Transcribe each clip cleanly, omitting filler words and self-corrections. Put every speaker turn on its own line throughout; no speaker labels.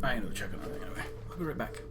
I know checking on it anyway. I'll be right back.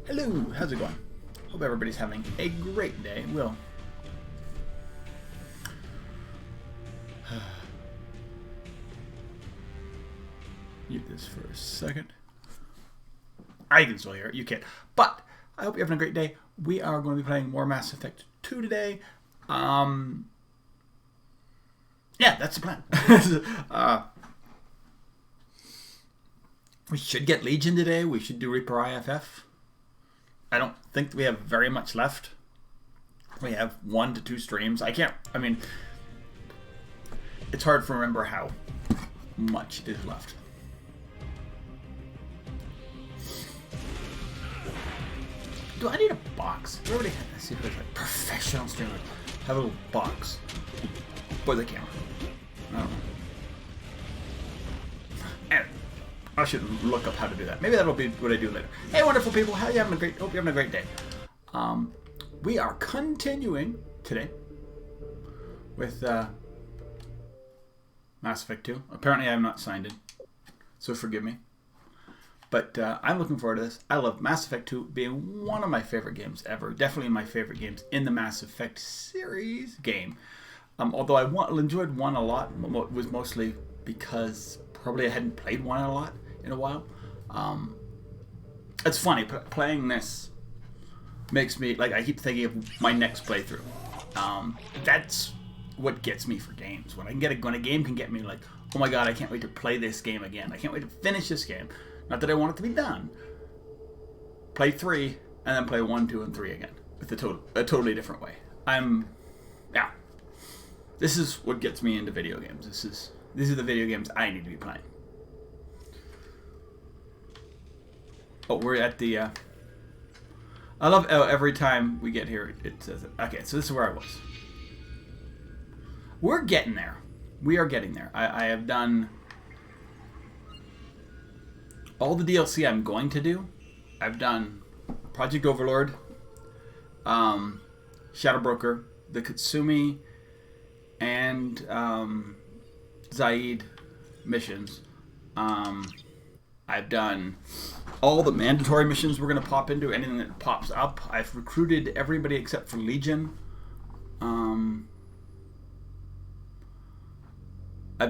Hello, how's it going? Hope everybody's having a great day. Will. Mute this for a second. I can still hear it, you can't. But I hope you're having a great day. We are going to be playing more Mass Effect 2 today. Yeah, that's the plan. We should get Legion today. We should do Reaper IFF. I don't think we have very much left. We have 1 to 2 streams. I mean, it's hard to remember how much is left. Do I need a box? We already have, see if there's like professional streamers have a little box for the camera. I don't know. Anyway, I should look up how to do that. Maybe that'll be what I do later. Hey, wonderful people! How are you having a great? Hope you're having a great day. We are continuing today with Mass Effect 2. Apparently, I have not signed in, so forgive me. But I'm looking forward to this. I love Mass Effect 2 being one of my favorite games ever. Definitely my favorite games in the Mass Effect series game. Although I enjoyed 1 a lot, it was mostly because probably I hadn't played 1 a lot in a while. It's funny, playing this makes me, like, I keep thinking of my next playthrough. That's what gets me for games. When a game can get me like, oh my god, I can't wait to play this game again. I can't wait to finish this game. Not that I want it to be done. Play 3, and then play 1, 2, and 3 again. With a totally different way. Yeah. This is what gets me into video games. These are the video games I need to be playing. Oh, we're at the... I love every time we get here, it says it. Okay, so this is where I was. We're getting there. We are getting there. I have done all the DLC I'm going to do. I've done Project Overlord, Shadow Broker, the Katsumi, and Zaid missions. I've done all the mandatory missions we're going to pop into, anything that pops up. I've recruited everybody except for Legion. I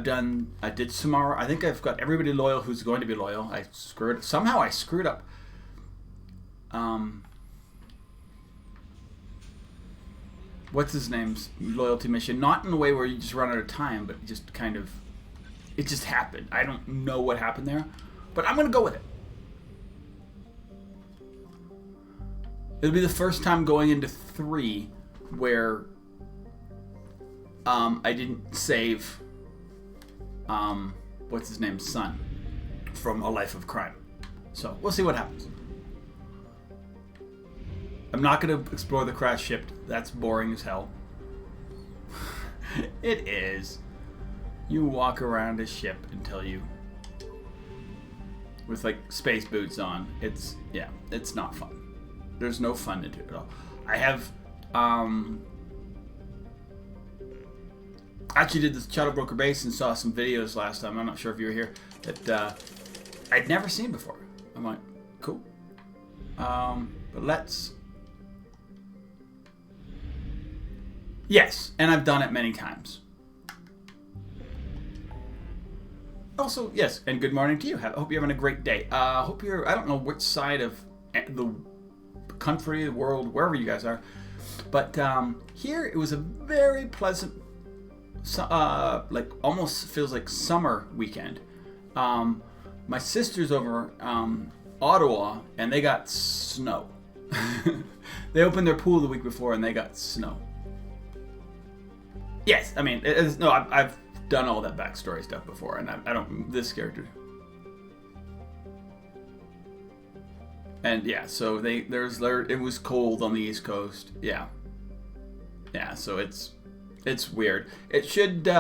did Samara. I think I've got everybody loyal who's going to be loyal. Somehow I screwed up. What's his name's loyalty mission? Not in the way where you just run out of time, but just kind of, it just happened. I don't know what happened there, but I'm going to go with it. It'll be the first time going into 3 where I didn't save what's his name's son from A Life of Crime. So we'll see what happens. I'm not going to explore the crash ship. That's boring as hell. It is. You walk around a ship until you, with like space boots on. It's not fun. There's no fun into it at all. I have actually did the Shadow Broker base and saw some videos last time. I'm not sure if you were here that I'd never seen before. I'm like, cool. But let's. Yes, and I've done it many times. Also, yes, and good morning to you. Hope you're having a great day. Hope you're, I don't know which side of the country, the world, wherever you guys are, but here it was a very pleasant, like almost feels like summer weekend. My sister's over Ottawa, and they got snow. They opened their pool the week before, and they got snow. Yes, I mean, I've done all that backstory stuff before, and I don't, this character. And yeah, so it was cold on the East Coast. Yeah, so it's weird. It should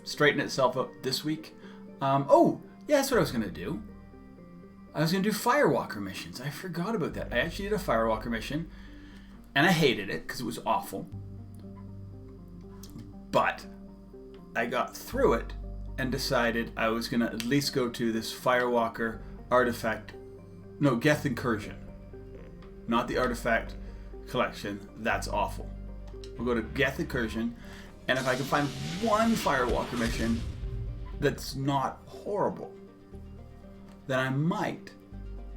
straighten itself up this week. Oh, yeah, that's what I was gonna do. I was gonna do Firewalker missions. I forgot about that. I actually did a Firewalker mission, and I hated it because it was awful. But I got through it and decided I was going to at least go to this Firewalker artifact. No, Geth Incursion. Not the artifact collection. That's awful. We'll go to Geth Incursion, and if I can find one Firewalker mission that's not horrible, then I might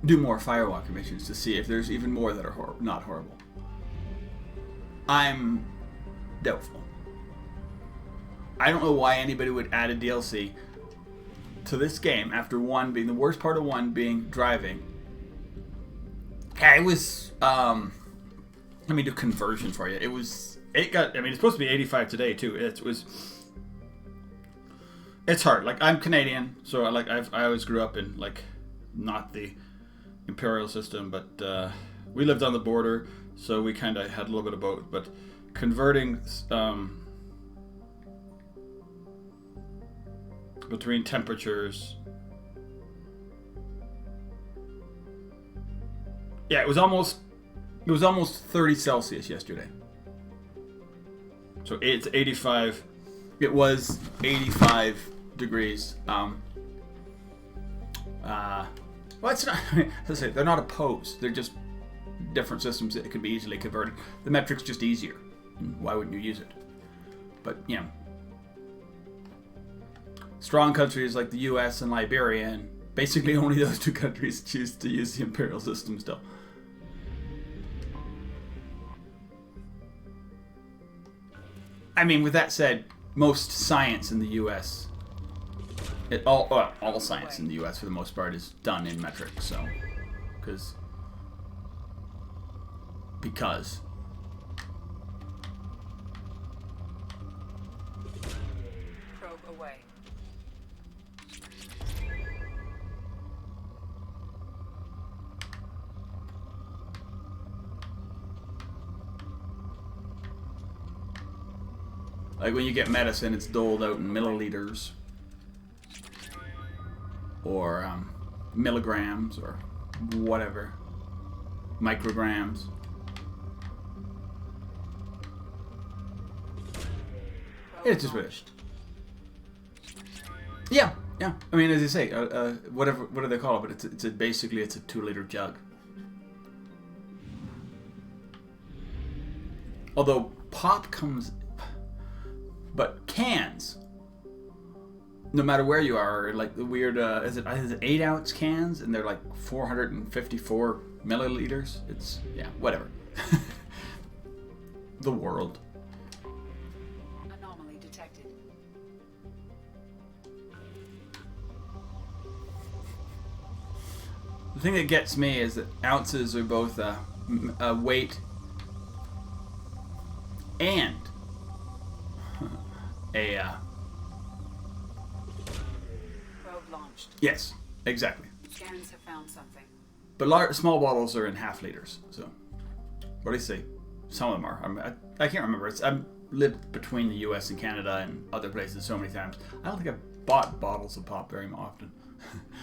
do more Firewalker missions to see if there's even more that are not horrible. I'm doubtful. I don't know why anybody would add a DLC to this game after one being the worst part of one being driving. It was let me do conversion for you. It's supposed to be 85 today too. It's hard. Like, I'm Canadian, so I always grew up in like not the imperial system, but we lived on the border, so we kind of had a little bit of both. But converting between temperatures, yeah, it was almost 30 Celsius yesterday. So it's 85. It was 85 degrees. Well, it's not. Let's say they're not opposed. They're just different systems that can be easily converted. The metric's just easier. Why wouldn't you use it? But you know, strong countries like the U.S. and Liberia, and basically only those two countries choose to use the imperial system still. I mean, with that said, most science in the U.S., all science in the U.S. for the most part is done in metric. So, because
probe away.
Like when you get medicine, it's doled out in milliliters or milligrams or whatever, micrograms. It's just British. Yeah, yeah. I mean, as I say, whatever. What do they call it? But it's basically it's a 2-liter jug. Although pop comes, but cans. No matter where you are, like the weird, is it 8-ounce cans, and they're like 454 milliliters. It's yeah, whatever. The world. The thing that gets me is that ounces are both a weight and a
probe launched.
Yes, exactly.
Scans have found something.
But small bottles are in half liters. So, what do you say? Some of them are. I can't remember. I've lived between the U.S. and Canada and other places so many times. I don't think I've bought bottles of pop very often.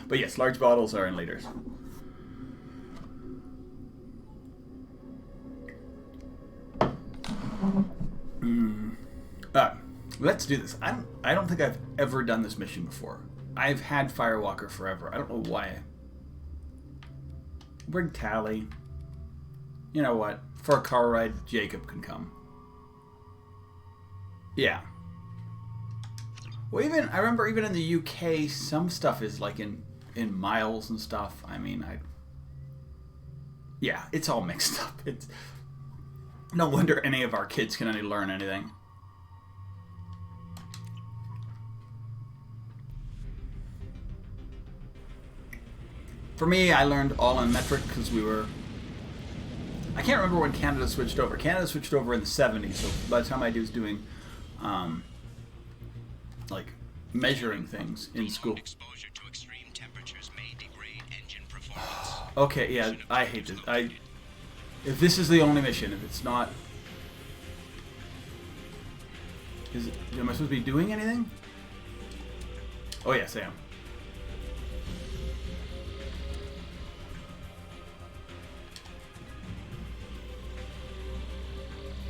But yes, large bottles are in liters. Let's do this. I don't think I've ever done this mission before. I've had Firewalker forever. I don't know why. Bring Tally. You know what? For a car ride, Jacob can come. Yeah. Well, I remember even in the UK, some stuff is like in miles and stuff. I mean, yeah, it's all mixed up. It's no wonder any of our kids can learn anything. For me, I learned all in metric because I can't remember when Canada switched over. Canada switched over in the 70s, so by the time I was doing like measuring things in school.
Exposure to extreme temperatures may degrade engine performance.
Okay, yeah, I hate this. If this is the only mission, if it's not, am I supposed to be doing anything? Oh yes, I am.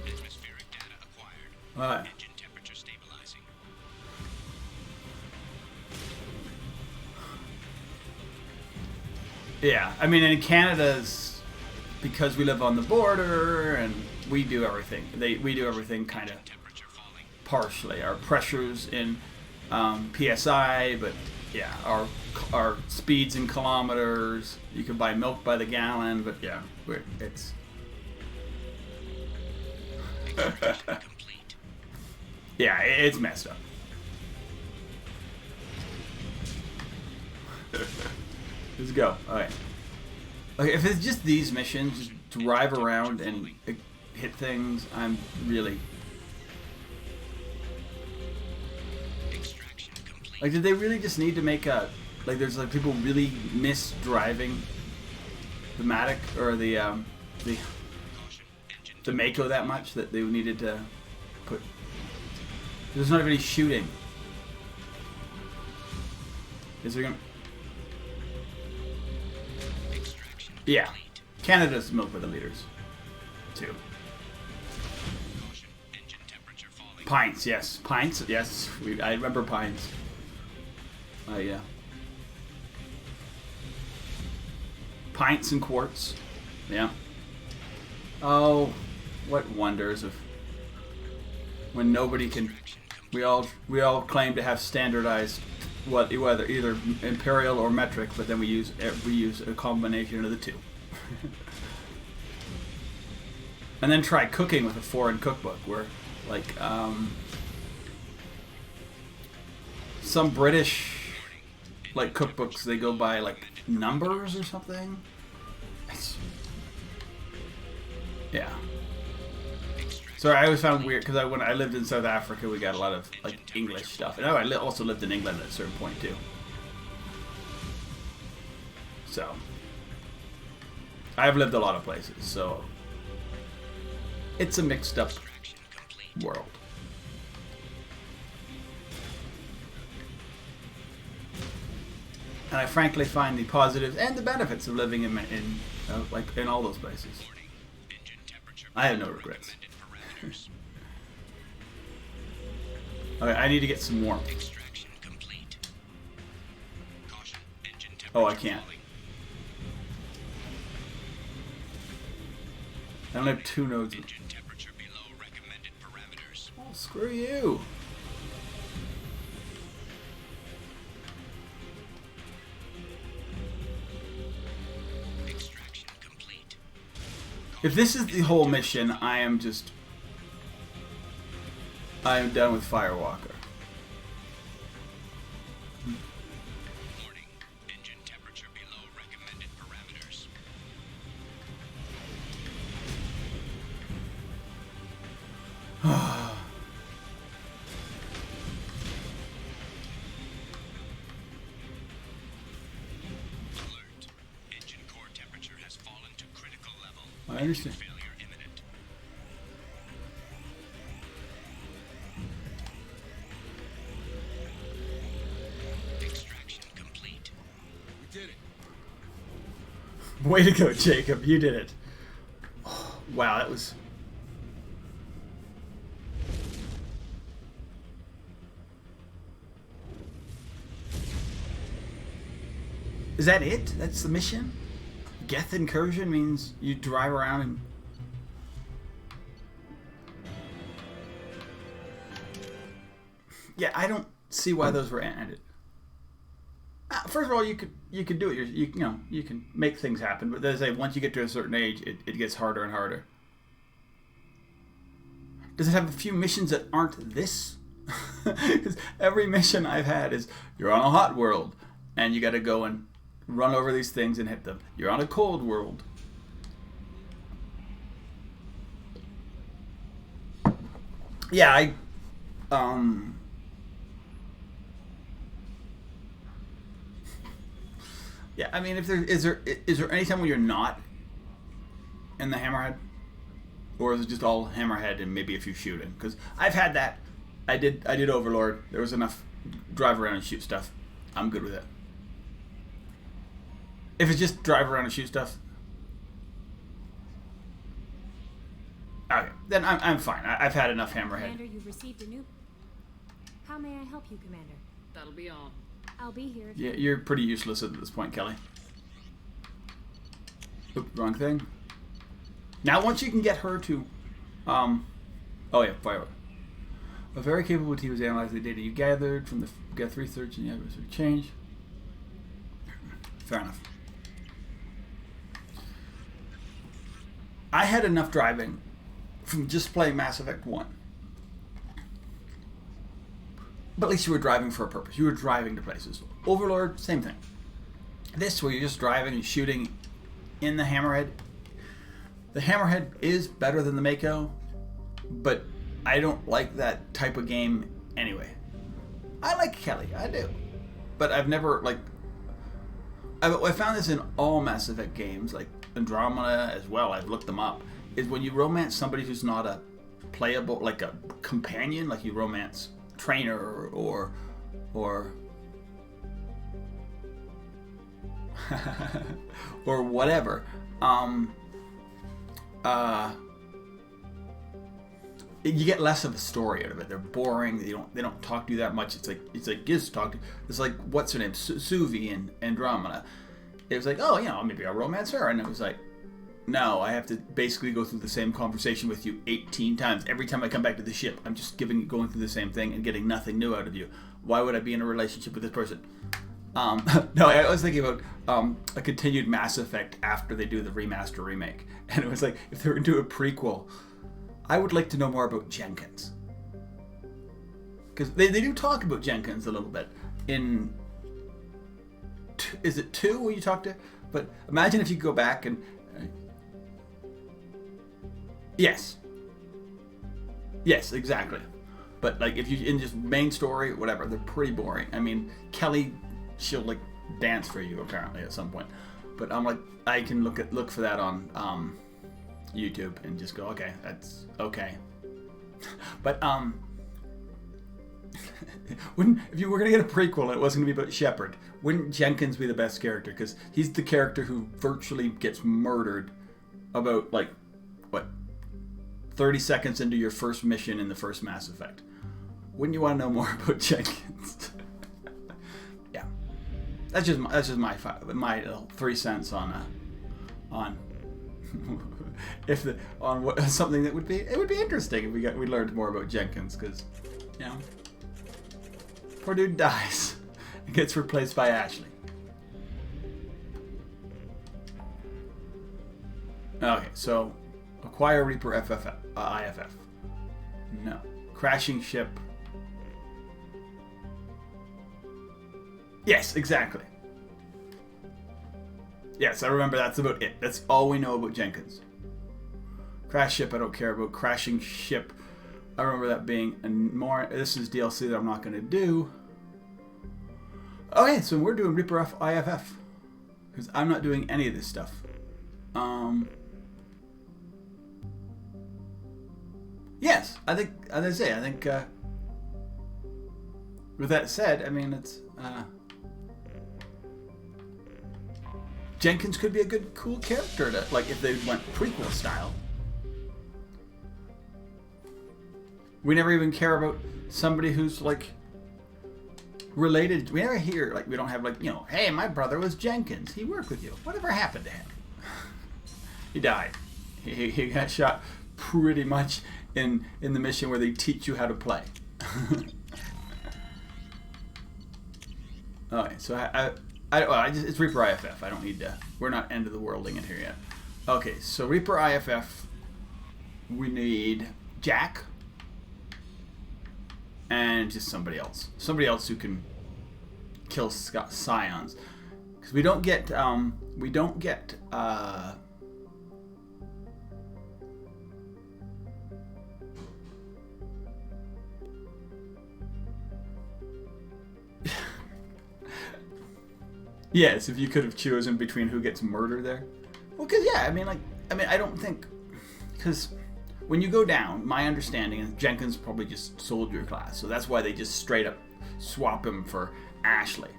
Atmospheric data acquired.
All right.
Engine temperature stabilizing.
Yeah, I mean, in Canada's, because we live on the border and we do everything. We do everything kind of partially. Our pressure's in PSI, but yeah, our speeds in kilometers. You can buy milk by the gallon, but yeah, it's. Yeah, it's messed up. Let's go. All right. Okay, if it's just these missions, just drive around and hit things, I'm really. Like, did they really just need to make a there's like people really miss driving the Matic or the Mako that much that they needed to put. There's not even any shooting. Is there gonna? Yeah, Canada's milk by the liters, too. Pints, yes, pints, yes. I remember pints. Yeah. Pints and quarts, yeah. Oh, what wonders of when nobody can. We all claim to have standardized whether either imperial or metric, but then we use a combination of the two. And then try cooking with a foreign cookbook where like some British like cookbooks, they go by like numbers or something. Yeah. So I always found weird because when I lived in South Africa, we got a lot of like English stuff, and I also lived in England at a certain point too. So I've lived a lot of places, so it's a mixed up world. And I frankly find the positives and the benefits of living in like in all those places.
Engine temperature
I have no
below
regrets.
recommended parameters.
Okay, I need to get some warmth.
Extraction complete. Caution, engine temperature
Oh, I can't.
falling.
I only have 2 nodes.
Engine temperature below recommended parameters.
Oh, screw you.
Extraction complete.
If this is the whole mission, I am done with Firewalker.
Warning, engine temperature below recommended parameters. Alert. Engine core temperature has fallen to critical level.
I understand.
Failure imminent. Extraction complete. We did it.
Way to go, Jacob. You did it. Oh, wow, that was... Is that it? That's the mission? Geth incursion means you drive around and... Yeah, I don't see why those were ended. First of all, you could do it. You know, you can make things happen. But as I say, once you get to a certain age, it gets harder and harder. Does it have a few missions that aren't this? Because every mission I've had is you're on a hot world and you got to go and run over these things and hit them. You're on a cold world. Yeah, yeah, I mean, if there is there any time when you're not in the Hammerhead, or is it just all Hammerhead and maybe a few shooting? Because I've had that. I did Overlord. There was enough drive around and shoot stuff. I'm good with it. If it's just drive around and shoot stuff, okay, then I'm fine. I've had enough Hammerhead.
Commander, you've received a new... How may I help you, Commander?
That'll be all.
I'll be here if
Yeah, you're pretty useless at this point, Kelly. Oop, wrong thing. Now, once you can get her to, oh yeah, fire. A very capable team was analyzing the data you gathered from the Geth research and the adversary change. Fair enough. I had enough driving from just playing Mass Effect 1. But at least you were driving for a purpose. You were driving to places. Overlord, same thing. This, where you're just driving and shooting in the Hammerhead. The Hammerhead is better than the Mako, but I don't like that type of game anyway. I like Kelly, I do. But I've never, like... I found this in all Mass Effect games, like Andromeda as well, I've looked them up, is when you romance somebody who's not a playable, like a companion, like you romance Trainer or or whatever, you get less of a story out of it. They're boring. They don't talk to you that much. It's like Giz talk to. It's like, what's her name, Suvi and Andromeda. It was like, oh, you know, maybe I'll romance her, and it was like, no, I have to basically go through the same conversation with you 18 times. Every time I come back to the ship, I'm just going through the same thing and getting nothing new out of you. Why would I be in a relationship with this person? No, I was thinking about a continued Mass Effect after they do the remaster remake. And it was like, if they were going to do a prequel, I would like to know more about Jenkins. Because they do talk about Jenkins a little bit. In... Is it 2 where you talk to... But imagine if you go back and... Yes. Yes, exactly. But like if you in just main story, whatever, they're pretty boring. I mean, Kelly, she'll like dance for you apparently at some point. But I'm like, I can look for that on YouTube and just go, okay, that's okay. But if you were gonna get a prequel and it wasn't gonna be about Shepard, wouldn't Jenkins be the best character? Because he's the character who virtually gets murdered about, like, what, 30 seconds into your first mission in the first Mass Effect. Wouldn't you want to know more about Jenkins? Yeah, that's just my 3 cents on if the on what something that would be interesting if we learned more about Jenkins, because you know, poor dude dies and gets replaced by Ashley. Okay, so acquire Reaper IFF. No, crashing ship. Yes, exactly. Yes, I remember that's about it. That's all we know about Jenkins. Crash ship, I don't care about. Crashing ship, I remember that being more. This is DLC that I'm not going to do. Oh yeah, so we're doing Reaper IFF. Because I'm not doing any of this stuff. Yes, I think, as I say, I think, with that said, I mean, it's, Jenkins could be a good, cool character to, like, if they went prequel style. We never even care about somebody who's, like, related. We never hear, like, we don't have, like, you know, hey, my brother was Jenkins. He worked with you. Whatever happened to him? He died. He got shot pretty much in the mission where they teach you how to play. Okay, so it's Reaper IFF. I don't need to. We're not end of the worlding it here yet. Okay, so Reaper IFF. We need Jack and just somebody else. Somebody else who can kill scions, because we don't get. Yes, if you could have chosen between who gets murdered there. Well, because, yeah, I mean, I don't think... Because when you go down, my understanding is Jenkins probably just soldier class, so that's why they just straight up swap him for Ashley.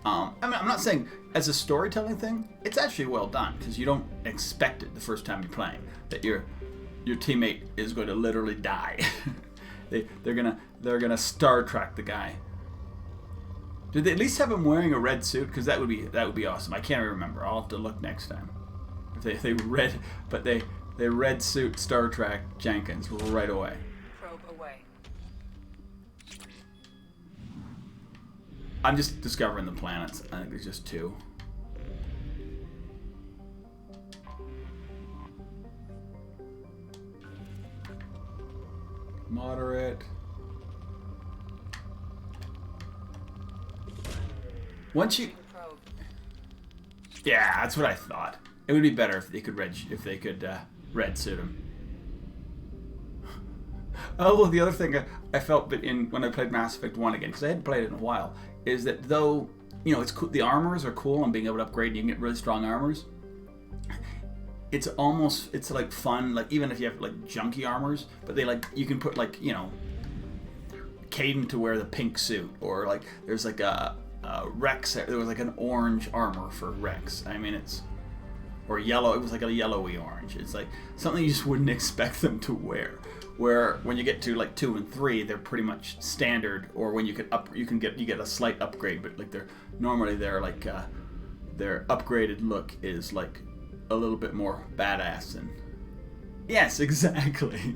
I mean, I'm not saying as a storytelling thing, it's actually well done, because you don't expect it the first time you're playing, that your teammate is going to literally die. They're gonna Star Trek the guy. Did they at least have him wearing a red suit? Because that would be awesome. I can't remember. I'll have to look next time. If they red suit Star Trek Jenkins right away.
Probe away.
I'm just discovering the planets. I think there's just 2. Moderate. Once you, yeah, that's what I thought. It would be better if they could red suit him. Oh, well, the other thing I felt that when I played Mass Effect 1 again, because I hadn't played it in a while, is that though, you know, it's cool, the armors are cool and being able to upgrade, you can get really strong armors. It's like fun, like even if you have like junky armors, but they like, you can put like, you know, Caden to wear the pink suit, or like there's like a Rex, there was like an orange armor for Rex. I mean, or yellow, it was like a yellowy orange. It's like something you just wouldn't expect them to wear. Where when you get to like 2 and 3, they're pretty much standard, or when you get a slight upgrade, but like normally they're like their upgraded look is like a little bit more badass. And yes, exactly.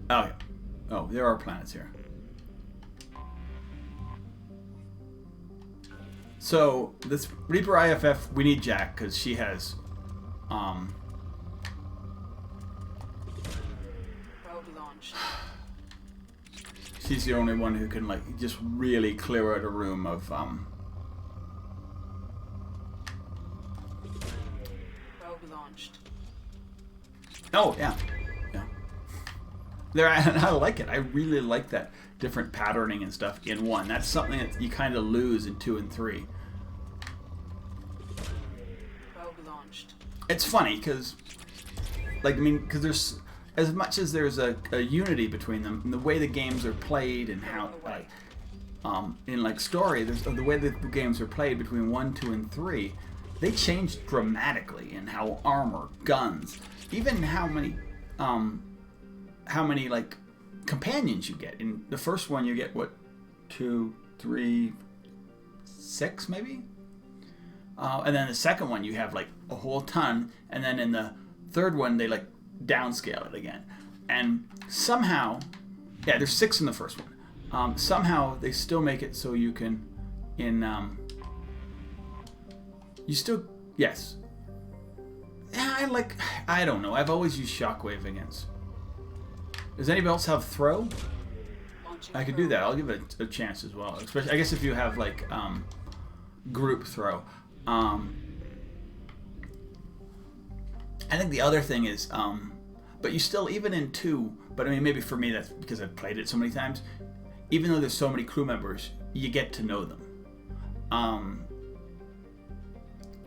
Oh, there are planets here. So this Reaper IFF, we need Jack because she has,
Probe launched.
She's the only one who can like just really clear out a room of
Probe launched.
Oh yeah. There, I like it. I really like that different patterning and stuff in 1. That's something that you kind of lose in 2 and 3.
Probe launched.
It's funny because, like, I mean, because there's as much as there's a unity between them, and the way the games are played and how, like, in like story, there's the way that the games are played between 1, 2, and 3. They changed dramatically in how armor, guns, even how many like companions you get. In the first one, you get what, 2, 3, 6 maybe, and then the second one you have like a whole ton, and then in the third one they like downscale it again, and somehow, yeah, there's 6 in the first one. Somehow they still make it so you can, you still, yes. Yeah, I don't know. I've always used Shockwave against. Does anybody else have Throw? I could do that. I'll give it a chance as well. Especially, I guess if you have like group Throw. I think the other thing is, but you still, even in 2, but I mean maybe for me that's because I've played it so many times. Even though there's so many crew members, you get to know them.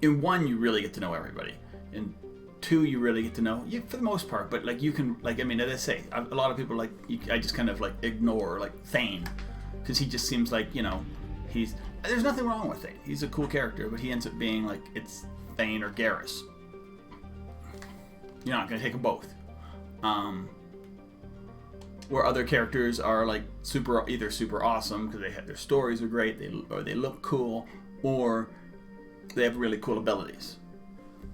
In 1, you really get to know everybody. In 2, you really get to know, for the most part. But like you can, like, I mean, as I say, a lot of people like I just kind of like ignore like Thane, because he just seems like, you know, there's nothing wrong with Thane. He's a cool character, but he ends up being like it's Thane or Garrus. You're not gonna take them both. Where other characters are like either super awesome because their stories are great, or they look cool, or they have really cool abilities.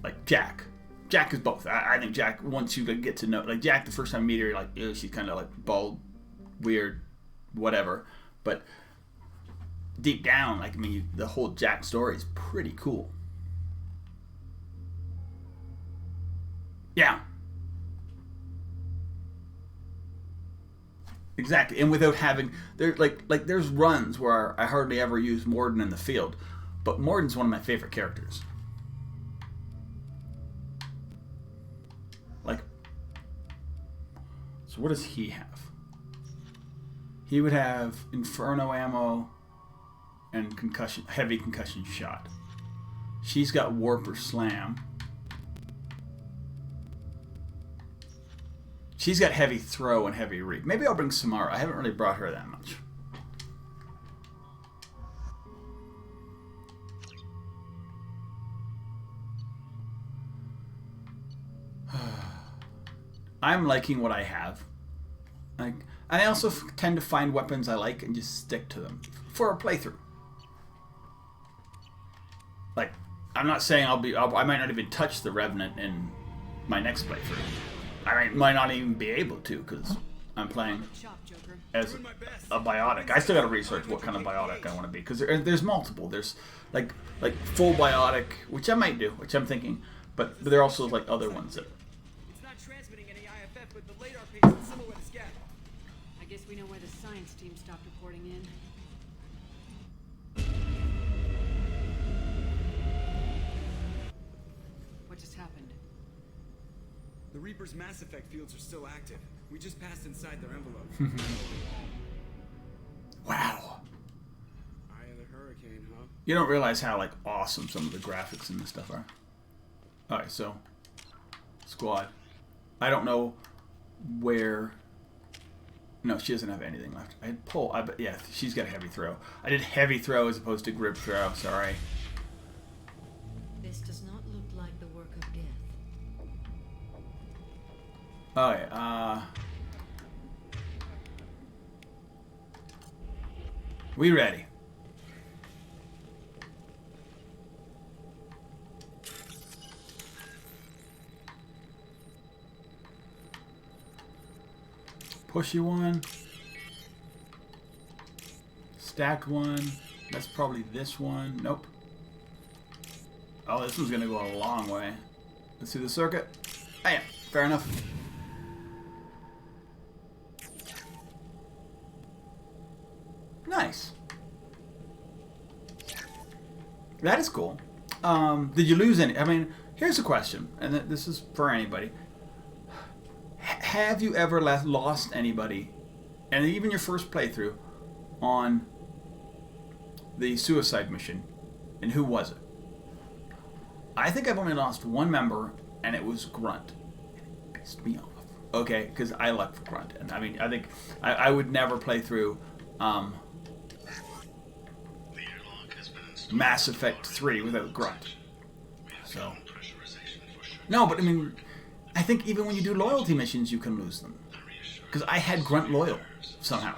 Like Jack. Jack is both. I think Jack, once you get to know, like Jack, the first time you meet her, you're like, ew, she's kind of like bald, weird, whatever. But deep down, like, I mean, the whole Jack story is pretty cool. Yeah. Exactly, and without having there's runs where I hardly ever use Morden in the field, but Morden's one of my favorite characters. Like, so what does he have? He would have Inferno ammo and heavy concussion shot. She's got Warp or Slam. She's got heavy Throw and heavy Reap. Maybe I'll bring Samara. I haven't really brought her that much. I'm liking what I have. I also tend to find weapons I like and just stick to them for a playthrough. Like, I'm not saying I might not even touch the Revenant in my next playthrough. I might not even be able to because I'm playing as a biotic. I still got to research what kind of biotic I want to be, because there's multiple. There's like full biotic, which I might do, which I'm thinking, but there are also like other ones that.
It's not transmitting any IFF, but the radar page is silhouette scan.
I guess we know why the science team stopped reporting in. What just happened?
The Reaper's Mass Effect fields are still active. We just passed inside their envelope.
Wow.
Eye of the hurricane, huh?
You don't realize how like awesome some of the graphics and this stuff are. Alright, so squad. I don't know where. No, she doesn't have anything left. I had pull. Yeah, she's got a heavy Throw. I did heavy Throw as opposed to grip Throw. Sorry.
This does not look like the work of death.
Alright, we ready? Pushy one. Stacked one. That's probably this one. Nope. Oh, this one's gonna go a long way. Let's see the circuit. Oh yeah, fair enough. Nice. That is cool. Did you lose any? I mean, here's a question, and this is for anybody. Have you ever lost anybody, and even your first playthrough, on the suicide mission, and who was it? I think I've only lost one member, and it was Grunt. It pissed me off. Okay, because I love Grunt, and I mean, I think I would never play through Mass Effect 3 without grunt. So no, but I mean, I think even when you do loyalty missions, you can lose them. Because I had grunt loyal somehow.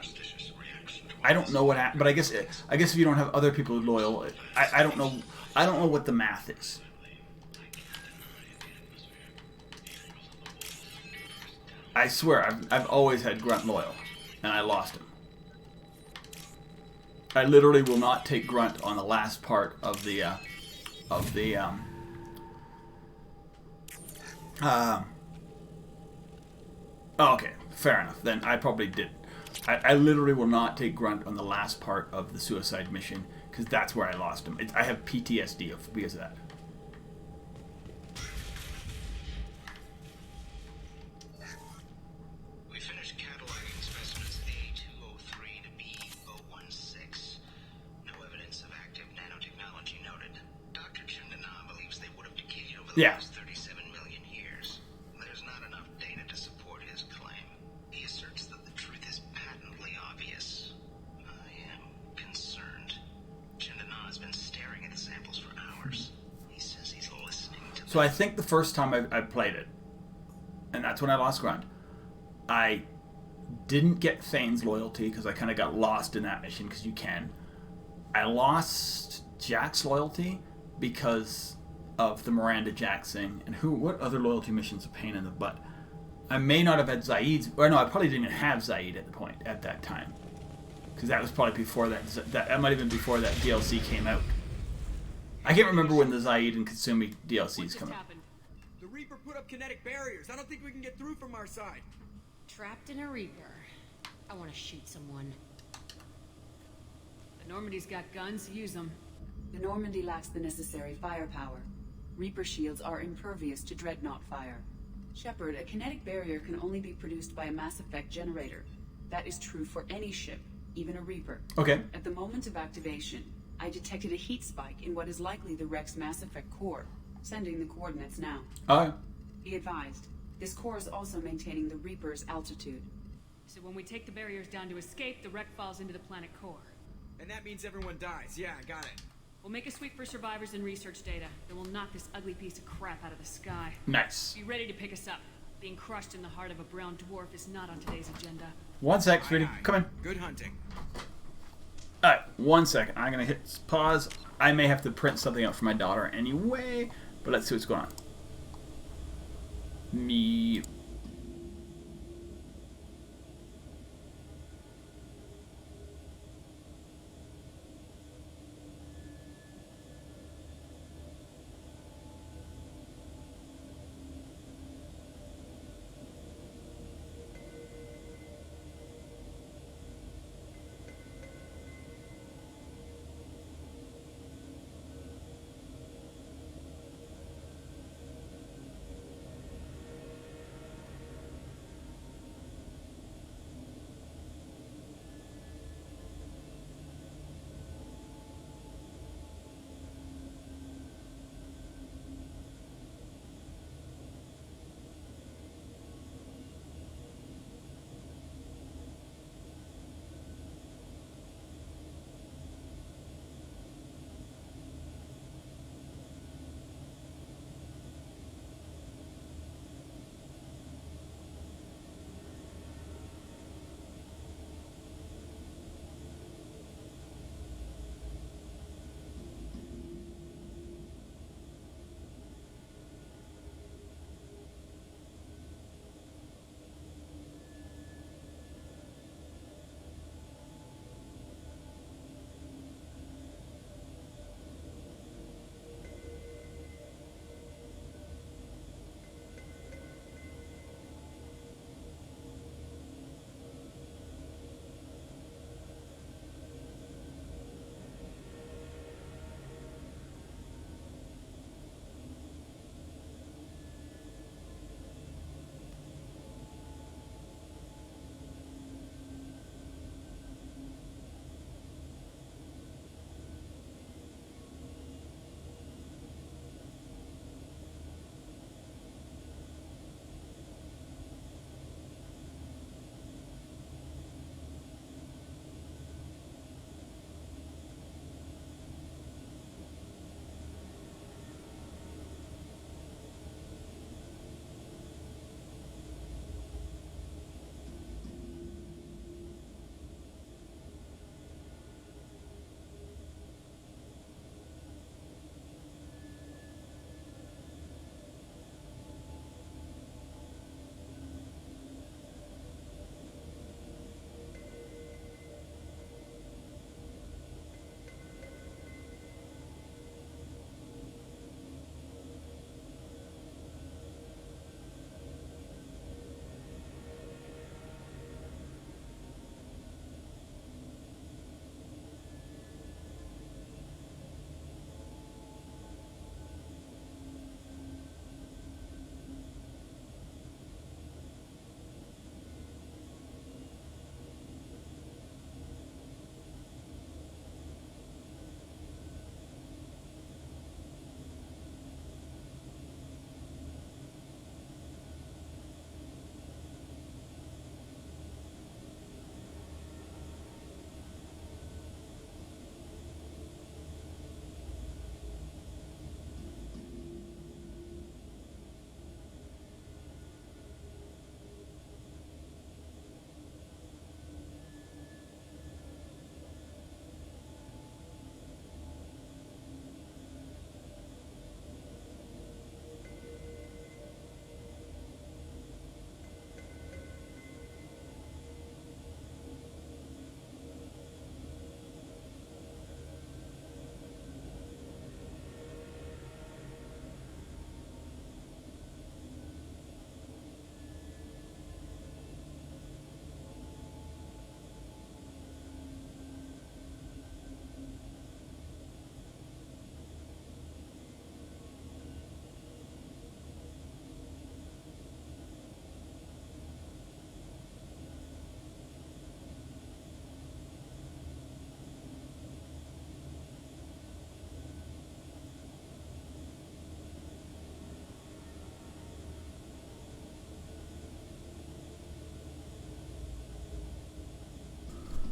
I don't know what happened, but I guess if you don't have other people loyal, I don't know. I don't know what the math is. I swear, I've always had grunt loyal, and I lost him. I literally will not take grunt on the last part of the oh, okay, fair enough. Then I probably did. I literally will not take grunt on the last part of the suicide mission because that's where I lost him. I have PTSD because of that.
We finished cataloging specimens A203 to B016. No evidence of active nanotechnology noted. Dr. Chundana believes they would have decayed over the last 37 million years. There's not enough data to support his claim. He asserts that the truth is patently obvious. I am concerned. Chundana has been staring at the samples for hours. He says he's listening to
So I think the first time I played it, and that's when I lost grunt, I didn't get Thane's loyalty because I kind of got lost in that mission because you can. I lost Jack's loyalty because of the Miranda Jack thing. And what other loyalty mission's a pain in the butt? I may not have had Zaid's, or no, I probably didn't even have Zaid at that time. Because that was probably before that might have been before that DLC came out. I can't remember when the Zaid and Kasumi DLCs come out.
Happened.
The Reaper put up kinetic barriers. I don't think we can get through from our side.
Trapped in a Reaper. I want to shoot someone. The Normandy's got guns. Use them.
The Normandy lacks the necessary firepower. Reaper shields are impervious to dreadnought fire. Shepard, a kinetic barrier can only be produced by a Mass Effect generator. That is true for any ship, even a Reaper.
Okay.
At the moment of activation, I detected a heat spike in what is likely the Rex Mass Effect core. Sending the coordinates now.
Oh.
Be advised, this core is also maintaining the Reaper's altitude.
So when we take the barriers down to escape, the wreck falls into the planet core.
And that means everyone dies. Yeah, I got it.
We'll make a sweep for survivors and research data. Then we'll knock this ugly piece of crap out of the sky.
Nice.
Be ready to pick us up. Being crushed in the heart of a brown dwarf is not on today's agenda.
1 sec, sweetie.
Aye, aye.
Come in.
Good hunting.
Alright, 1 second. I'm going to hit pause. I may have to print something out for my daughter anyway, but let's see what's going on. Me.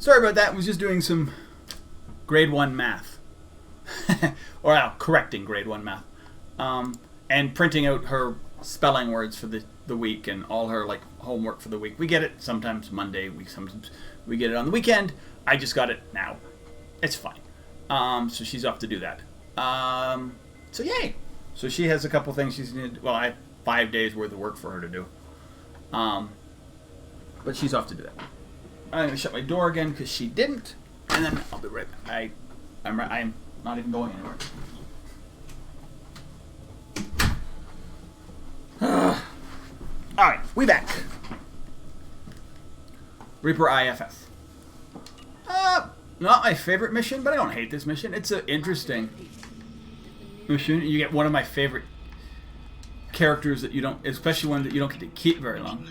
Sorry about that. I was just doing some grade 1 math. Or correcting grade 1 math. And printing out her spelling words for the week and all her like homework for the week. We get it sometimes Monday, sometimes we get it on the weekend. I just got it now. It's fine. So she's off to do that. So yay. So she has a couple things she's needed. Well, I have 5 days worth of work for her to do. But she's off to do that. I'm going to shut my door again because she didn't. And then I'll be right back. I'm not even going anywhere. Alright, we back. Reaper IFF. Not my favorite mission, but I don't hate this mission. It's an interesting mission. You get one of my favorite characters that you don't, especially one that you don't get to keep very long.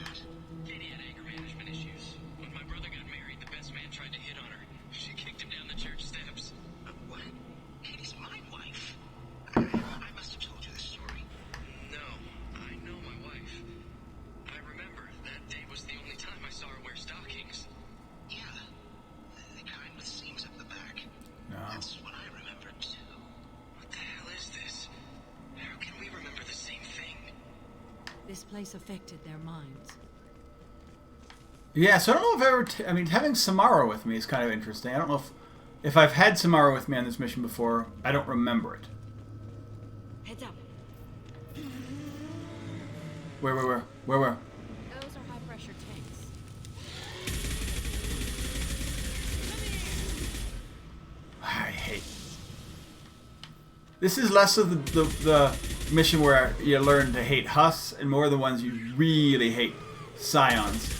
Katie had anger management issues. When my brother got married, the best man tried to hit on her. She kicked him down the church steps. What? Katie's my wife. I must have told you this story. No, I know my wife. I remember that day was the only time I saw her wear stockings. Yeah, the kind with seams up the back.
No.
That's what I remembered too. What the hell is this? How can we remember the same thing?
This place affected their minds.
Yeah, so I don't know if I've ever... I mean, having Samara with me is kind of interesting. I don't know if I've had Samara with me on this mission before. I don't remember it.
Heads up.
Where?
Those are high-pressure tanks.
I hate... This is less of the mission where you learn to hate Huss and more the ones you really hate Scions.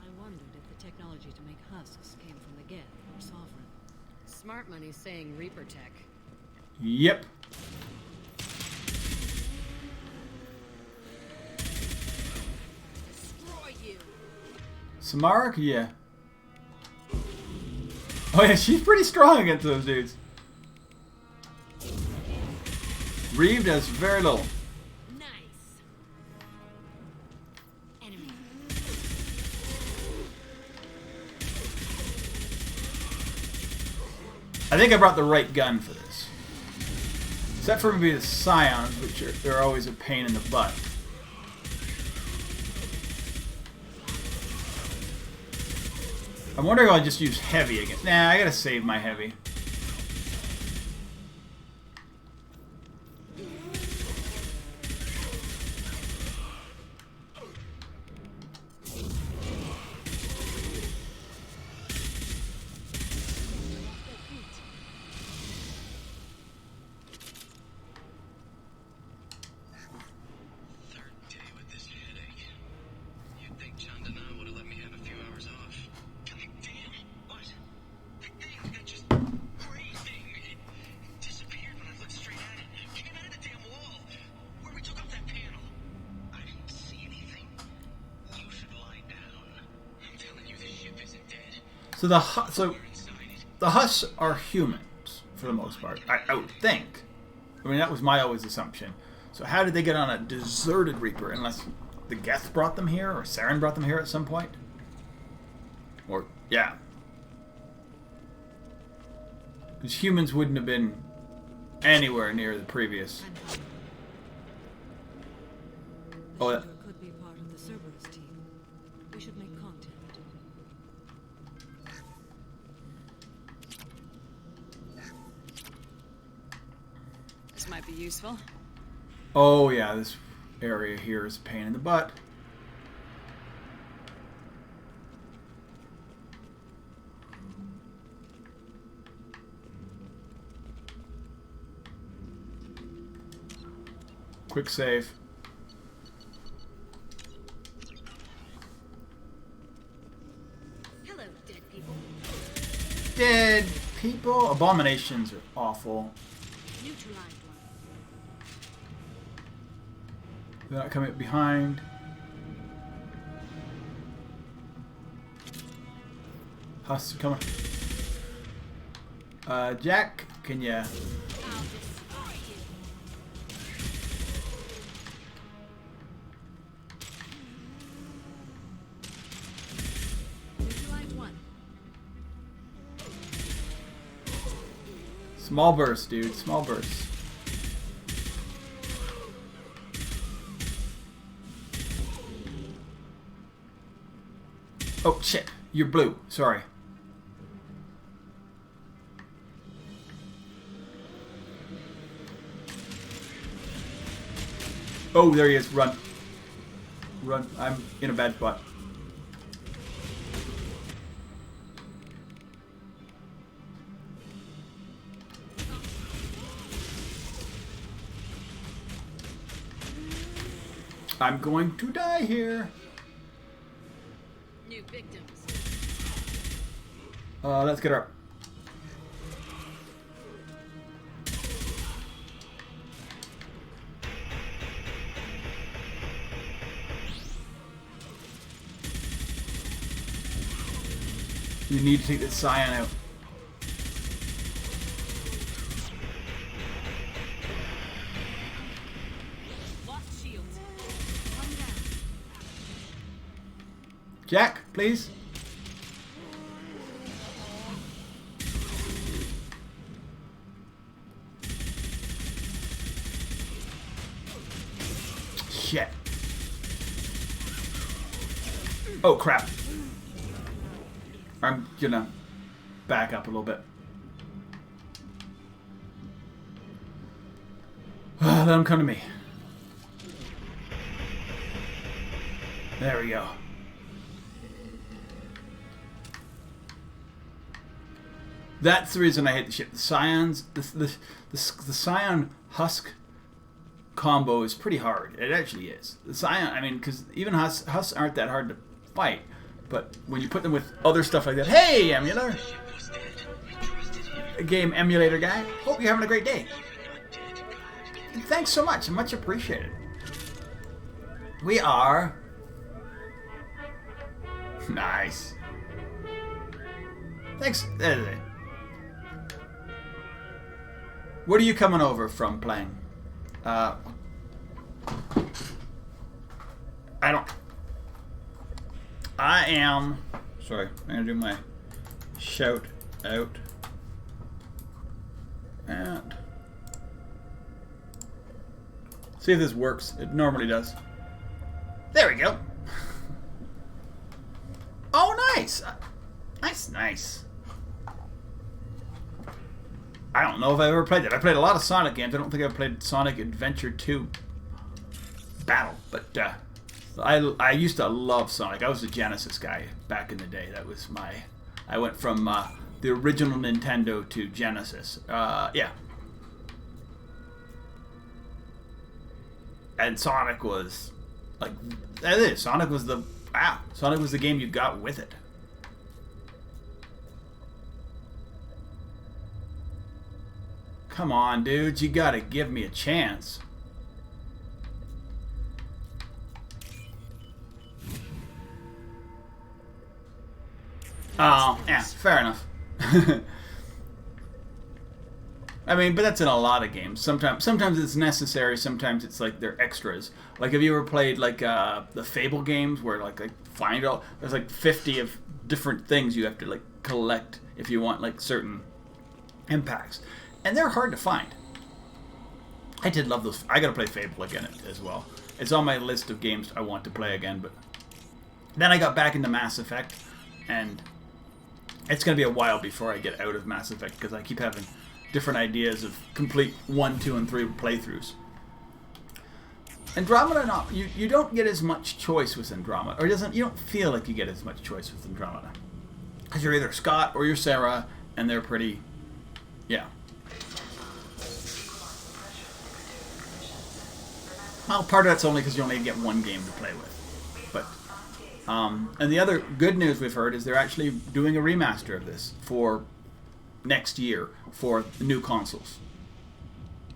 I wondered if the technology to make husks came from the Geth or Sovereign.
Smart money's saying Reaper tech.
Yep.
Destroy you.
Samara? Yeah. Oh yeah, she's pretty strong against those dudes. Reeve does very little.
Nice. Enemy.
I think I brought the right gun for this. Except for maybe the Scions, which they're always a pain in the butt. I'm wondering if I'll just use heavy again. Nah, I gotta save my heavy.
Third day with this headache. You'd think John Denon would have let me have a few hours off. God damn! What? The thing that just crazy. It disappeared when I looked straight at it. Came out of the damn wall. Where we took off that panel. I didn't see anything. You should lie down. I'm telling you, this ship isn't dead.
So
We're inside it.
the Huss are humans for the most part. I would think. I mean, that was my always assumption. So how did they get on a deserted Reaper? Unless the Geth brought them here, or Saren brought them here at some point? Or, yeah. Because humans wouldn't have been anywhere near the previous. Oh,
Shooter could be part of the Cerberus team. We should make contact.
This might be useful.
oh yeah, this area here is a pain in the butt. Quick save.
Hello, dead people.
Dead people. Abominations are awful.
Neutralized one.
They're not coming up behind. Huss coming. Jack, Can ya?
Neutralize one.
Small bursts, dude. Small bursts. Oh, shit. You're blue. Sorry. Oh, there he is. Run. Run. I'm in a bad spot. I'm going to die here.
New victims.
Let's get her up. You need to take the Scion out.
Lost shields.
Jack, please. Shit. Oh, crap. I'm gonna back up a little bit. Let him come to me. There we go. That's the reason I hate the ship. The Scions, the Scion Husk combo is pretty hard. It actually is. The Scion, I mean, because even Husks aren't that hard to fight, but when you put them with other stuff like that, hey, Emular! Game emulator guy, hope you're having a great day. And thanks so much, much appreciated. We are... Nice. Thanks. What are you coming over from playing? I am... Sorry, I'm going to do my shout out. And... see if this works. It normally does. There we go. Oh, nice! Nice. I don't know if I've ever played that. I played a lot of Sonic games. I don't think I've played Sonic Adventure 2 Battle, but I used to love Sonic. I was a Genesis guy back in the day. That was my... I went from the original Nintendo to Genesis. Yeah. And Sonic was... like, that is. Sonic was the... wow. Sonic was the game you got with it. Come on, dudes. You gotta give me a chance. Oh, yeah, fair enough. I mean, but that's in a lot of games. Sometimes it's necessary. Sometimes it's like they're extras. Like, have you ever played like the Fable games where like find all? There's like 50 of different things you have to like collect if you want like certain impacts, and they're hard to find. I did love those. I gotta play Fable again as well. It's on my list of games I want to play again. But then I got back into Mass Effect, and it's gonna be a while before I get out of Mass Effect because I keep having different ideas of complete 1, 2, and 3 playthroughs. Andromeda, no, you don't get as much choice with Andromeda, or you don't feel like you get as much choice with Andromeda, because you're either Scott or you're Sarah, and they're pretty, yeah. Well, part of that's only because you only get one game to play with, but and the other good news we've heard is they're actually doing a remaster of this for next year for the new consoles.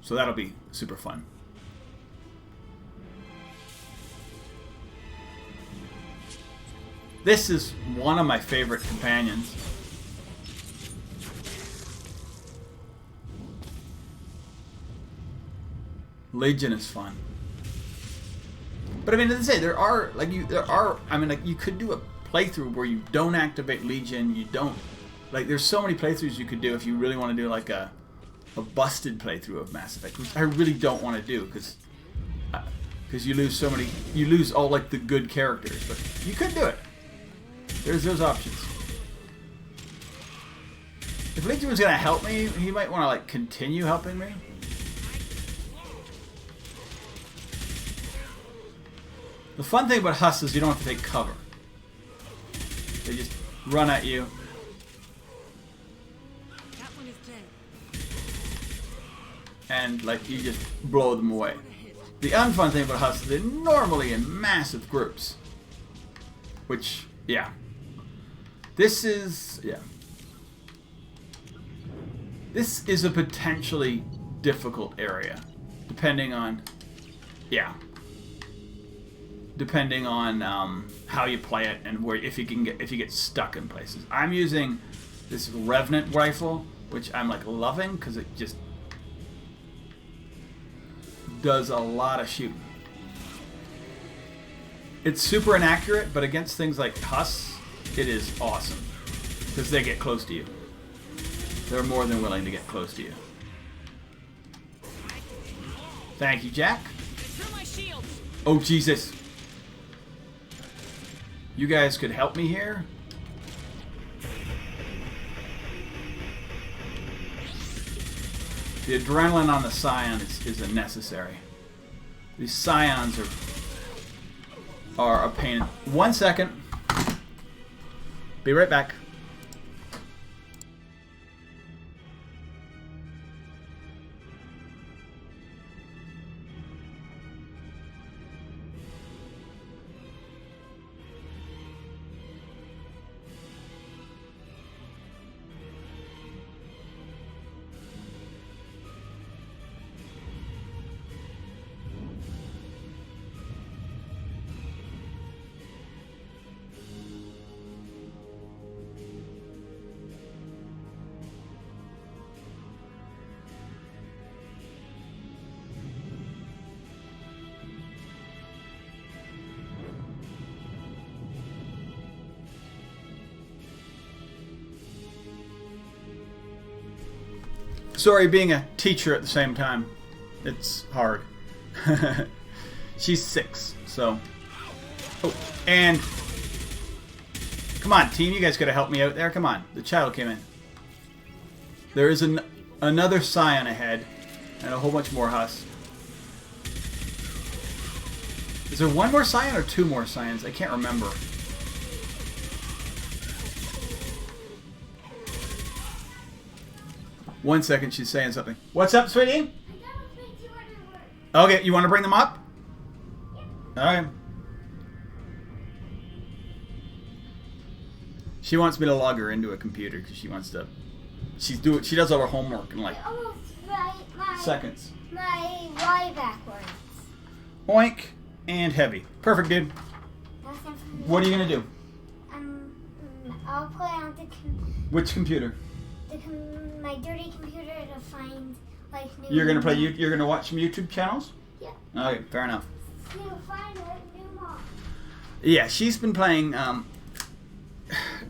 So that'll be super fun. This is one of my favorite companions. Legion is fun. But I mean, as I say, there are I mean, like, you could do a playthrough where you don't activate Legion, you don't, like, there's so many playthroughs you could do if you really want to do like a busted playthrough of Mass Effect, which I really don't want to do because you lose all like the good characters, but you could do it. There's those options. If Legion was gonna help me, he might want to like continue helping me. The fun thing about Huss is you don't have to take cover. They just run at you.
That one is dead.
And like you just blow them away. The unfun thing about Huss is they're normally in massive groups. Which, yeah. This is a potentially difficult area. Depending on how you play it and where if you get stuck in places. I'm using this Revenant rifle, which I'm like loving because it just does a lot of shooting. It's super inaccurate, but against things like Huss, it is awesome because they get close to you. They're more than willing to get close to you. Thank you, Jack. Oh, Jesus. You guys could help me here? The adrenaline on the Scion is unnecessary. These Scions are a pain. 1 second. Be right back. Sorry, being a teacher at the same time, it's hard. She's 6, so... Oh, and... Come on, team, you guys gotta help me out there. Come on, the child came in. There is another Scion ahead, and a whole bunch more Huss. Is there one more Scion or 2 more Scions? I can't remember. One second, she's saying something. What's up, sweetie? Okay, you want to bring them up? Yeah. Alright. She wants me to log her into a computer because she wants to. She does all her homework in like seconds.
My Y backwards.
Oink and heavy. Perfect, dude. What are you gonna do?
I'll play on the
Which computer?
my dirty computer to find like new.
You're gonna play. You're gonna watch some YouTube channels.
Yeah.
Okay, fair enough.
To find a new mom.
Yeah, she's been playing.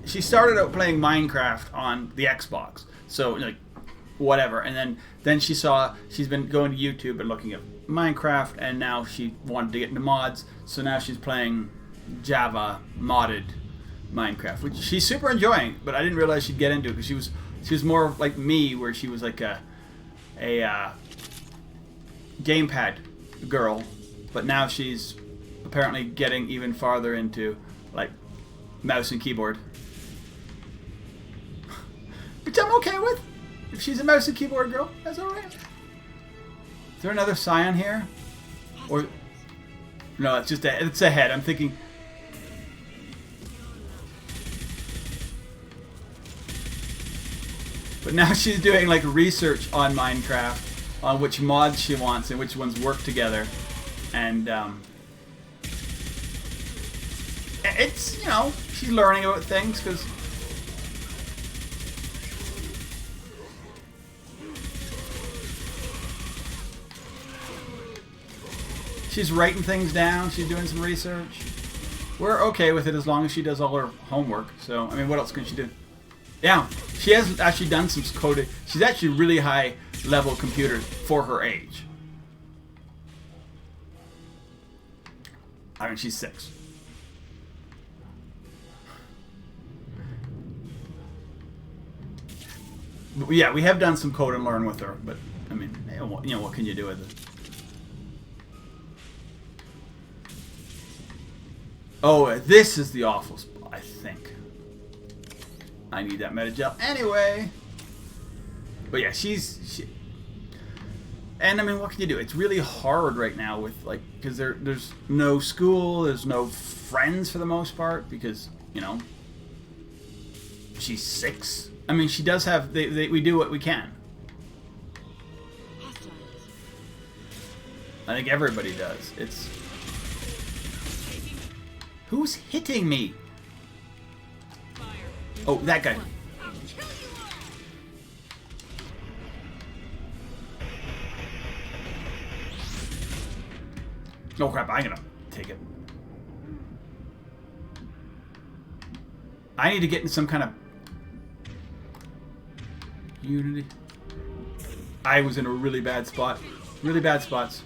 She started out playing Minecraft on the Xbox, so like whatever, and then she's been going to YouTube and looking at Minecraft, and now she wanted to get into mods, so now she's playing Java modded Minecraft, which she's super enjoying, but I didn't realize she'd get into it because she was more like me, where she was like a gamepad girl, but now she's apparently getting even farther into like mouse and keyboard, which I'm okay with. If she's a mouse and keyboard girl, that's alright. Is there another Scion here? Or no, it's just it's a head. I'm thinking. But now she's doing like research on Minecraft, on which mods she wants and which ones work together, and it's, you know, she's learning about things because She's writing things down. She's doing some research. We're okay with it as long as she does all her homework. So, I mean, what else can she do? Yeah, she has actually done some coding. She's actually really high level computer for her age. I mean, she's 6. But yeah, we have done some code and learn with her, but I mean, you know, what can you do with it? Oh, this is the awful spot, I think. I need that meta-gel anyway. But yeah, and I mean, what can you do? It's really hard right now with, like, because there's no school, there's no friends for the most part, because, you know, she's 6. I mean, she does have, we do what we can. I think everybody does. It's... Who's hitting me? Oh, that guy. Oh crap, I'm gonna take it. I need to get in some kind of unity. I was in a really bad spot. Really bad spots.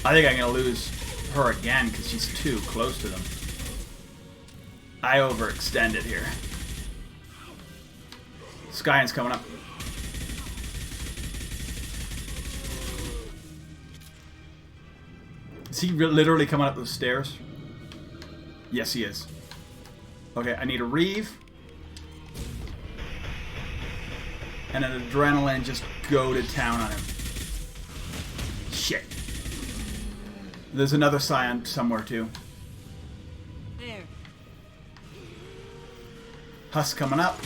I think I'm gonna lose her again because she's too close to them. I overextended here. Skyan's coming up. Is he literally coming up those stairs? Yes, he is. Okay, I need a Reeve. And an Adrenaline, just go to town on him. Shit. There's another Scion somewhere, too.
There.
Husk coming up.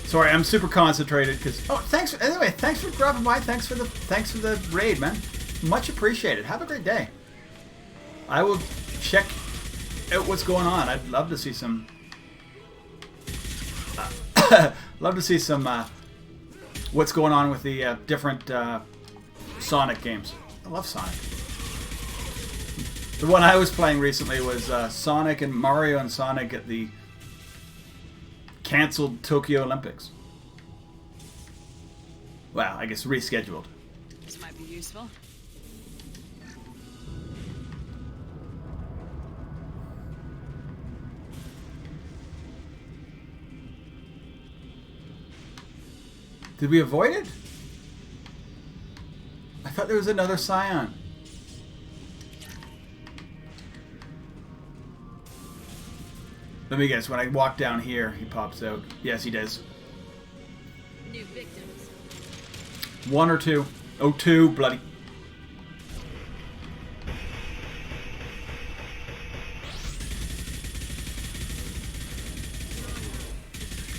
Sorry, I'm super concentrated because... Oh, thanks. Anyway, thanks for dropping by. Thanks for the raid, man. Much appreciated. Have a great day. I will check out what's going on. I'd love to see some... love to see some... what's going on with the different Sonic games. I love Sonic. The one I was playing recently was Sonic and Mario and Sonic at the canceled Tokyo Olympics. Well, I guess rescheduled.
This might be useful.
Did we avoid it? I thought there was another Scion. Let me guess, when I walk down here, he pops out. Yes, he does.
New victims.
1 or 2. Oh, 2, bloody.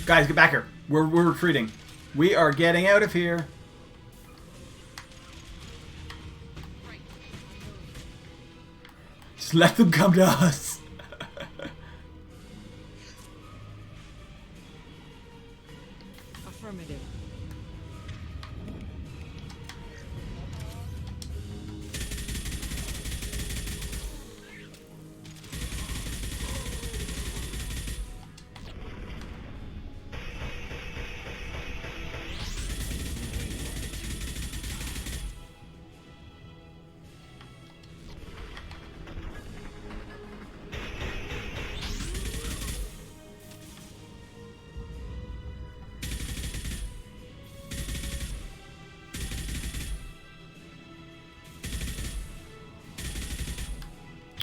Guys, get back here. We're retreating. We are getting out of here. Just let them come to us.
Affirmative.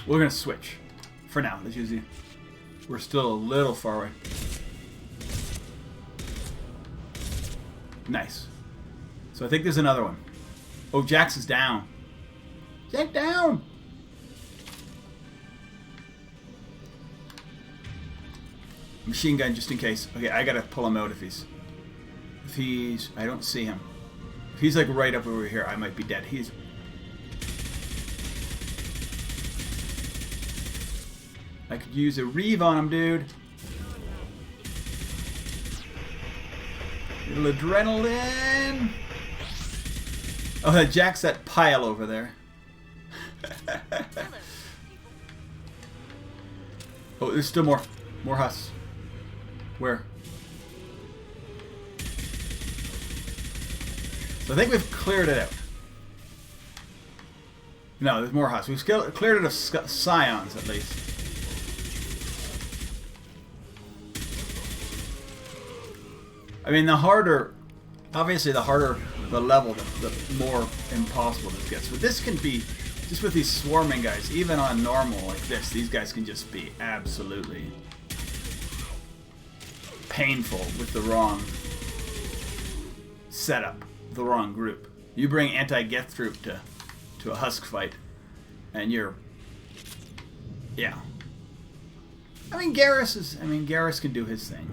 We're gonna switch. For now, let's use it. We're still a little far away. Nice. So I think there's another one. Oh, Jax is down. Jack down! Machine gun just in case. Okay, I gotta pull him out if he's... I don't see him. If he's like right up over here, I might be dead. He's... I could use a Reeve on him, dude. Little adrenaline. Oh, that Jack's that pile over there. Oh, there's still more. More husks. Where? So I think we've cleared it out. No, there's more husks. We've cleared it of scions, at least. I mean, the harder... Obviously, the harder the level, the more impossible this gets. But this can be... Just with these swarming guys, even on normal like this, these guys can just be absolutely painful with the wrong setup, the wrong group. You bring anti-Geth troop to a husk fight, and you're... Yeah. I mean, Garrus can do his thing.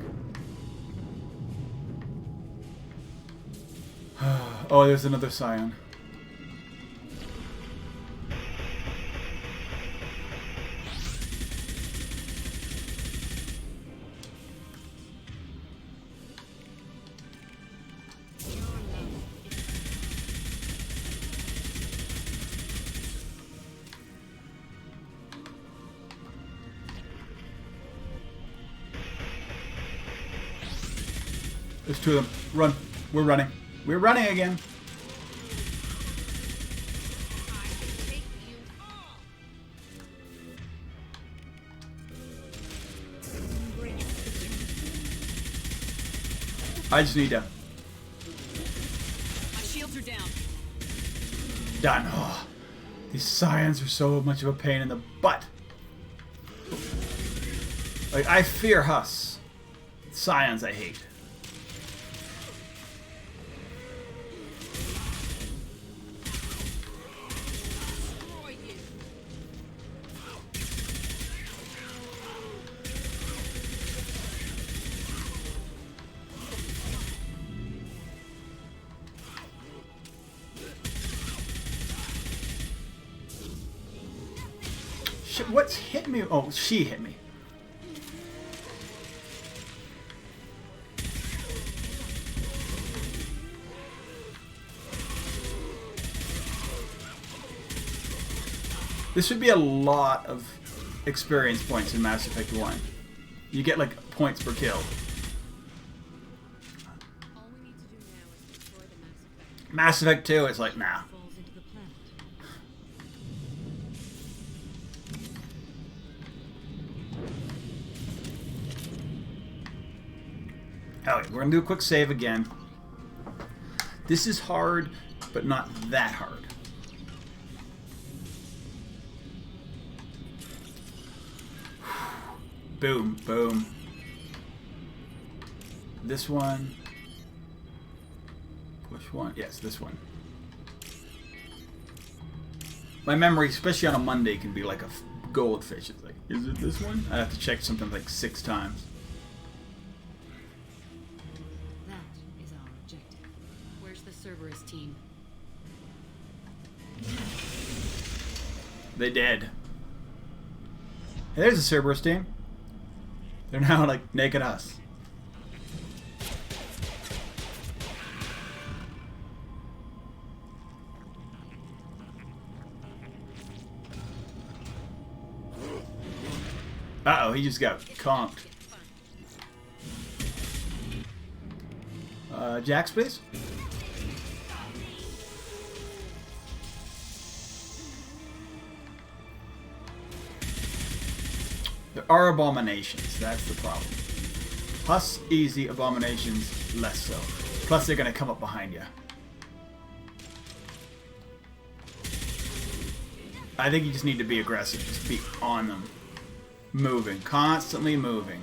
Oh, there's another scion. There's two of them. Run. We're running. We're running again. I just need to...
My shields are down.
Done. Oh, these scions are so much of a pain in the butt. Like, I fear husks. Scions I hate. What's hit me? Oh, she hit me. This would be a lot of experience points in Mass Effect 1. You get like points per kill.
All we need to do now is destroy the
Mass Effect 2, it's like, nah.
falls into the planet.
Alright, we're gonna do a quick save again. This is hard, but not that hard. Boom, boom. This one. Push one. Yes, this one. My memory, especially on a Monday, can be like a goldfish. It's like, is it this one? I have to check something like 6 times.
That is our objective.
Where's the Cerberus team?
They dead. Hey, there's a Cerberus team. They're now like naked us. Uh-oh, he just got conked. Jax, please. There are abominations, that's the problem. Plus, easy, abominations, less so. Plus, they're gonna come up behind you. I think you just need to be aggressive, just be on them. Moving, constantly moving.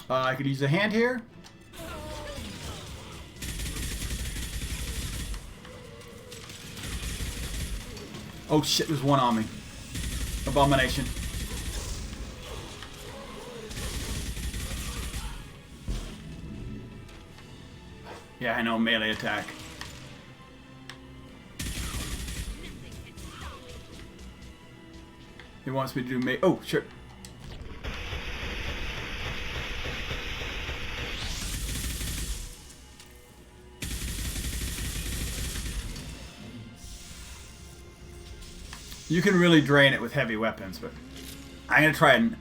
I could use a hand here. Oh shit, there's one on me. Abomination. Yeah, I know, melee attack. He wants me to do oh, sure. You can really drain it with heavy weapons, but I'm gonna try and,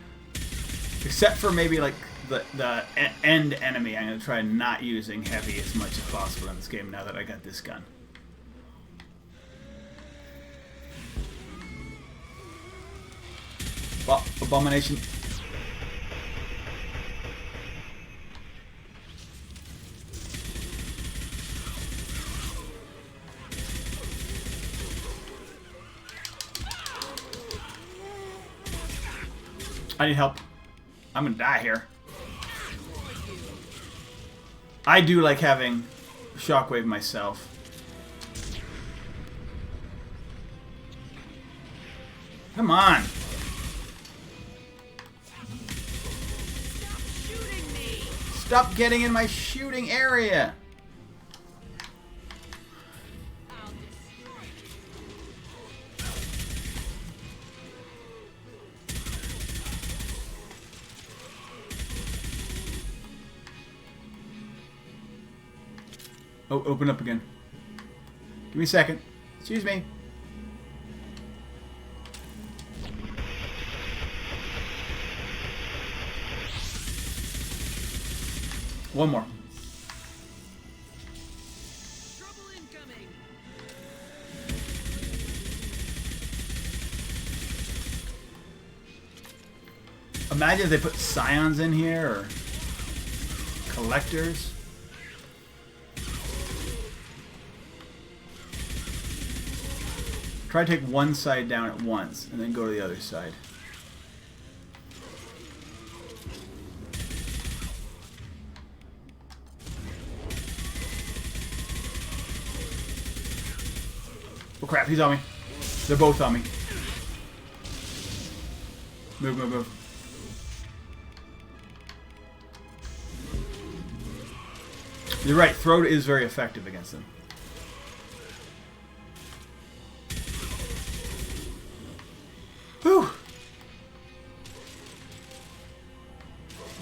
except for maybe like the end enemy, I'm gonna try not using heavy as much as possible in this game now that I got this gun. Well, Abomination. I need help. I'm gonna die here. I do like having Shockwave myself. Come on. Stop getting in my shooting area. Oh, open up again. Give me a second. Excuse me. One more.
Trouble incoming.
Imagine if they put scions in here or collectors. Try to take one side down at once and then go to the other side. Oh crap, he's on me. They're both on me. Move, move, move. You're right, throw is very effective against them. Whew.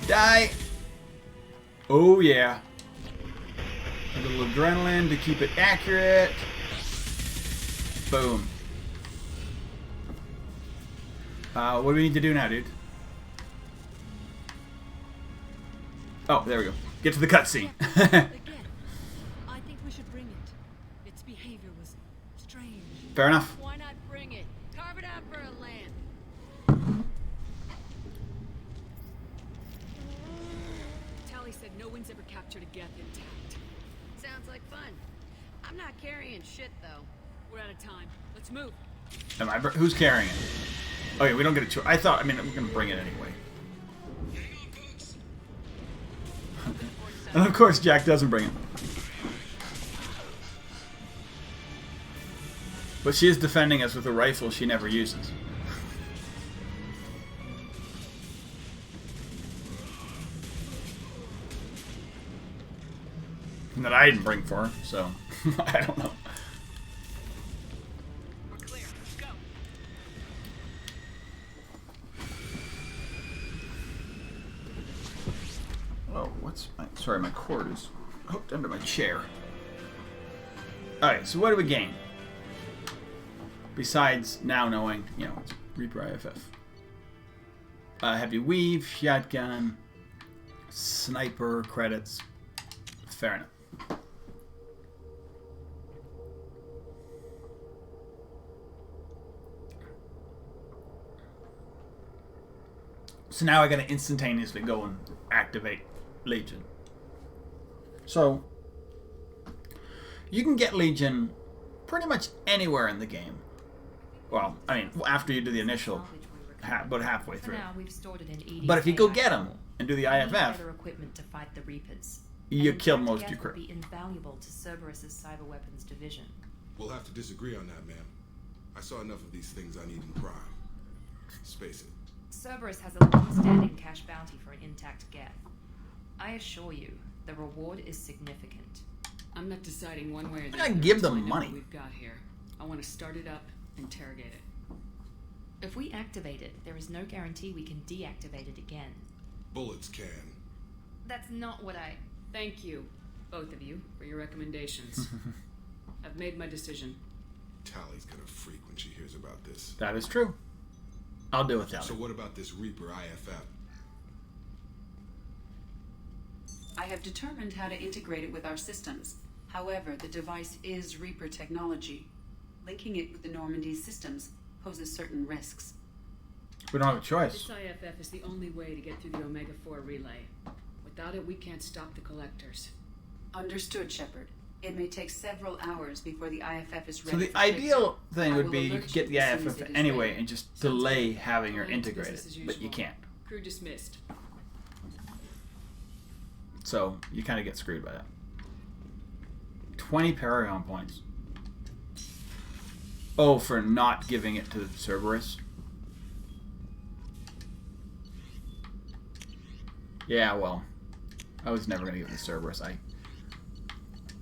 Die. Oh yeah. A little adrenaline to keep it accurate. Boom. What do we need to do now, dude? Oh, there we go. Get to the cutscene.
Again, I think we should bring it. Its behavior was strange.
Fair enough.
Why not bring it? Carve it out for a land.
Tally said no one's ever captured a Geth intact.
Sounds like fun. I'm not carrying shit though.
We're out of time. Let's move.
Am I? Who's carrying it? Oh yeah, we don't get a choice. I thought. I mean, we're gonna bring it anyway. And of course, Jack doesn't bring it. But she is defending us with a rifle she never uses. And that I didn't bring for her, so I don't know.
We're clear. Let's go.
Oh, what's my... Sorry, my cord is hooked under my chair. Alright, so what do we gain? Besides now knowing, you know, it's Reaper IFF. Heavy weave, shotgun, sniper credits. Fair enough. So now I gotta instantaneously go and activate Legion. So you can get Legion pretty much anywhere in the game. Well, I mean, after you do the initial, about halfway
For
through.
now, we've stored it in EDA.
But if you go get them and do the
We need
IFF,
better equipment to fight the Reapers.
you
And
kill
intact
most of
Geth
your crew.
would be invaluable to Cerberus's cyber weapons division.
We'll have to disagree on that, ma'am. I saw enough of these things I need in Prime. Space it.
Cerberus has a long-standing cash bounty for an intact Geth. I assure you, the reward is significant.
I'm not deciding one way or the
I
other.
give them
until I know
money.
what we've got here. I want to start it up, interrogate it.
If we activate it, there is no guarantee we can deactivate it again.
Bullets can.
That's not what I...
Thank you, both of you, for your recommendations. I've made my decision.
Tally's gonna freak when she hears about this.
That is true. I'll deal with that.
So what about this Reaper IFF?
I have determined how to integrate it with our systems. However, the device is Reaper technology. Linking it with the Normandy's systems poses certain risks.
We don't have a choice.
This IFF is the only way to get through the Omega-4 relay. Without it, we can't stop the collectors.
Understood, Shepard. It may take several hours before the IFF is ready.
So the
for
ideal thing
I
would
will
be you
alert
could get the
you as soon as
IFF
it is
anyway
ready.
and just delay having her
Alright,
integrated,
business as
but you
usual.
can't.
Crew dismissed.
So you kind of get screwed by that. 20 Paragon points. Oh, for not giving it to Cerberus. Yeah, well, I was never gonna give it to Cerberus.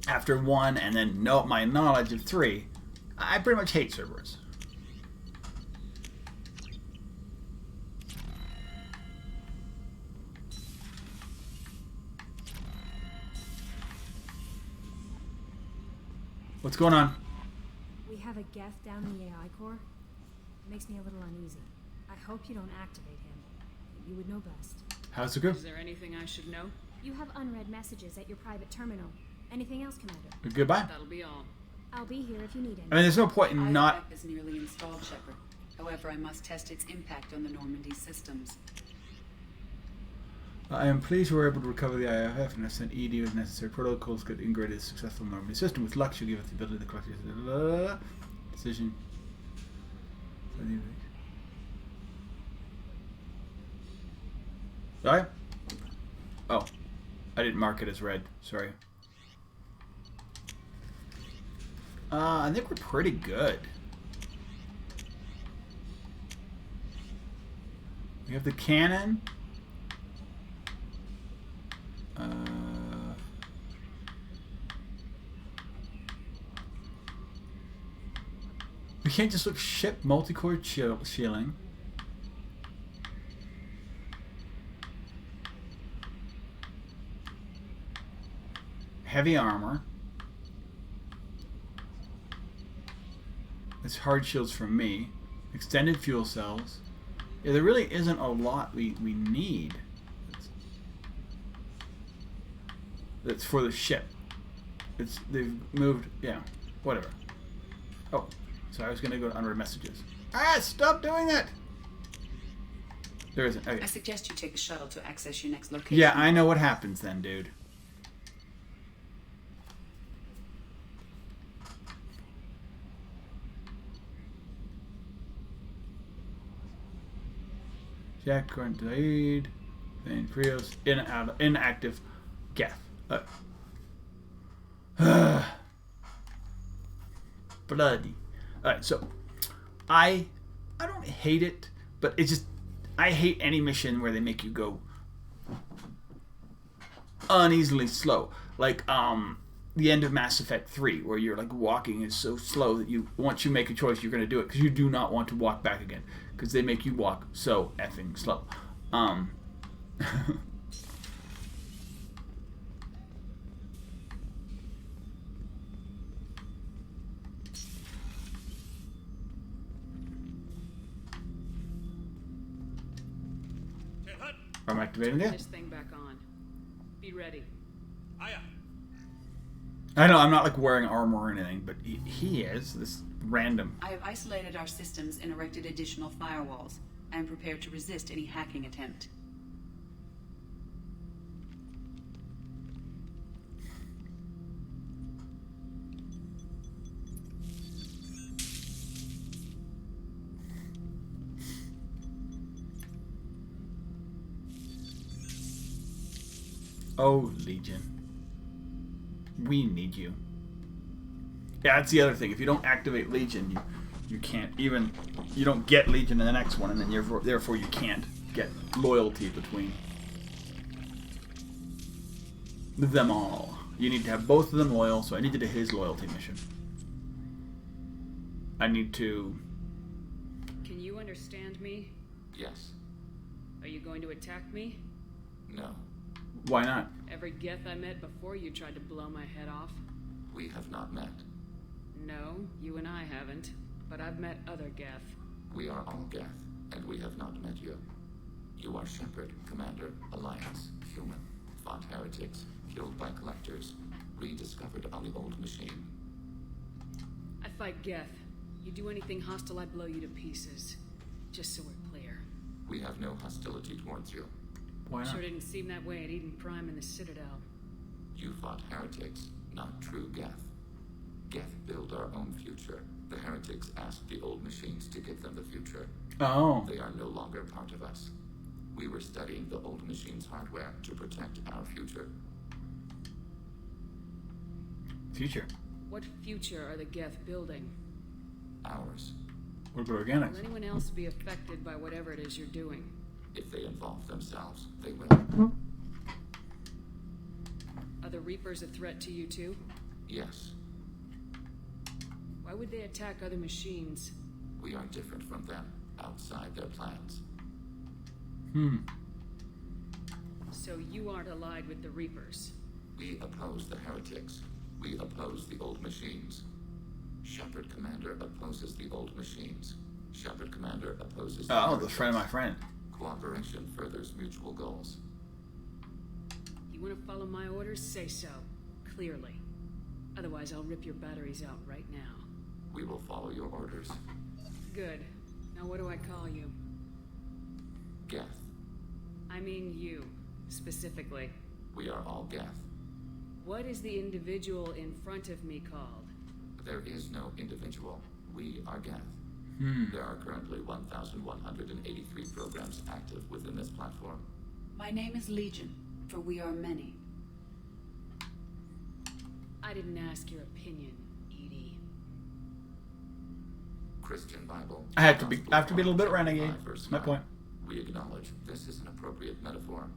After 1 and then my knowledge of 3, I pretty much hate Cerberus. What's going on?
We have a Geth down in the AI core. It makes me a little uneasy. I hope you don't activate him. You would know best.
How's it go?
Is there anything I should know?
You have unread messages at your private terminal. Anything else, Commander?
Goodbye.
That'll be all.
I'll be here if you need
I mean,
anything.
there's no point in
IFF
not...
is nearly installed, Shepard. However, I must test its impact on the Normandy systems.
I am pleased we were able to recover the IFF and have sent ED with necessary protocols to get integrated a successful Normandy system. With luck, she'll give us the ability to collect decision. Sorry? Oh. I didn't mark it as red. Sorry. I think we're pretty good. We have the cannon. We can't just look ship multi-core shielding. Heavy armor. It's hard shields from me. Extended fuel cells. Yeah, there really isn't a lot we need. That's for the ship. They've moved, yeah, whatever. Oh, so I was gonna go to unread messages. Ah, stop doing it! There isn't. Okay.
I suggest you take the shuttle to access your next location.
Yeah, I know what happens then, dude. Jack, current delayed. Then Prios, inactive. Geth. Bloody. Alright, so I don't hate it, but it's just I hate any mission where they make you go uneasily slow. Like the end of Mass Effect 3, where you're like walking is so slow that you once you make a choice you're gonna do it because you do not want to walk back again. Because they make you walk so effing slow. I'm activating
Turn
it.
this thing back on. Be ready.
I know I'm not like wearing armor or anything, but he is this random.
I have isolated our systems and erected additional firewalls. I am prepared to resist any hacking attempt.
Oh, Legion. We need you. Yeah, that's the other thing. If you don't activate Legion, you can't even... You don't get Legion in the next one, and then therefore you can't get loyalty between them all. You need to have both of them loyal, so I need to do his loyalty mission. I need to...
Can you understand me?
Yes.
Are you going to attack me?
No.
Why not?
Every Geth I met before you tried to blow my head off.
We have not met.
No? you and I haven't, but I've met other Geth.
We are all Geth, and we have not met you. You are Shepard, Commander, Alliance, human, fought heretics, killed by collectors, rediscovered on the old machine.
I fight Geth. You do anything hostile, I blow you to pieces. Just so we're clear.
We have no hostility towards you.
Why not?
Sure didn't seem that way at Eden Prime in the Citadel.
You fought heretics, not true Geth. Geth build our own future. The heretics asked the old machines to give them the future.
Oh.
They are no longer part of us. We were studying the old machines' hardware to protect our future.
Future.
What future are the Geth building?
Ours.
What about organics?
Will anyone else be affected by whatever it is you're doing?
If they involve themselves, they will.
Are the Reapers a threat to you too?
Yes.
Why would they attack other machines?
We are different from them, outside their plans.
So you aren't allied with the Reapers?
We oppose the heretics. We oppose the old machines. Shepard Commander opposes the old machines. Shepard Commander opposes the
Oh, the friend of my friend.
Cooperation furthers mutual goals.
You want to follow my orders? Say so. Clearly. Otherwise, I'll rip your batteries out right now.
We will follow your orders.
Good. Now what do I call you?
Geth.
I mean you, specifically.
We are all Geth.
What is the individual in front of me called?
There is no individual. We are Geth. There are currently 1,183 programs active within this platform.
My name is Legion, for we are many.
I didn't ask your opinion, Edie.
Christian Bible.
I have to be a little bit renegade. That's my point.
We acknowledge this is an appropriate metaphor.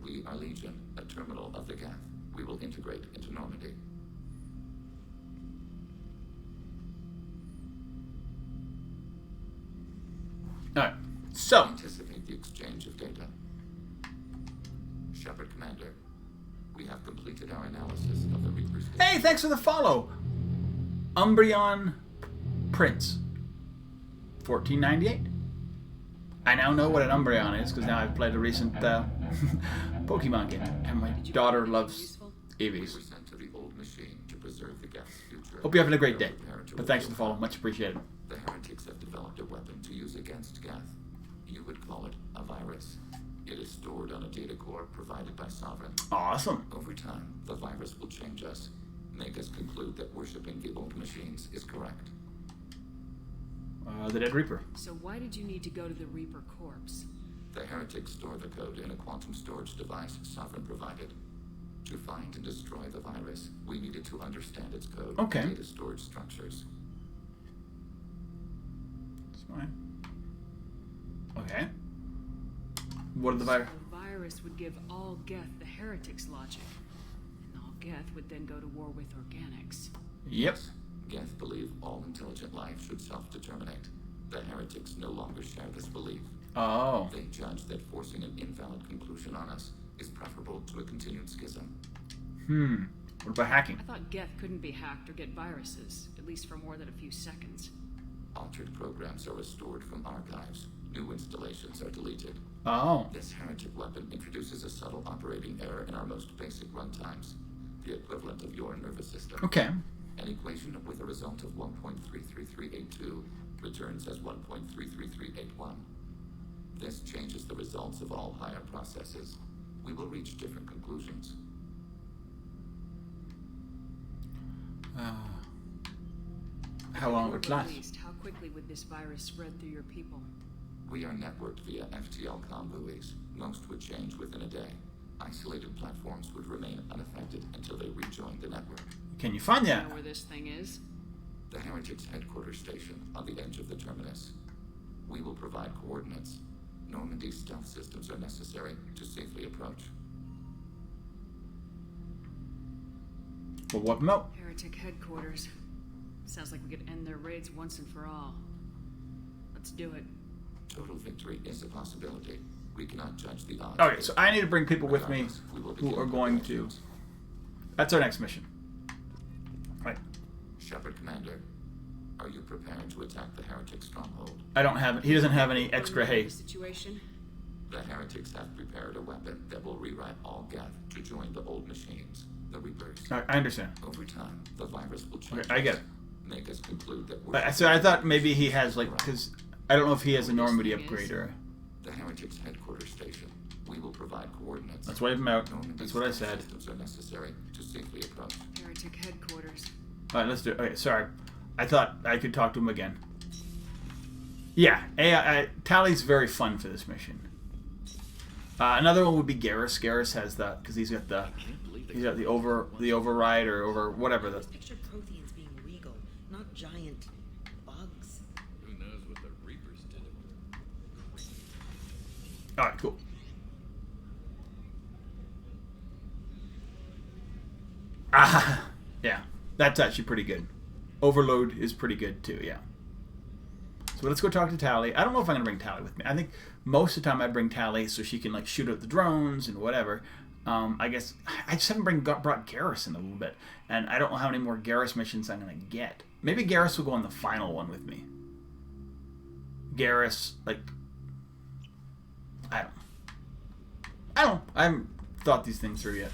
We are Legion, a terminal of the Geth. We will integrate into Normandy.
Alright. So.
Anticipate the exchange of data. Shepard Commander, we have completed our analysis of the Reaper's data.
Hey, thanks for the follow. Umbreon Prince. 1498. I now know what an Umbreon is because now I've played a recent Pokemon game, and my daughter loves
We were
Eevees.
sent to the old machine to preserve the Geth's future.
Hope you're having a great day.
Prepare to
But thanks for the
reveal
follow. Much appreciated.
The heretics have developed a weapon to use against Geth. You would call it a virus. It is stored on a data core provided by Sovereign.
Awesome.
Over time, the virus will change us, make us conclude that worshipping the old machines is correct.
The Dead Reaper.
So why did you need to go to the Reaper corpse?
The heretics store the code in a quantum storage device Sovereign provided. To find and destroy the virus, we needed to understand its code
Okay.
and data storage structures.
That's fine. Okay. What are the virus?
The virus would give all Geth the heretics logic, and all Geth would then go to war with organics.
Yep.
Geth believe all intelligent life should self-determinate. The heretics no longer share this belief.
Oh.
They judge that forcing an invalid conclusion on us is preferable to a continued schism.
What about hacking?
I thought Geth couldn't be hacked or get viruses, at least for more than a few seconds.
Altered programs are restored from archives. New installations are deleted.
Oh.
This heretic weapon introduces a subtle operating error in our most basic runtimes, the equivalent of your nervous system.
Okay.
An equation with a result of 1.33382 returns as 1.33381. This changes the results of all higher processes. We will reach different conclusions.
How long
If
would it
you were
last?
released, how quickly would this virus spread through your people?
We are networked via FTL-COM buoys. Most would change within a day. Isolated platforms would remain unaffected until they rejoin the network.
Can you find
Do you
that?
know where this thing is?
The Heretics headquarters station on the edge of the terminus. We will provide coordinates. Normandy's stealth systems are necessary to safely approach.
We'll wipe them out.
Heretic headquarters. Sounds like we could end their raids once and for all. Let's do it.
Total victory is a possibility. We cannot judge the odds.
Okay, so I need to bring people with me
Regardless, we will
who
begin
are going to...
preparations.
That's our next mission. Right.
Shepard Commander, Are you prepared to attack the heretic stronghold?
I don't have. He doesn't have any extra haste.
Situation.
The heretics have prepared a weapon that will rewrite all Geth to join the old machines, the Reapers.
I understand.
Over time, the virus will change.
Okay, I get it.
Make us conclude that we're...
So I thought maybe he has, like, because I don't know if he has a Normandy upgrade or...
The heretics headquarters station. We will provide coordinates.
Let's wait him out. That's what I said.
Systems are necessary to safely approach.
Heretic headquarters.
All right, let's do it. Okay, sorry. I thought I could talk to him again. Yeah, Tally's very fun for this mission. Another one would be Garrus. Garrus has that because he's got the override or over whatever.
Picture Protheans being regal, not giant bugs.
Who knows what the Reapers did?
All right, cool. Yeah, that's actually pretty good. Overload is pretty good too. Yeah. So let's go talk to Tally. I don't know if I'm gonna bring Tally with me. I think most of the time I bring Tally so she can like shoot at the drones and whatever. I guess I just haven't brought Garrus in a little bit, and I don't know how many more Garrus missions I'm gonna get. Maybe Garrus will go on the final one with me. Garrus, like, I haven't thought these things through yet.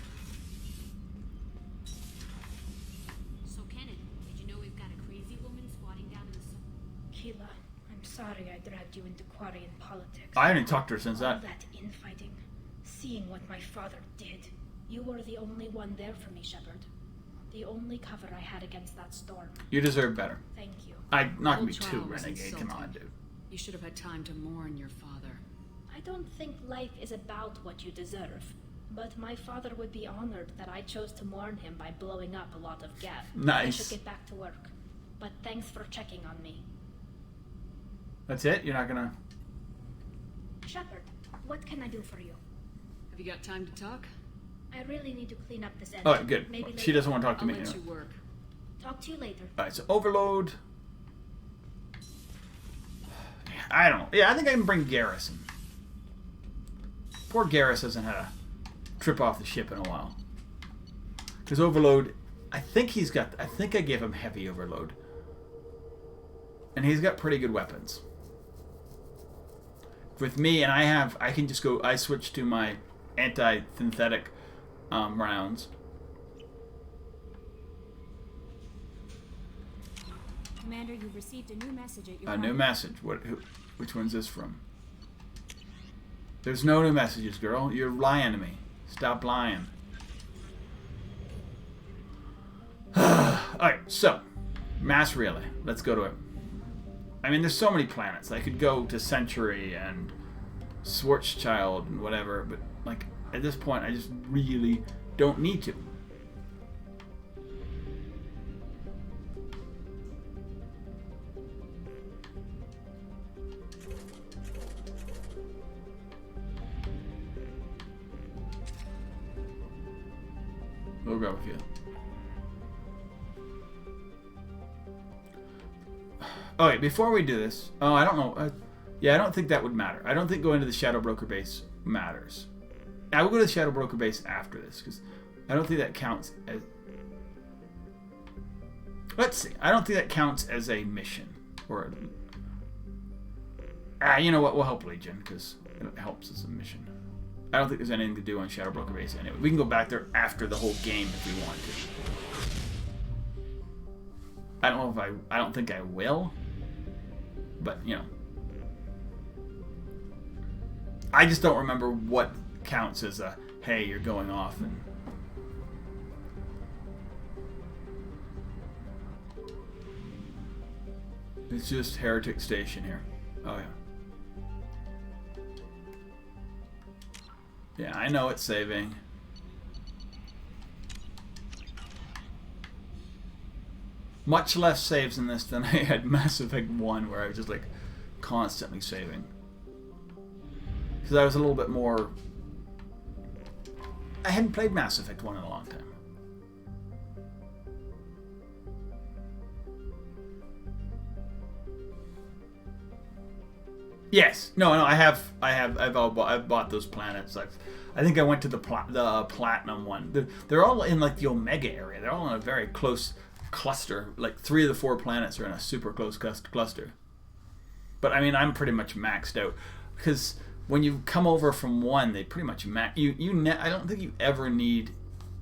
So Kenneth, did you know we've got a crazy woman squatting down in the
Keela, I'm sorry I dragged you into Quarian politics.
I haven't talked to her since
All
that.
that infighting, seeing what my father did. You were the only one there for me, Shepard. The only cover I had against that storm.
You deserve better.
Thank you.
I'm not gonna be
Trial
too
was
renegade. Come
insulting.
on, dude.
You should have had time to mourn your father.
I don't think life is about what you deserve. But my father would be honored that I chose to mourn him by blowing up a lot of Geth.
Nice.
I should get back to work. But thanks for checking on me.
That's it? You're not gonna...
Shepard, what can I do for you?
Have you got time to talk?
I really need to clean up this end.
Alright, good.
Maybe
She
later.
doesn't want to talk to
I'll
me.
let
anyway.
you work.
Talk to you later.
Alright, so Overload. I don't know. Yeah, I think I can bring Garrus in. Poor Garrus hasn't had a trip off the ship in a while. Because Overload, I think I gave him heavy Overload. And he's got pretty good weapons. With me, and I can just go, I switch to my anti-synthetic rounds.
Commander, you've received a new message at your
A new
home.
message. Which one's this from? There's no new messages, girl. You're lying to me. Stop lying. Alright, so. Mass relay. Let's go to it. I mean, there's so many planets. I could go to Century and Schwarzschild and whatever, but, like, at this point, I just really don't need to. We'll go with you. Oh wait, before we do this, I don't know. Yeah, I don't think that would matter. I don't think going to the Shadow Broker base matters. I will go to the Shadow Broker base after this because I don't think that counts as. Let's see. I don't think that counts as a mission or. You know what? We'll help Legion because it helps as a mission. I don't think there's anything to do on Shadow Broker base anyway. We can go back there after the whole game if we want to. I don't know if I don't think I will. But, you know. I just don't remember what counts as a, hey, you're going off and... It's just Heretic Station here. Oh, yeah. Yeah, I know it's saving. Much less saves in this than I had Mass Effect 1, where I was just like constantly saving. Because I was a little bit more... I hadn't played Mass Effect 1 in a long time. Yes. No, I've bought those planets. I think I went to the platinum one. They're all in like the Omega area. They're all in a very close cluster. Like 3 of the 4 planets are in a super close cluster. But I mean, I'm pretty much maxed out because when you come over from 1, they pretty much max. I don't think you ever need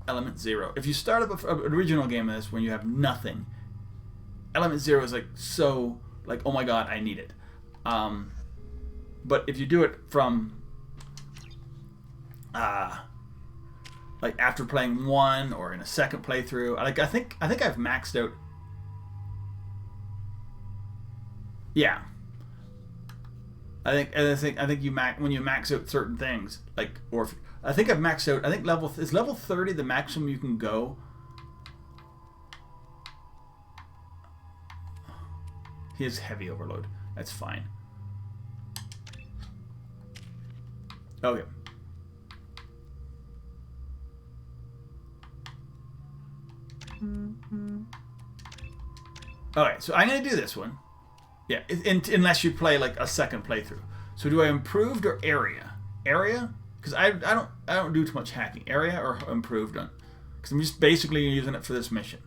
element 0. If you start up an original game of this when you have nothing, element 0 is like so like, oh my god, I need it. But if you do it from like after playing 1 or in a second playthrough, like I think I've maxed out. Yeah. I think you when you max out certain things, like, or if, I think I've maxed out. I think level 30 the maximum you can go. He has heavy overload. That's fine. Okay. Alright, so I'm going to do this one. Yeah, unless you play like a second playthrough. So do I improved or area? Area? Because I don't do too much hacking. Area or improved on? Because I'm just basically using it for this mission.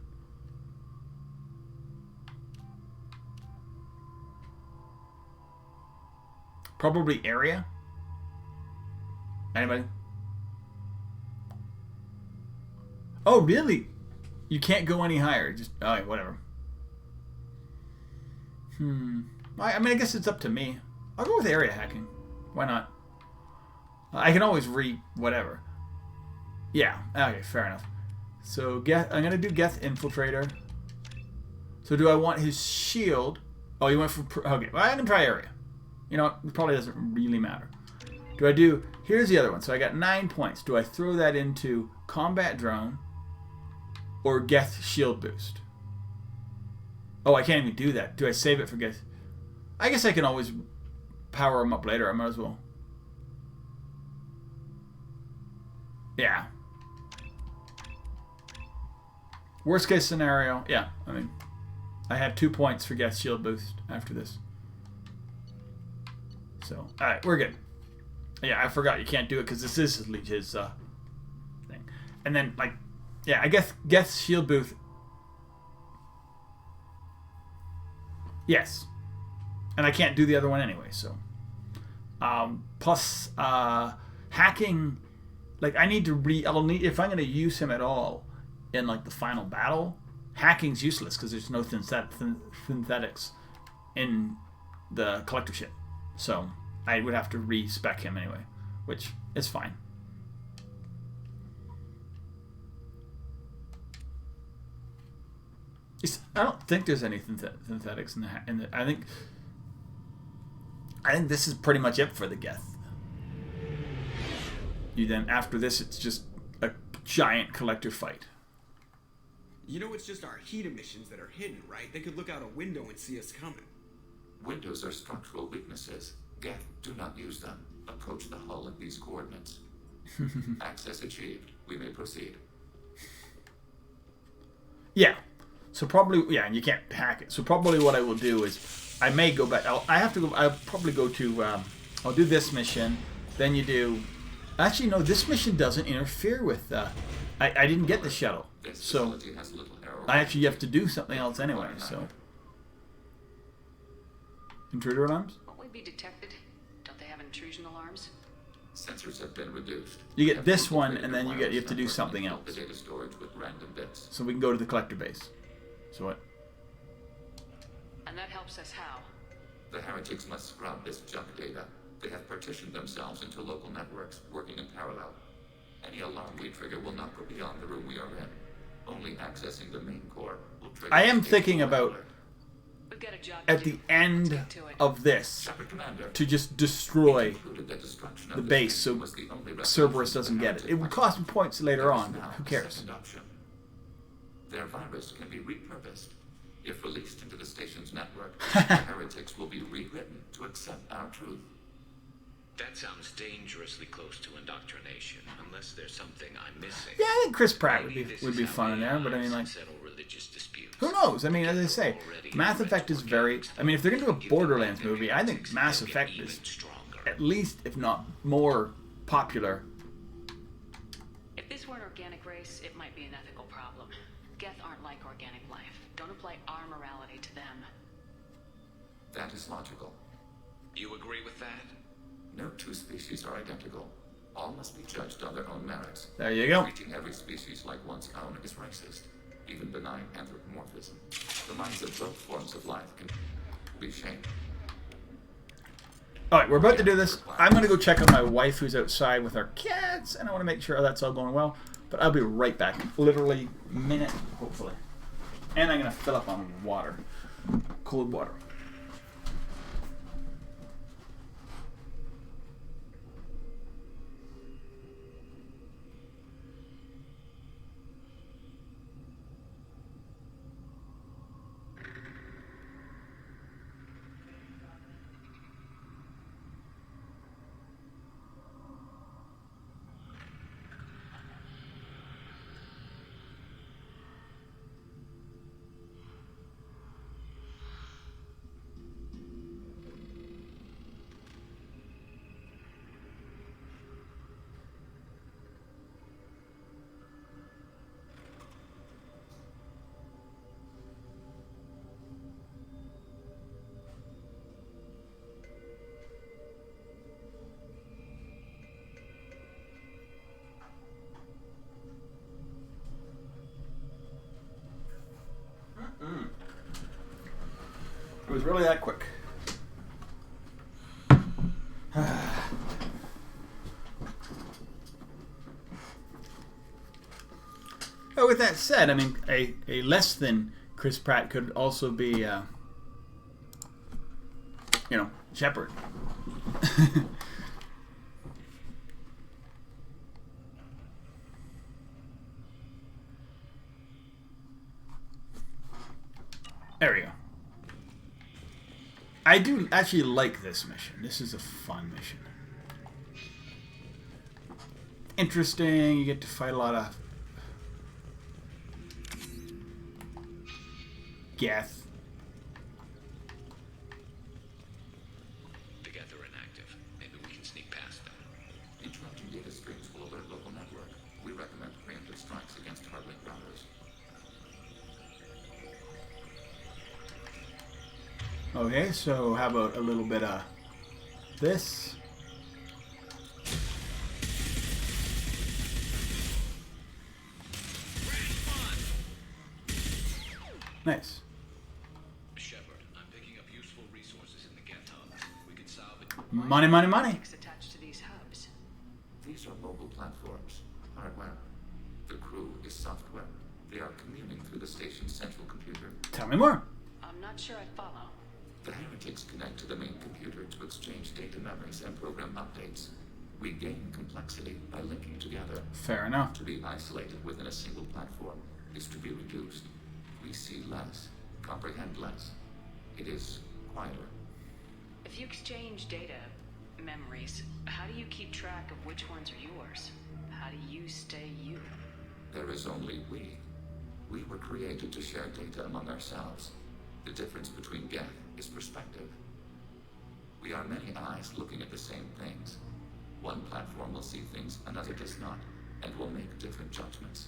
Probably area. Anybody? Oh, really? You can't go any higher. Just alright, whatever. I mean, I guess it's up to me. I'll go with area hacking. Why not? I can always whatever. Yeah. Okay, fair enough. So I'm gonna do Geth Infiltrator. So do I want his shield? Oh, you went for okay. Well, I can try area. You know, it probably doesn't really matter. Do I do? Here's the other one. So I got 9 points. Do I throw that into combat drone or Geth shield boost? Oh, I can't even do that. Do I save it for Geth? I guess I can always power them up later. I might as well. Yeah. Worst case scenario, yeah. I mean, I have 2 points for Geth shield boost after this. So, alright, we're good. Yeah, I forgot you can't do it because this is his thing. And then, like, yeah, I guess Geth shield boost. Yes. And I can't do the other one anyway, so. Plus, hacking, like, I need to if I'm going to use him at all in, like, the final battle, hacking's useless because there's no synthetics in the collector ship. So, I would have to respec him anyway, which is fine. I don't think there's any synthetics in the. I think this is pretty much it for the Geth. You then after this, it's just a giant collector fight.
You know, it's just our heat emissions that are hidden, right? They could look out a window and see us coming.
Windows are structural weaknesses. Geth, do not use them. Approach the hull at these coordinates. Access achieved. We may proceed.
Yeah. So probably, yeah, and you can't hack it. So probably what I will do is, I may go back. I'll probably go to, I'll do this mission. Then you do, actually no, this mission doesn't interfere with, I didn't get the shuttle. So I actually have to do something else anyway, so. Intruder alarms?
Won't we be detected? Don't they have intrusion alarms?
Sensors have been reduced.
You get this one, and then you have to do something else.
The data storage with random bits.
So we can go to the collector base. So what?
And that helps us how?
The heretics must scrub this junk data. They have partitioned themselves into local networks, working in parallel. Any alarm we trigger will not go beyond the room we are in. Only accessing the main core will trigger.
I am thinking about at the end of this to just destroy the base so Cerberus doesn't get it. It would cost me points later on, but who cares?
Their virus can be repurposed. If released into the station's network, the heretics will be rewritten to accept our truth.
That sounds dangerously close to indoctrination, unless there's something I'm missing.
Yeah, I think Chris Pratt would be fun in there, but I mean, like, who knows? I mean, as I say, Mass Effect is very. I mean, if they're gonna do a Borderlands movie, I think Mass Effect is at least, if not more, popular.
If this were an organic race, it might be an ethical problem. Geth aren't like organic life.
Don't apply our morality to them.
That is logical.
You agree with that?
No two species are identical. All must be judged on their own merits.
There you go.
Treating every species like one's own is racist, even benign anthropomorphism. The minds of both forms of life can be shamed.
Alright, we're about to do this. I'm going to go check on my wife who's outside with our kids, and I want to make sure that's all going well. But I'll be right back. Literally a minute, hopefully. And I'm going to fill up on water. Cold water. It was really that quick. But with that said, I mean, a less than Chris Pratt could also be, you know, Shepard. There we go. I do actually like this mission. This is a fun mission. Interesting. You get to fight a lot of Geth.
The Geth are inactive. Maybe we can sneak past them.
Interrupting data streams will alert local network. We recommend preemptive strikes against hard-link routers.
Okay, so how about a little bit of this? Nice.
Shepard, I'm picking up useful resources in the Geth hubs. We could salvage
Money, money, money.
Attached to these hubs.
These are mobile platforms, hardware. The crew is software. They are communing through the station's central computer.
Tell me more.
I'm not sure I follow.
The heretics connect to the main computer to exchange data memories and program updates. We gain complexity by linking together.
Fair enough.
To be isolated within a single platform is to be reduced. We see less, comprehend less. It is quieter.
If you exchange data, memories, how do you keep track of which ones are yours? How do you stay you?
There is only we. We were created to share data among ourselves. The difference between Geth is perspective. We are many eyes looking at the same things. One platform will see things another does not, and will make different judgments.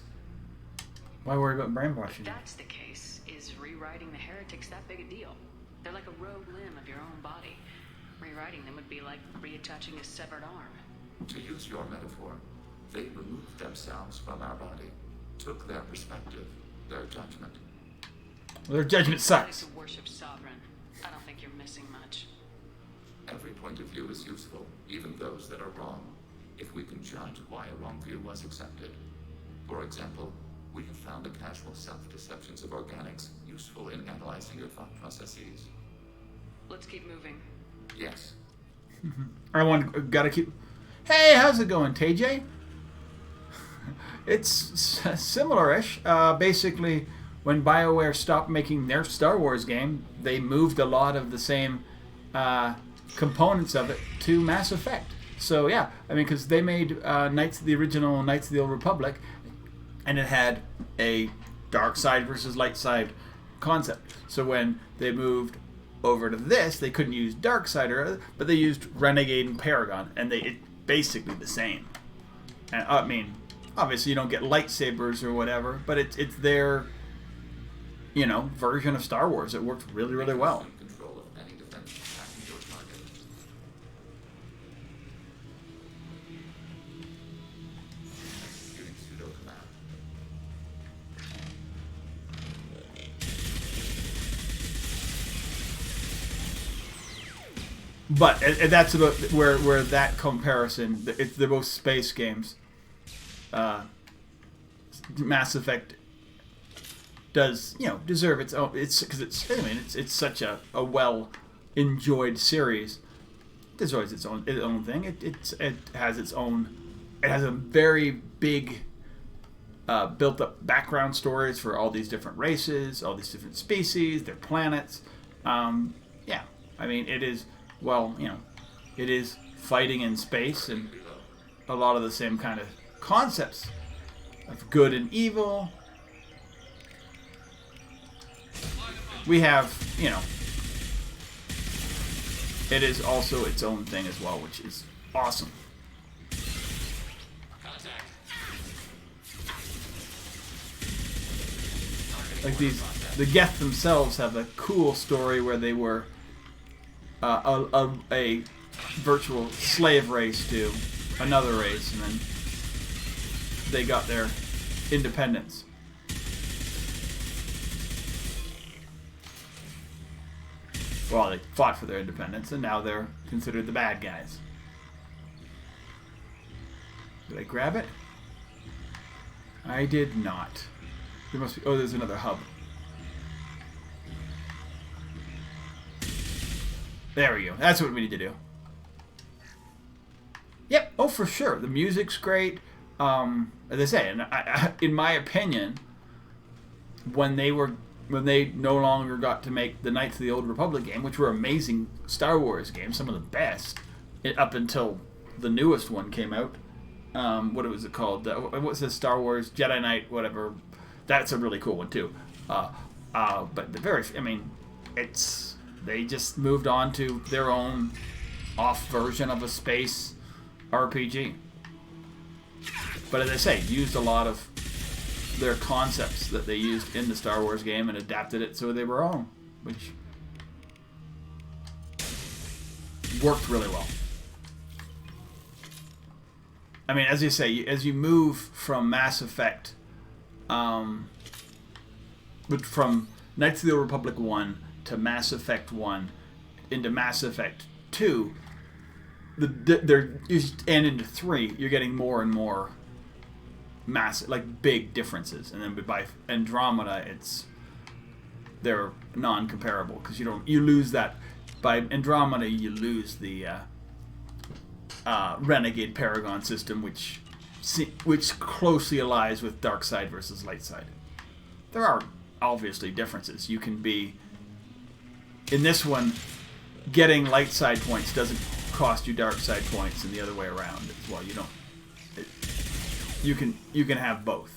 Why worry about brainwashing?
If that's the case, is rewriting the heretics that big a deal? They're like a rogue limb of your own body. Rewriting them would be like reattaching a severed arm.
To use your metaphor, they removed themselves from our body, took their perspective, their judgment.
Well, their judgment sucks.
To worship sovereign. I don't think you're missing much.
Every point of view is useful, even those that are wrong, if we can judge why a wrong view was accepted. For example, we have found the casual self-deceptions of organics useful in analyzing your thought processes.
Let's keep moving.
Yes.
Gotta keep... Hey, how's it going, TJ? It's similar-ish. Basically, when BioWare stopped making their Star Wars game, they moved a lot of the same components of it to Mass Effect. So yeah, I mean, because they made the original Knights of the Old Republic, and it had a dark side versus light side concept. So when they moved over to this, they couldn't use dark side, but they used Renegade and Paragon, and it's basically the same. And I mean, obviously you don't get lightsabers or whatever, but it's their, you know, version of Star Wars. It worked really, really well.
Control of any defense attacking your target. Executing pseudo command.
But that's about where that comparison. They're both space games. Mass Effect does, you know, deserve its own. It's because it's such a well enjoyed series. It deserves its own thing. It has its own. It has a very big built up background stories for all these different races, all these different species, their planets. Yeah, I mean it is. Well, you know, it is fighting in space and a lot of the same kind of concepts of good and evil. We have, you know, it is also its own thing as well, which is awesome. Like the Geth themselves have a cool story where they were a virtual slave race to another race, and then they got their independence. Well, they fought for their independence, and now they're considered the bad guys. Did I grab it? I did not. There must be. Oh, there's another hub. There we go. That's what we need to do. Yep. Oh, for sure. The music's great. As I say, and in my opinion, when they no longer got to make the Knights of the Old Republic game, which were amazing Star Wars games, some of the best, up until the newest one came out. What was it called? What's this Star Wars Jedi Knight? Whatever. That's a really cool one too. But they just moved on to their own off version of a space RPG. But as I say, used a lot of their concepts that they used in the Star Wars game and adapted it so they were own, which worked really well. I mean, as you say, as you move from Mass Effect, from Knights of the Old Republic 1 to Mass Effect 1 into Mass Effect 2, and into 3, you're getting more and more massive, like big differences. And then by Andromeda, they're non-comparable because you lose that. By Andromeda, you lose the Renegade Paragon system, which closely allies with dark side versus light side. There are obviously differences. You can be in this one, getting light side points doesn't cost you dark side points, and the other way around as well. You can have both.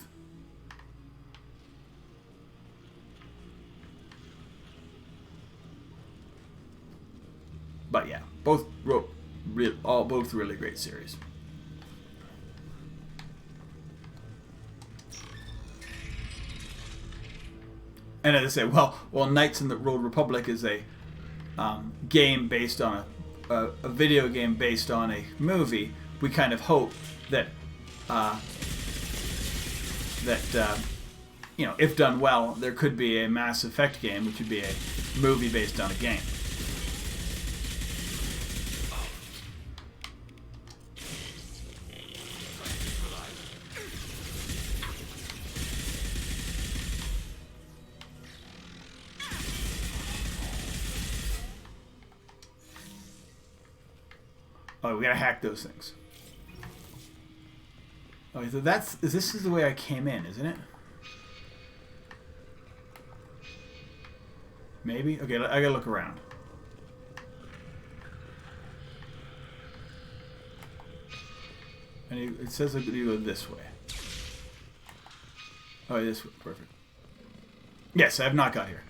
But yeah, both really great series. And as I say, well, Knights in the Old Republic is a game based on a video game based on a movie. We kind of hope that if done well, there could be a Mass Effect game, which would be a movie based on a game. Oh, we gotta hack those things. Oh, so this is the way I came in, isn't it? Maybe? Okay, I gotta look around. And it says you go this way. Oh, this way. Perfect. Yes, I have not got here.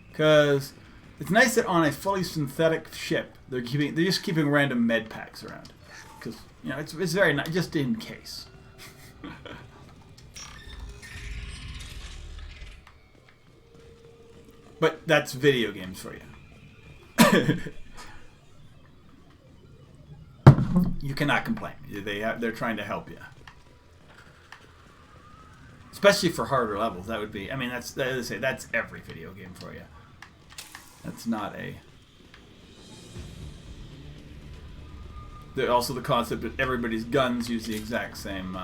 Because it's nice that on a fully synthetic ship, they're just keeping random med packs around. Because, it's very nice, just in case. But that's video games for you. You cannot complain. They're trying to help you. Especially for harder levels. That would be... I mean, that's every video game for you. That's not a... Also the concept that everybody's guns use the exact same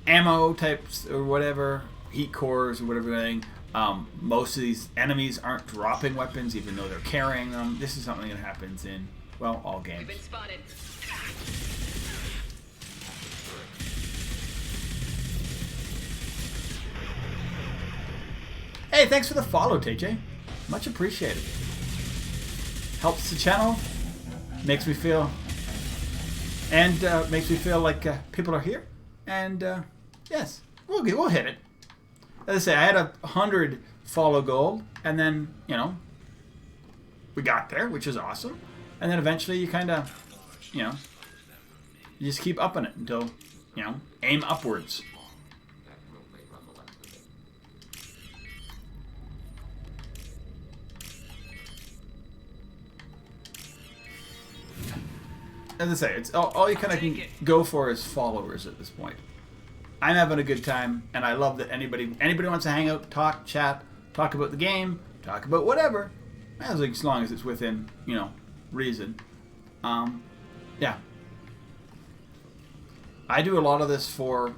ammo types or whatever, heat cores or whatever. Most of these enemies aren't dropping weapons even though they're carrying them. This is something that happens in, well, all games.
We've been spotted.
Hey, thanks for the follow, TJ. Much appreciated. Helps the channel, makes me feel, and makes me feel like people are here. And yes, we'll hit it. As I say, I had 100 follow goal, and then we got there, which is awesome. And then eventually, you kind of, you just keep upping it until, aim upwards. As I say, it's all you kind of can go for is followers at this point. I'm having a good time, and I love that anybody wants to hang out, talk, chat, talk about the game, talk about whatever, as long as it's within reason. Yeah. I do a lot of this for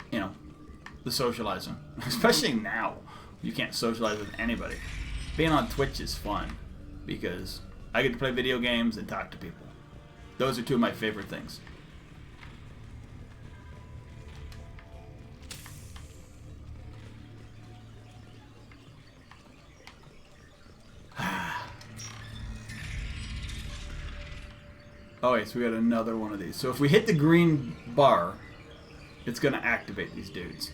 the socializing, especially now. You can't socialize with anybody. Being on Twitch is fun because I get to play video games and talk to people. Those are two of my favorite things. Oh wait, so we got another one of these. So if we hit the green bar, it's going to activate these dudes.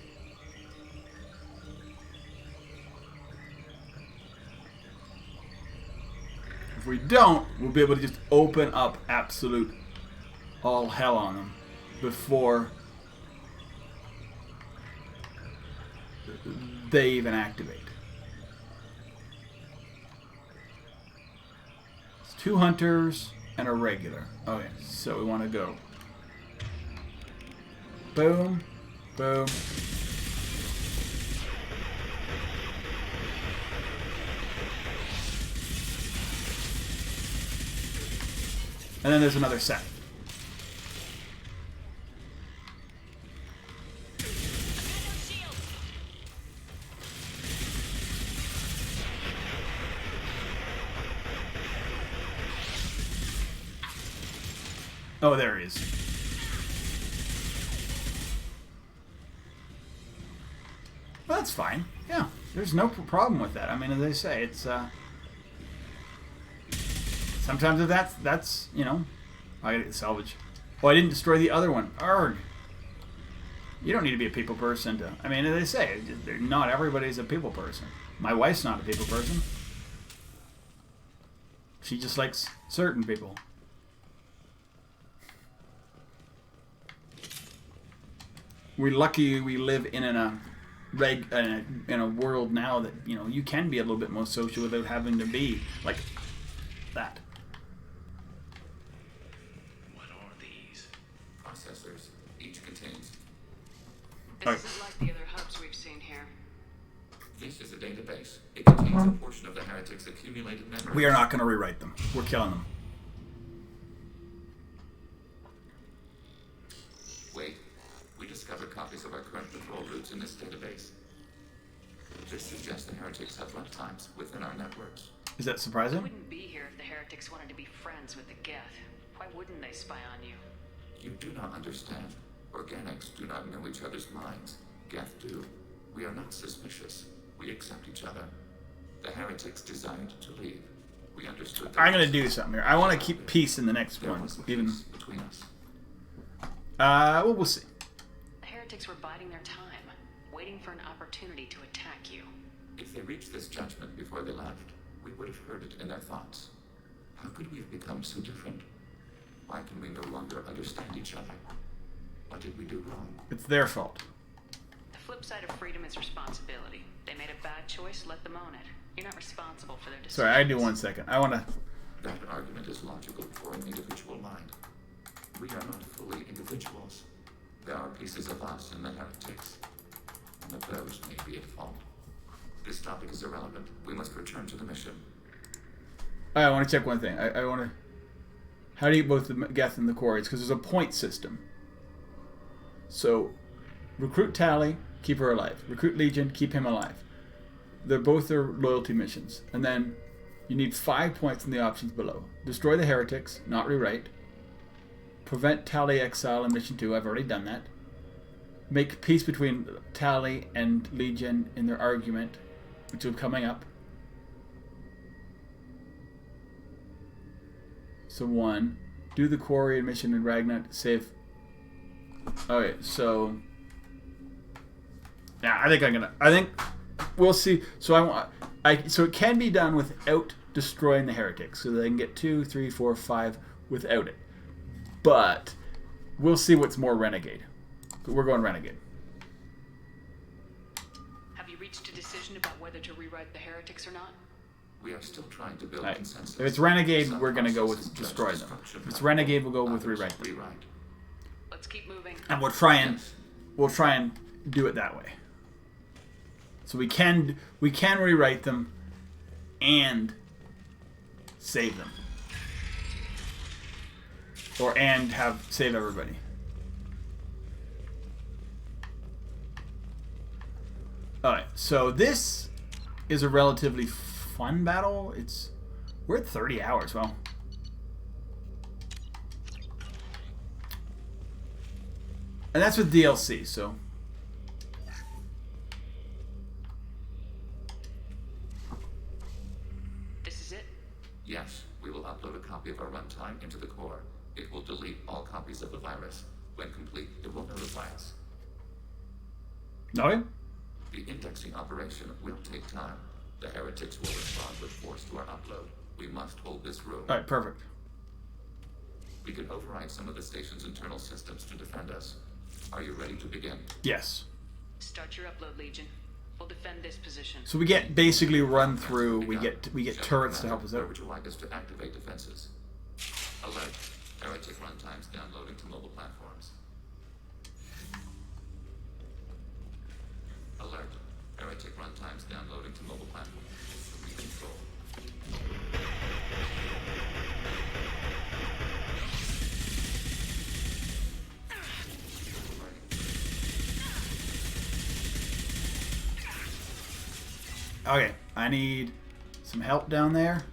If we don't, we'll be able to just open up absolute all hell on them before they even activate. It's 2 hunters and a regular. Okay, so we want to go. Boom, boom. And then there's another set. Oh, there he is. Well, that's fine. Yeah, there's no problem with that. I mean, as I say, it's sometimes if that's I gotta get salvage. Oh, I didn't destroy the other one. Arg. You don't need to be a people person to. I mean, as they say, not everybody's a people person. My wife's not a people person. She just likes certain people. We're lucky we live in a world now that you can be a little bit more social without having to be like that.
What are these? Processors. Each contains.
This isn't like the other hubs we've seen here.
This is a database. It contains a portion of the heretics' accumulated memory.
We are not going to rewrite them. We're killing them.
Wait. We discovered copies of our current patrol routes in this database. This suggests the heretics have runtimes within our networks.
Is that surprising?
You wouldn't be here if the heretics wanted to be friends with the Geth. Why wouldn't they spy on you?
You do not understand. Organics do not know each other's minds. Geth do. We are not suspicious. We accept each other. The heretics desired to leave. We understood that.
I'm going to do something here. I want to keep peace in the next one. Even
between us.
Well, we'll see.
The heretics were biding their time, waiting for an opportunity to attack you.
If they reached this judgment before they left, we would have heard it in their thoughts. How could we have become so different? Why can we no longer understand each other? What did we do wrong?
It's their fault.
The flip side of freedom is responsibility. They made a bad choice, let them own it. You're not responsible for their decisions.
Sorry, I do 1 second. I want to...
That argument is logical for an individual mind. We are not fully individuals. There are pieces of us in the heretics. One of those may be at fault. This topic is irrelevant. We must return to the mission.
I want to check one thing. I want to... How do you get both the Geth and the Quarries? Because there's a point system. So, recruit Tally, keep her alive. Recruit Legion, keep him alive. They're both their loyalty missions. And then you need 5 points in the options below. Destroy the heretics, not rewrite. Prevent Tally exile in mission 2. I've already done that. Make peace between Tally and Legion in their argument, which will be coming up. So 1. Do the quarry mission in Ragnar. Save. Okay, so... Yeah, I think we'll see. So so it can be done without destroying the heretics. So they can get 2, 3, 4, 5 without it. But we'll see what's more Renegade. We're going Renegade.
Have you reached a decision about whether to rewrite the heretics or not?
We are still trying to build consensus.
If it's Renegade, we're going to go with destroy them. If it's Renegade, we'll go with rewrite them.
Let's keep moving.
And we'll try and do it that way. So we can rewrite them and save them. And save everybody. Alright, so this is a relatively fun battle. We're at 30 hours, well. And that's with DLC, so.
This is it?
Yes, we will upload a copy of our runtime into the core. It will delete all copies of the virus. When complete, it will notify us.
Okay.
The indexing operation will take time. The heretics will respond with force to our upload. We must hold this room.
Alright, perfect.
We can override some of the station's internal systems to defend us. Are you ready to begin?
Yes.
Start your upload, Legion. We'll defend this position.
So we get basically run through. We get turrets to help us out.
Where would you like us to activate defenses? Alert. Heretic runtimes downloading to mobile platforms. Alert. Heretic runtimes downloading to mobile platforms. Recontrol.
Okay, I need some help down there.